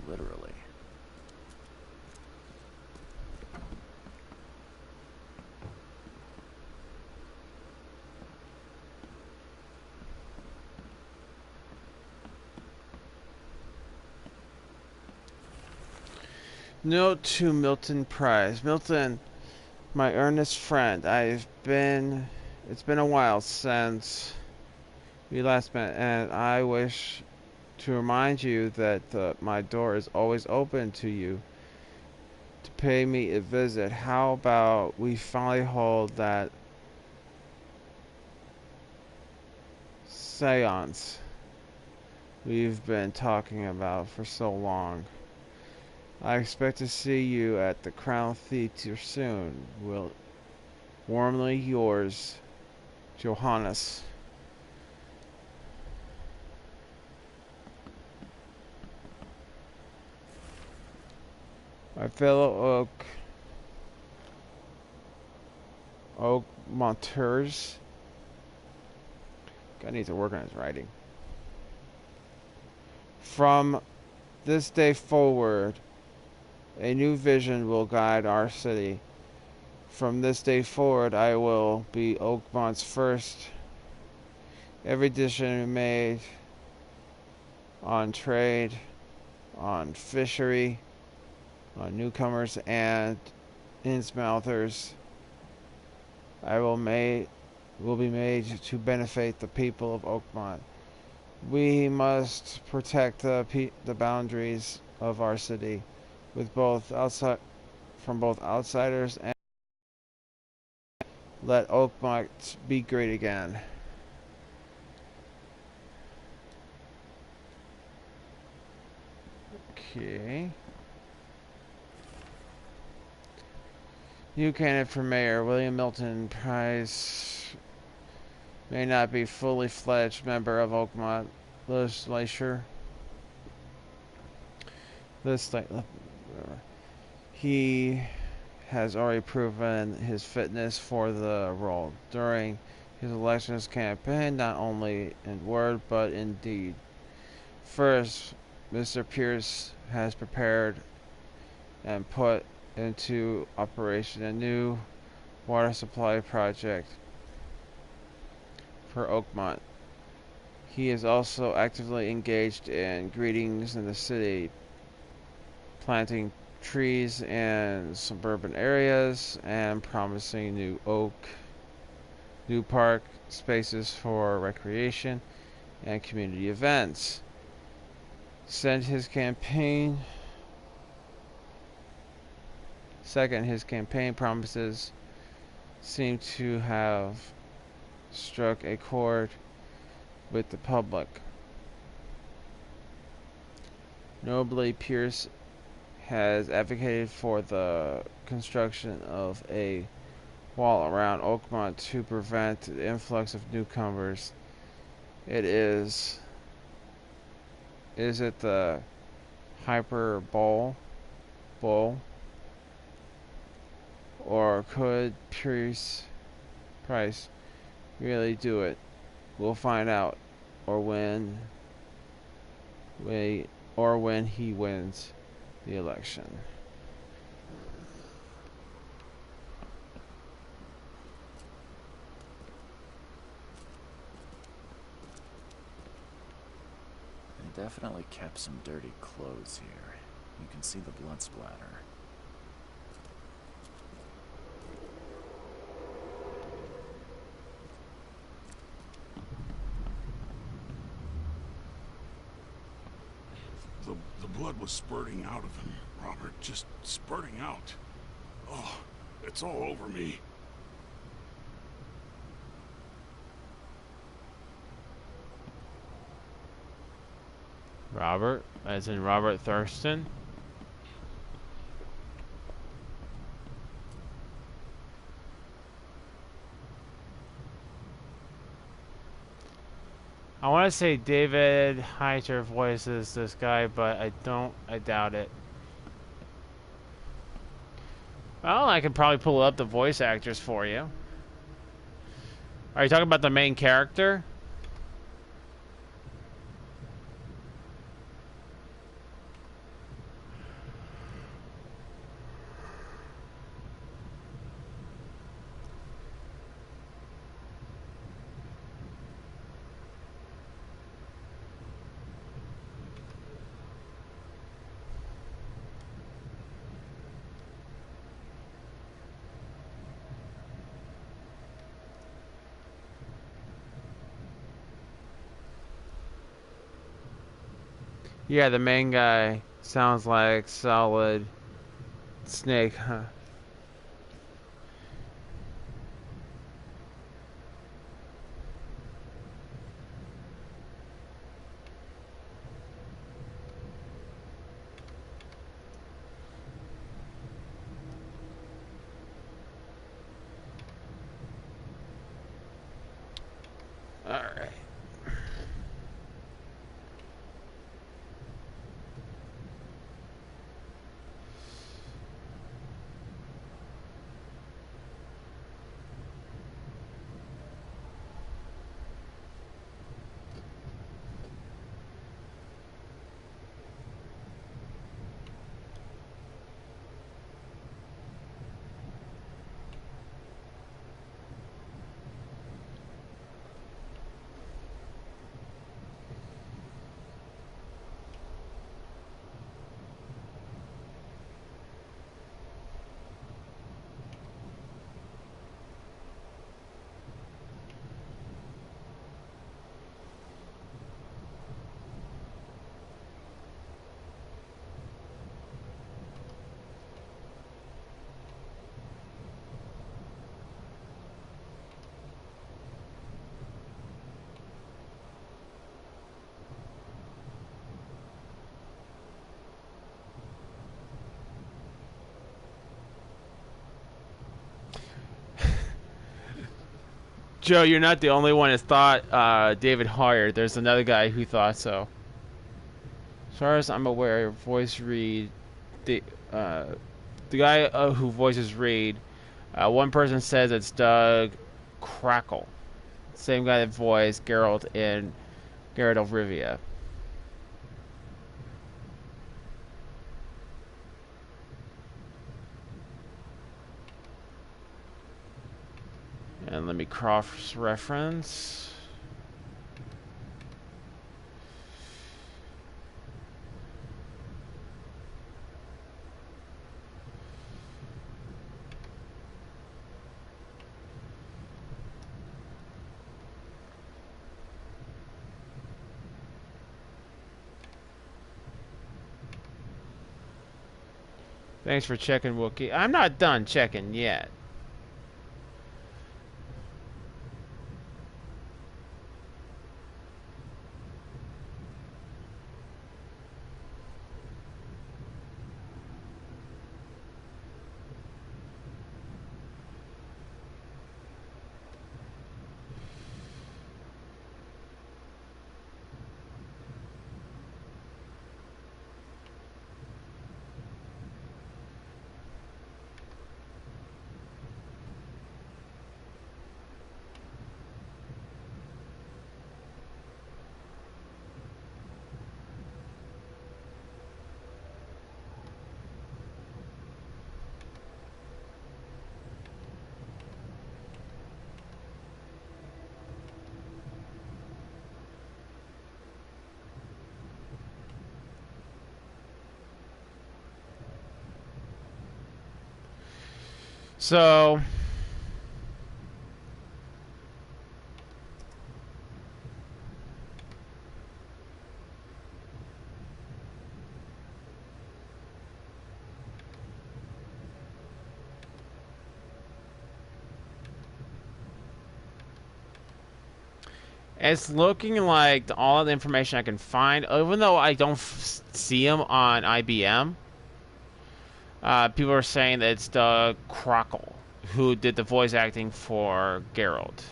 Literally. Note to Milton Price. Milton, my earnest friend, it's been a while since we last met, and I wish to remind you that my door is always open to you to pay me a visit. How about we finally hold that seance we've been talking about for so long? I expect to see you at the Crown Theater soon. Will warmly yours, Johannes. My fellow Oak Monteurs. Guy needs to work on his writing. From this day forward, a new vision will guide our city. From this day forward, I will be Oakmont's first. Every decision made on trade, on fishery, on newcomers and Innsmouthers, will be made to benefit the people of Oakmont. We must protect the boundaries of our city with from both outsiders, and let Oakmont be great again. Okay. New candidate for mayor, William Milton Price, may not be fully fledged member of Oakmont legislature. He has already proven his fitness for the role during his elections campaign, not only in word but in deed. First, Mr. Pierce has prepared and put into operation a new water supply project for Oakmont. He is also actively engaged in greetings in the city, planting trees in suburban areas, and promising new park spaces for recreation and community events. Second, his campaign promises seem to have struck a chord with the public. Notably, Pierce has advocated for the construction of a wall around Oakmont to prevent the influx of newcomers. Is it the Hyperbole Bowl? Or could Price really do it? We'll find out, or when he wins the election. They definitely kept some dirty clothes here. You can see the blood splatter. The blood was spurting out of him, Robert. Just spurting out. Oh, it's all over me. Robert, as in Robert Thurston. I want to say David Hayter voices this guy, but I doubt it. Well, I could probably pull up the voice actors for you. Are you talking about the main character? Yeah, the main guy sounds like Solid Snake, huh? Alright. Joe, you're not the only one that thought David Hoyer. There's another guy who thought so. As far as I'm aware, voice read the guy who voices Reed. One person says it's Doug Crackle, same guy that voiced Geralt in Geralt of Rivia. And let me cross-reference. Thanks for checking, Wookiee. I'm not done checking yet. So it's looking like all the information I can find, even though I don't see them on IBM. People are saying that it's Doug Crackle who did the voice acting for Geralt.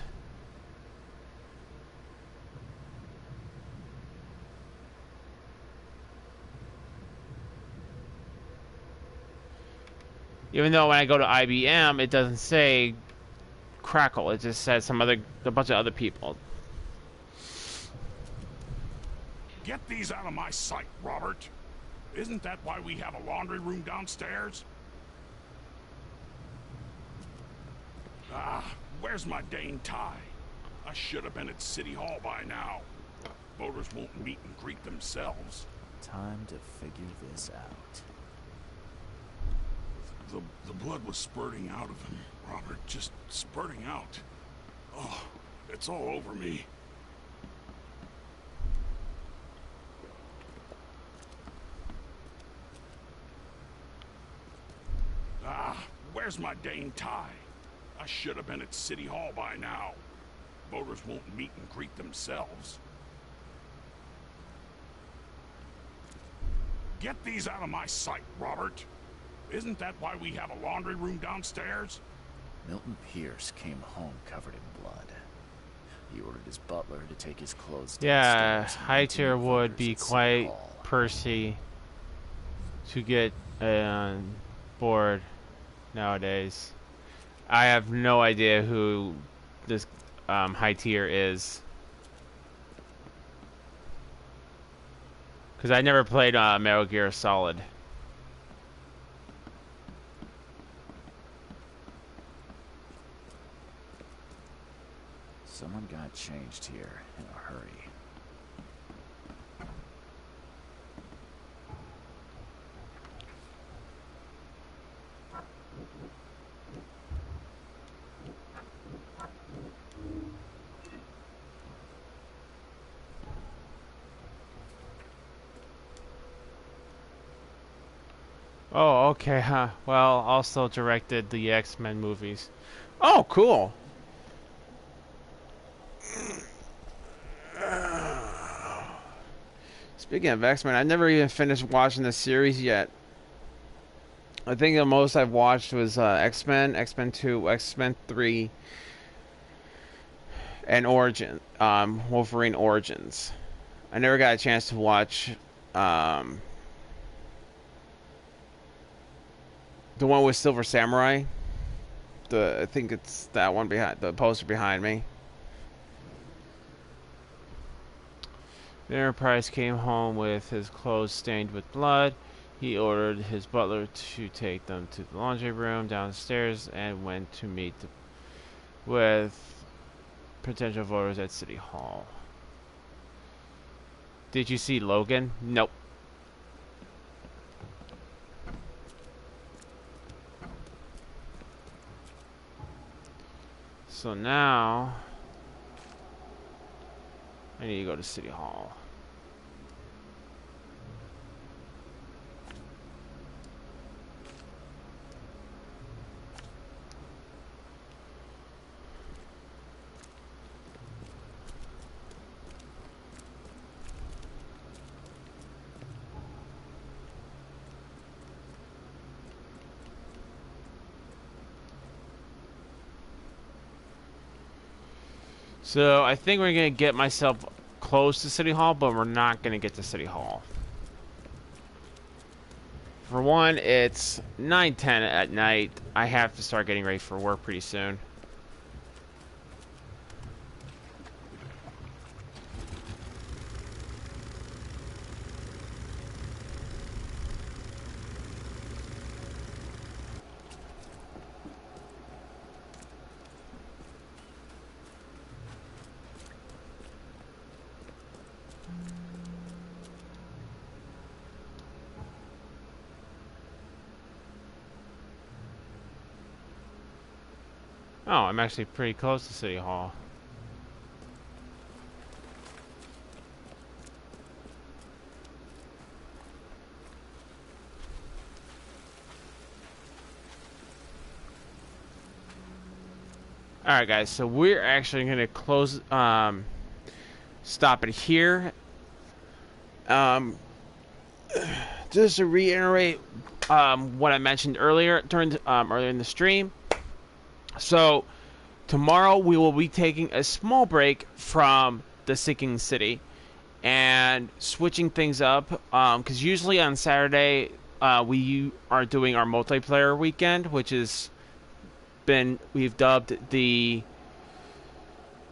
Even though when I go to IBM, it doesn't say Crackle. It just says a bunch of other people. Get these out of my sight, Robert. Isn't that why we have a laundry room downstairs? Ah, where's my Dane tie? I should have been at City Hall by now. Voters won't meet and greet themselves. Time to figure this out. The blood was spurting out of him, Robert. Just spurting out. Oh, it's all over me. Where's my dang tie? I should have been at City Hall by now. Voters won't meet and greet themselves. Get these out of my sight, Robert. Isn't that why we have a laundry room downstairs? Milton Pierce came home covered in blood. He ordered his butler to take his clothes Yeah, downstairs and high tier interview would voters be at City quite Hall. pricey to get on board nowadays. I have no idea who this high tier is, because I never played Metal Gear Solid. Someone got changed here in a hurry. Oh, okay, huh. Well, also directed the X-Men movies. Oh, cool. Speaking of X-Men, I never even finished watching the series yet. I think the most I've watched was X-Men, X-Men 2, X-Men 3, and Wolverine Origins. I never got a chance to watch the one with Silver Samurai. I think it's that one behind the poster behind me. The Enterprise came home with his clothes stained with blood. He ordered his butler to take them to the laundry room downstairs and went to meet with potential voters at City Hall. Did you see Logan? Nope. So now I need to go to City Hall. So I think we're gonna get myself close to City Hall, but we're not gonna get to City Hall. For one, it's 9:10 at night. I have to start getting ready for work pretty soon. Oh, I'm actually pretty close to City Hall. Alright guys, so we're actually going to close, stop it here. Just to reiterate what I mentioned earlier, earlier in the stream. So, tomorrow we will be taking a small break from the Sinking City and switching things up, because usually on Saturday we are doing our multiplayer weekend, which is we've dubbed the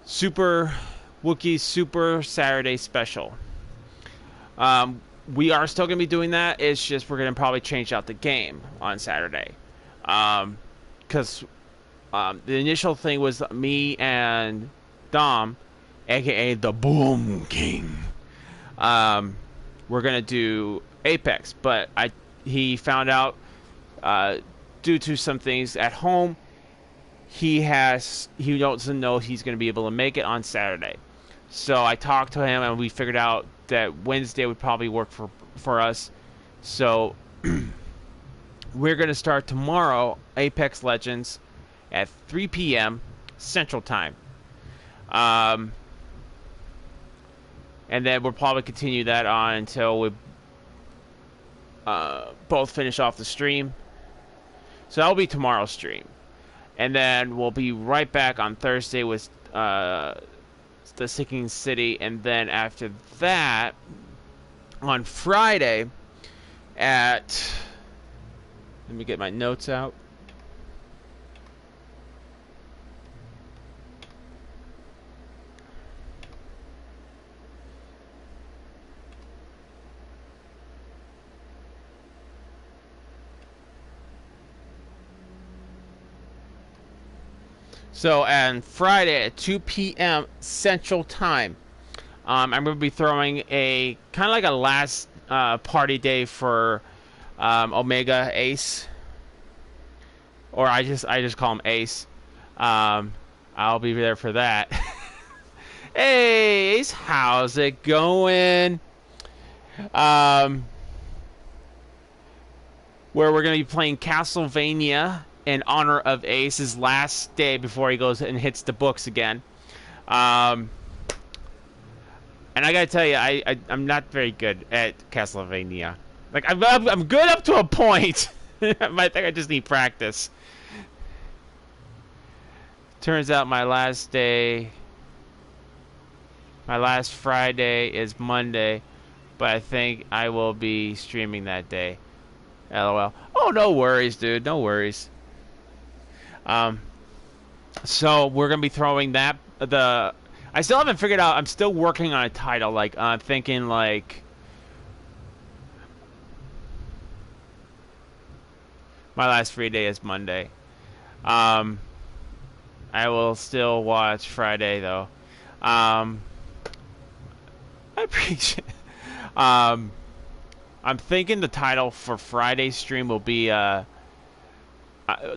Super Wookiee Super Saturday Special. We are still going to be doing that. It's just we're going to probably change out the game on Saturday, because the initial thing was me and Dom, aka the Boom King. We're gonna do Apex, but he found out due to some things at home, he doesn't know if he's gonna be able to make it on Saturday. So I talked to him and we figured out that Wednesday would probably work for us. So we're going to start tomorrow, Apex Legends, at 3 p.m. Central Time. And then we'll probably continue that on until we both finish off the stream. So that'll be tomorrow's stream. And then we'll be right back on Thursday with the Sinking City. And then after that, on Friday at... Let me get my notes out. So on Friday at 2 p.m. Central Time, I'm going to be throwing a kind of like a last party day for Omega Ace, or I just call him Ace. I'll be there for that. Hey Ace, how's it going? Where we're going to be playing Castlevania in honor of Ace's last day before he goes and hits the books again. And I gotta tell you, I'm not very good at Castlevania. Like I'm good up to a point. I think I just need practice. Turns out my last Friday is Monday, but I think I will be streaming that day. LOL. Oh, no worries, dude. No worries. So we're gonna be throwing that. I still haven't figured out. I'm still working on a title. Like I'm thinking like my last free day is Monday. I will still watch Friday though. I appreciate. I'm thinking the title for Friday's stream will be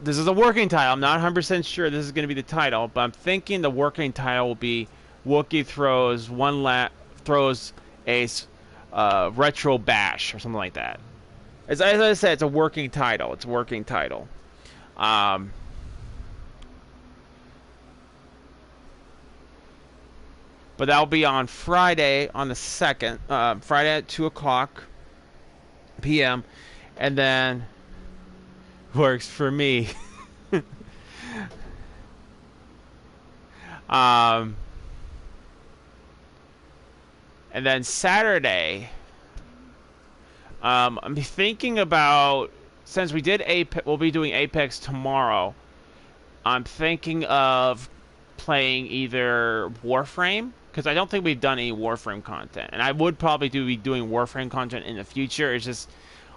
this is a working title. I'm not 100% sure this is going to be the title, but I'm thinking the working title will be Wookiee throws a retro bash or something like that. As I said, it's a working title. It's a working title. But that'll be on Friday on the 2nd, Friday at 2 o'clock p.m. And then works for me. And then Saturday, I'm thinking about, since we did Apex, we'll be doing Apex tomorrow. I'm thinking of playing either Warframe, because I don't think we've done any Warframe content, and I would probably be doing Warframe content in the future. It's just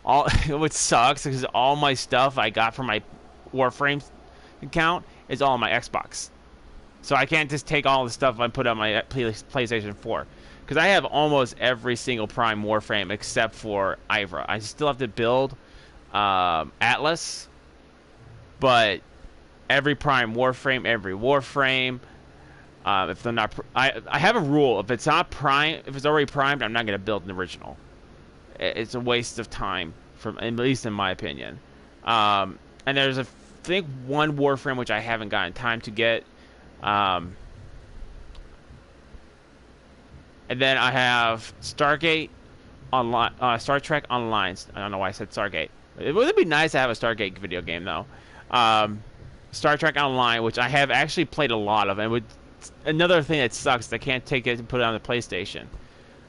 what sucks because all my stuff I got from my Warframe account is all on my Xbox, so I can't just take all the stuff I put on my PlayStation 4, because I have almost every single Prime Warframe except for Ivra. I still have to build Atlas, but every Prime Warframe, every Warframe. If they're not, I have a rule: if it's not Prime, if it's already primed, I'm not going to build an original. It's a waste of time, at least in my opinion. And there's I think one Warframe which I haven't gotten time to get. And then I have Stargate Online, Star Trek Online. I don't know why I said Stargate. It would be nice to have a Stargate video game though. Star Trek Online, which I have actually played a lot of, and another thing that sucks, I can't take it and put it on the PlayStation.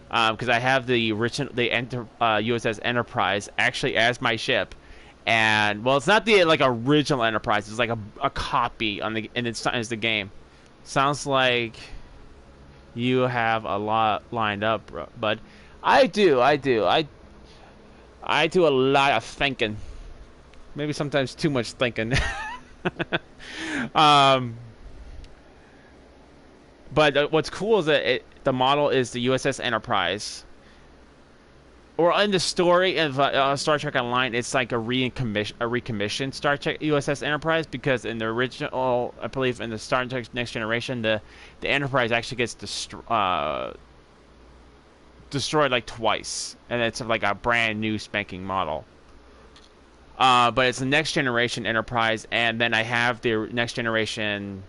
Because I have the USS Enterprise actually as my ship, and well, it's not the original Enterprise. It's like a copy and it's the game. Sounds like you have a lot lined up, bro. But I do a lot of thinking. Maybe sometimes too much thinking. But what's cool is that the model is the USS Enterprise. Or in the story of Star Trek Online, it's like a recommissioned Star Trek USS Enterprise, because in the original, I believe in the Star Trek Next Generation, the Enterprise actually gets destroyed like twice, and it's like a brand new spanking model. but it's the next generation Enterprise, and then I have the next generation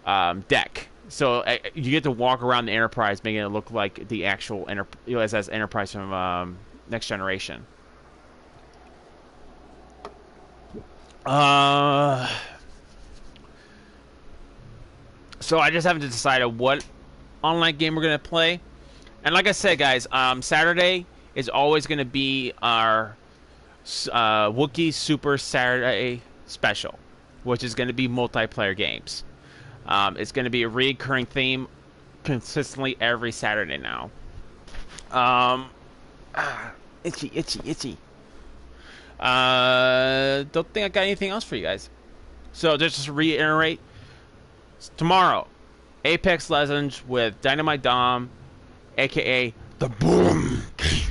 deck. So you get to walk around the Enterprise, making it look like the actual USS Enterprise from Next Generation. So I just haven't decided what online game we're gonna play. And like I said, guys, Saturday is always gonna be our Wookiee Super Saturday special, which is gonna be multiplayer games. It's gonna be a recurring theme consistently every Saturday now. Itchy. Don't think I got anything else for you guys. So just to reiterate, tomorrow, Apex Legends with Dynamite Dom, aka the Boom King,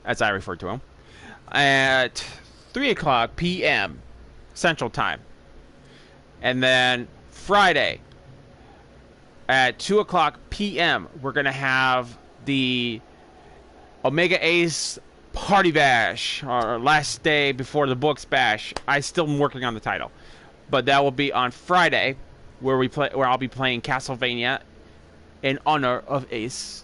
as I refer to him, at 3:00 p.m. Central Time. And then Friday at 2:00 p.m. we're gonna have the Omega Ace Party Bash, or last day before the books bash. I still am working on the title, but that will be on Friday, where I'll be playing Castlevania in honor of Ace.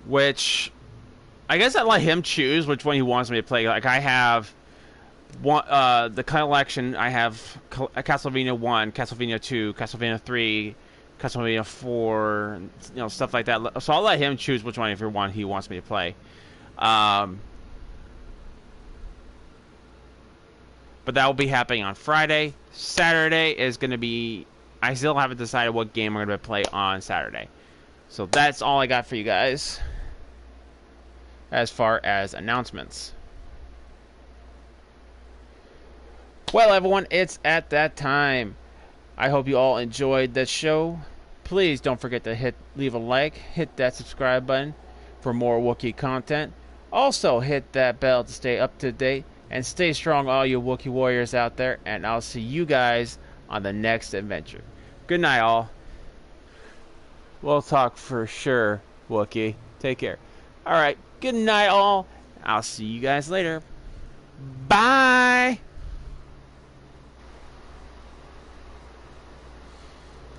Which I guess I let him choose which one he wants me to play. Like I have one, the collection. I have Castlevania 1, Castlevania 2, Castlevania 3, Castlevania 4, stuff like that. So I'll let him choose which one he wants me to play. But that will be happening on Friday. Saturday is going to be... I still haven't decided what game we're going to play on Saturday. So that's all I got for you guys as far as announcements. Well, everyone, it's at that time. I hope you all enjoyed the show. Please don't forget to leave a like, hit that subscribe button for more Wookiee content. Also, hit that bell to stay up to date. And stay strong, all you Wookiee warriors out there. And I'll see you guys on the next adventure. Good night, all. We'll talk for sure, Wookiee. Take care. Alright, good night, all. I'll see you guys later. Bye!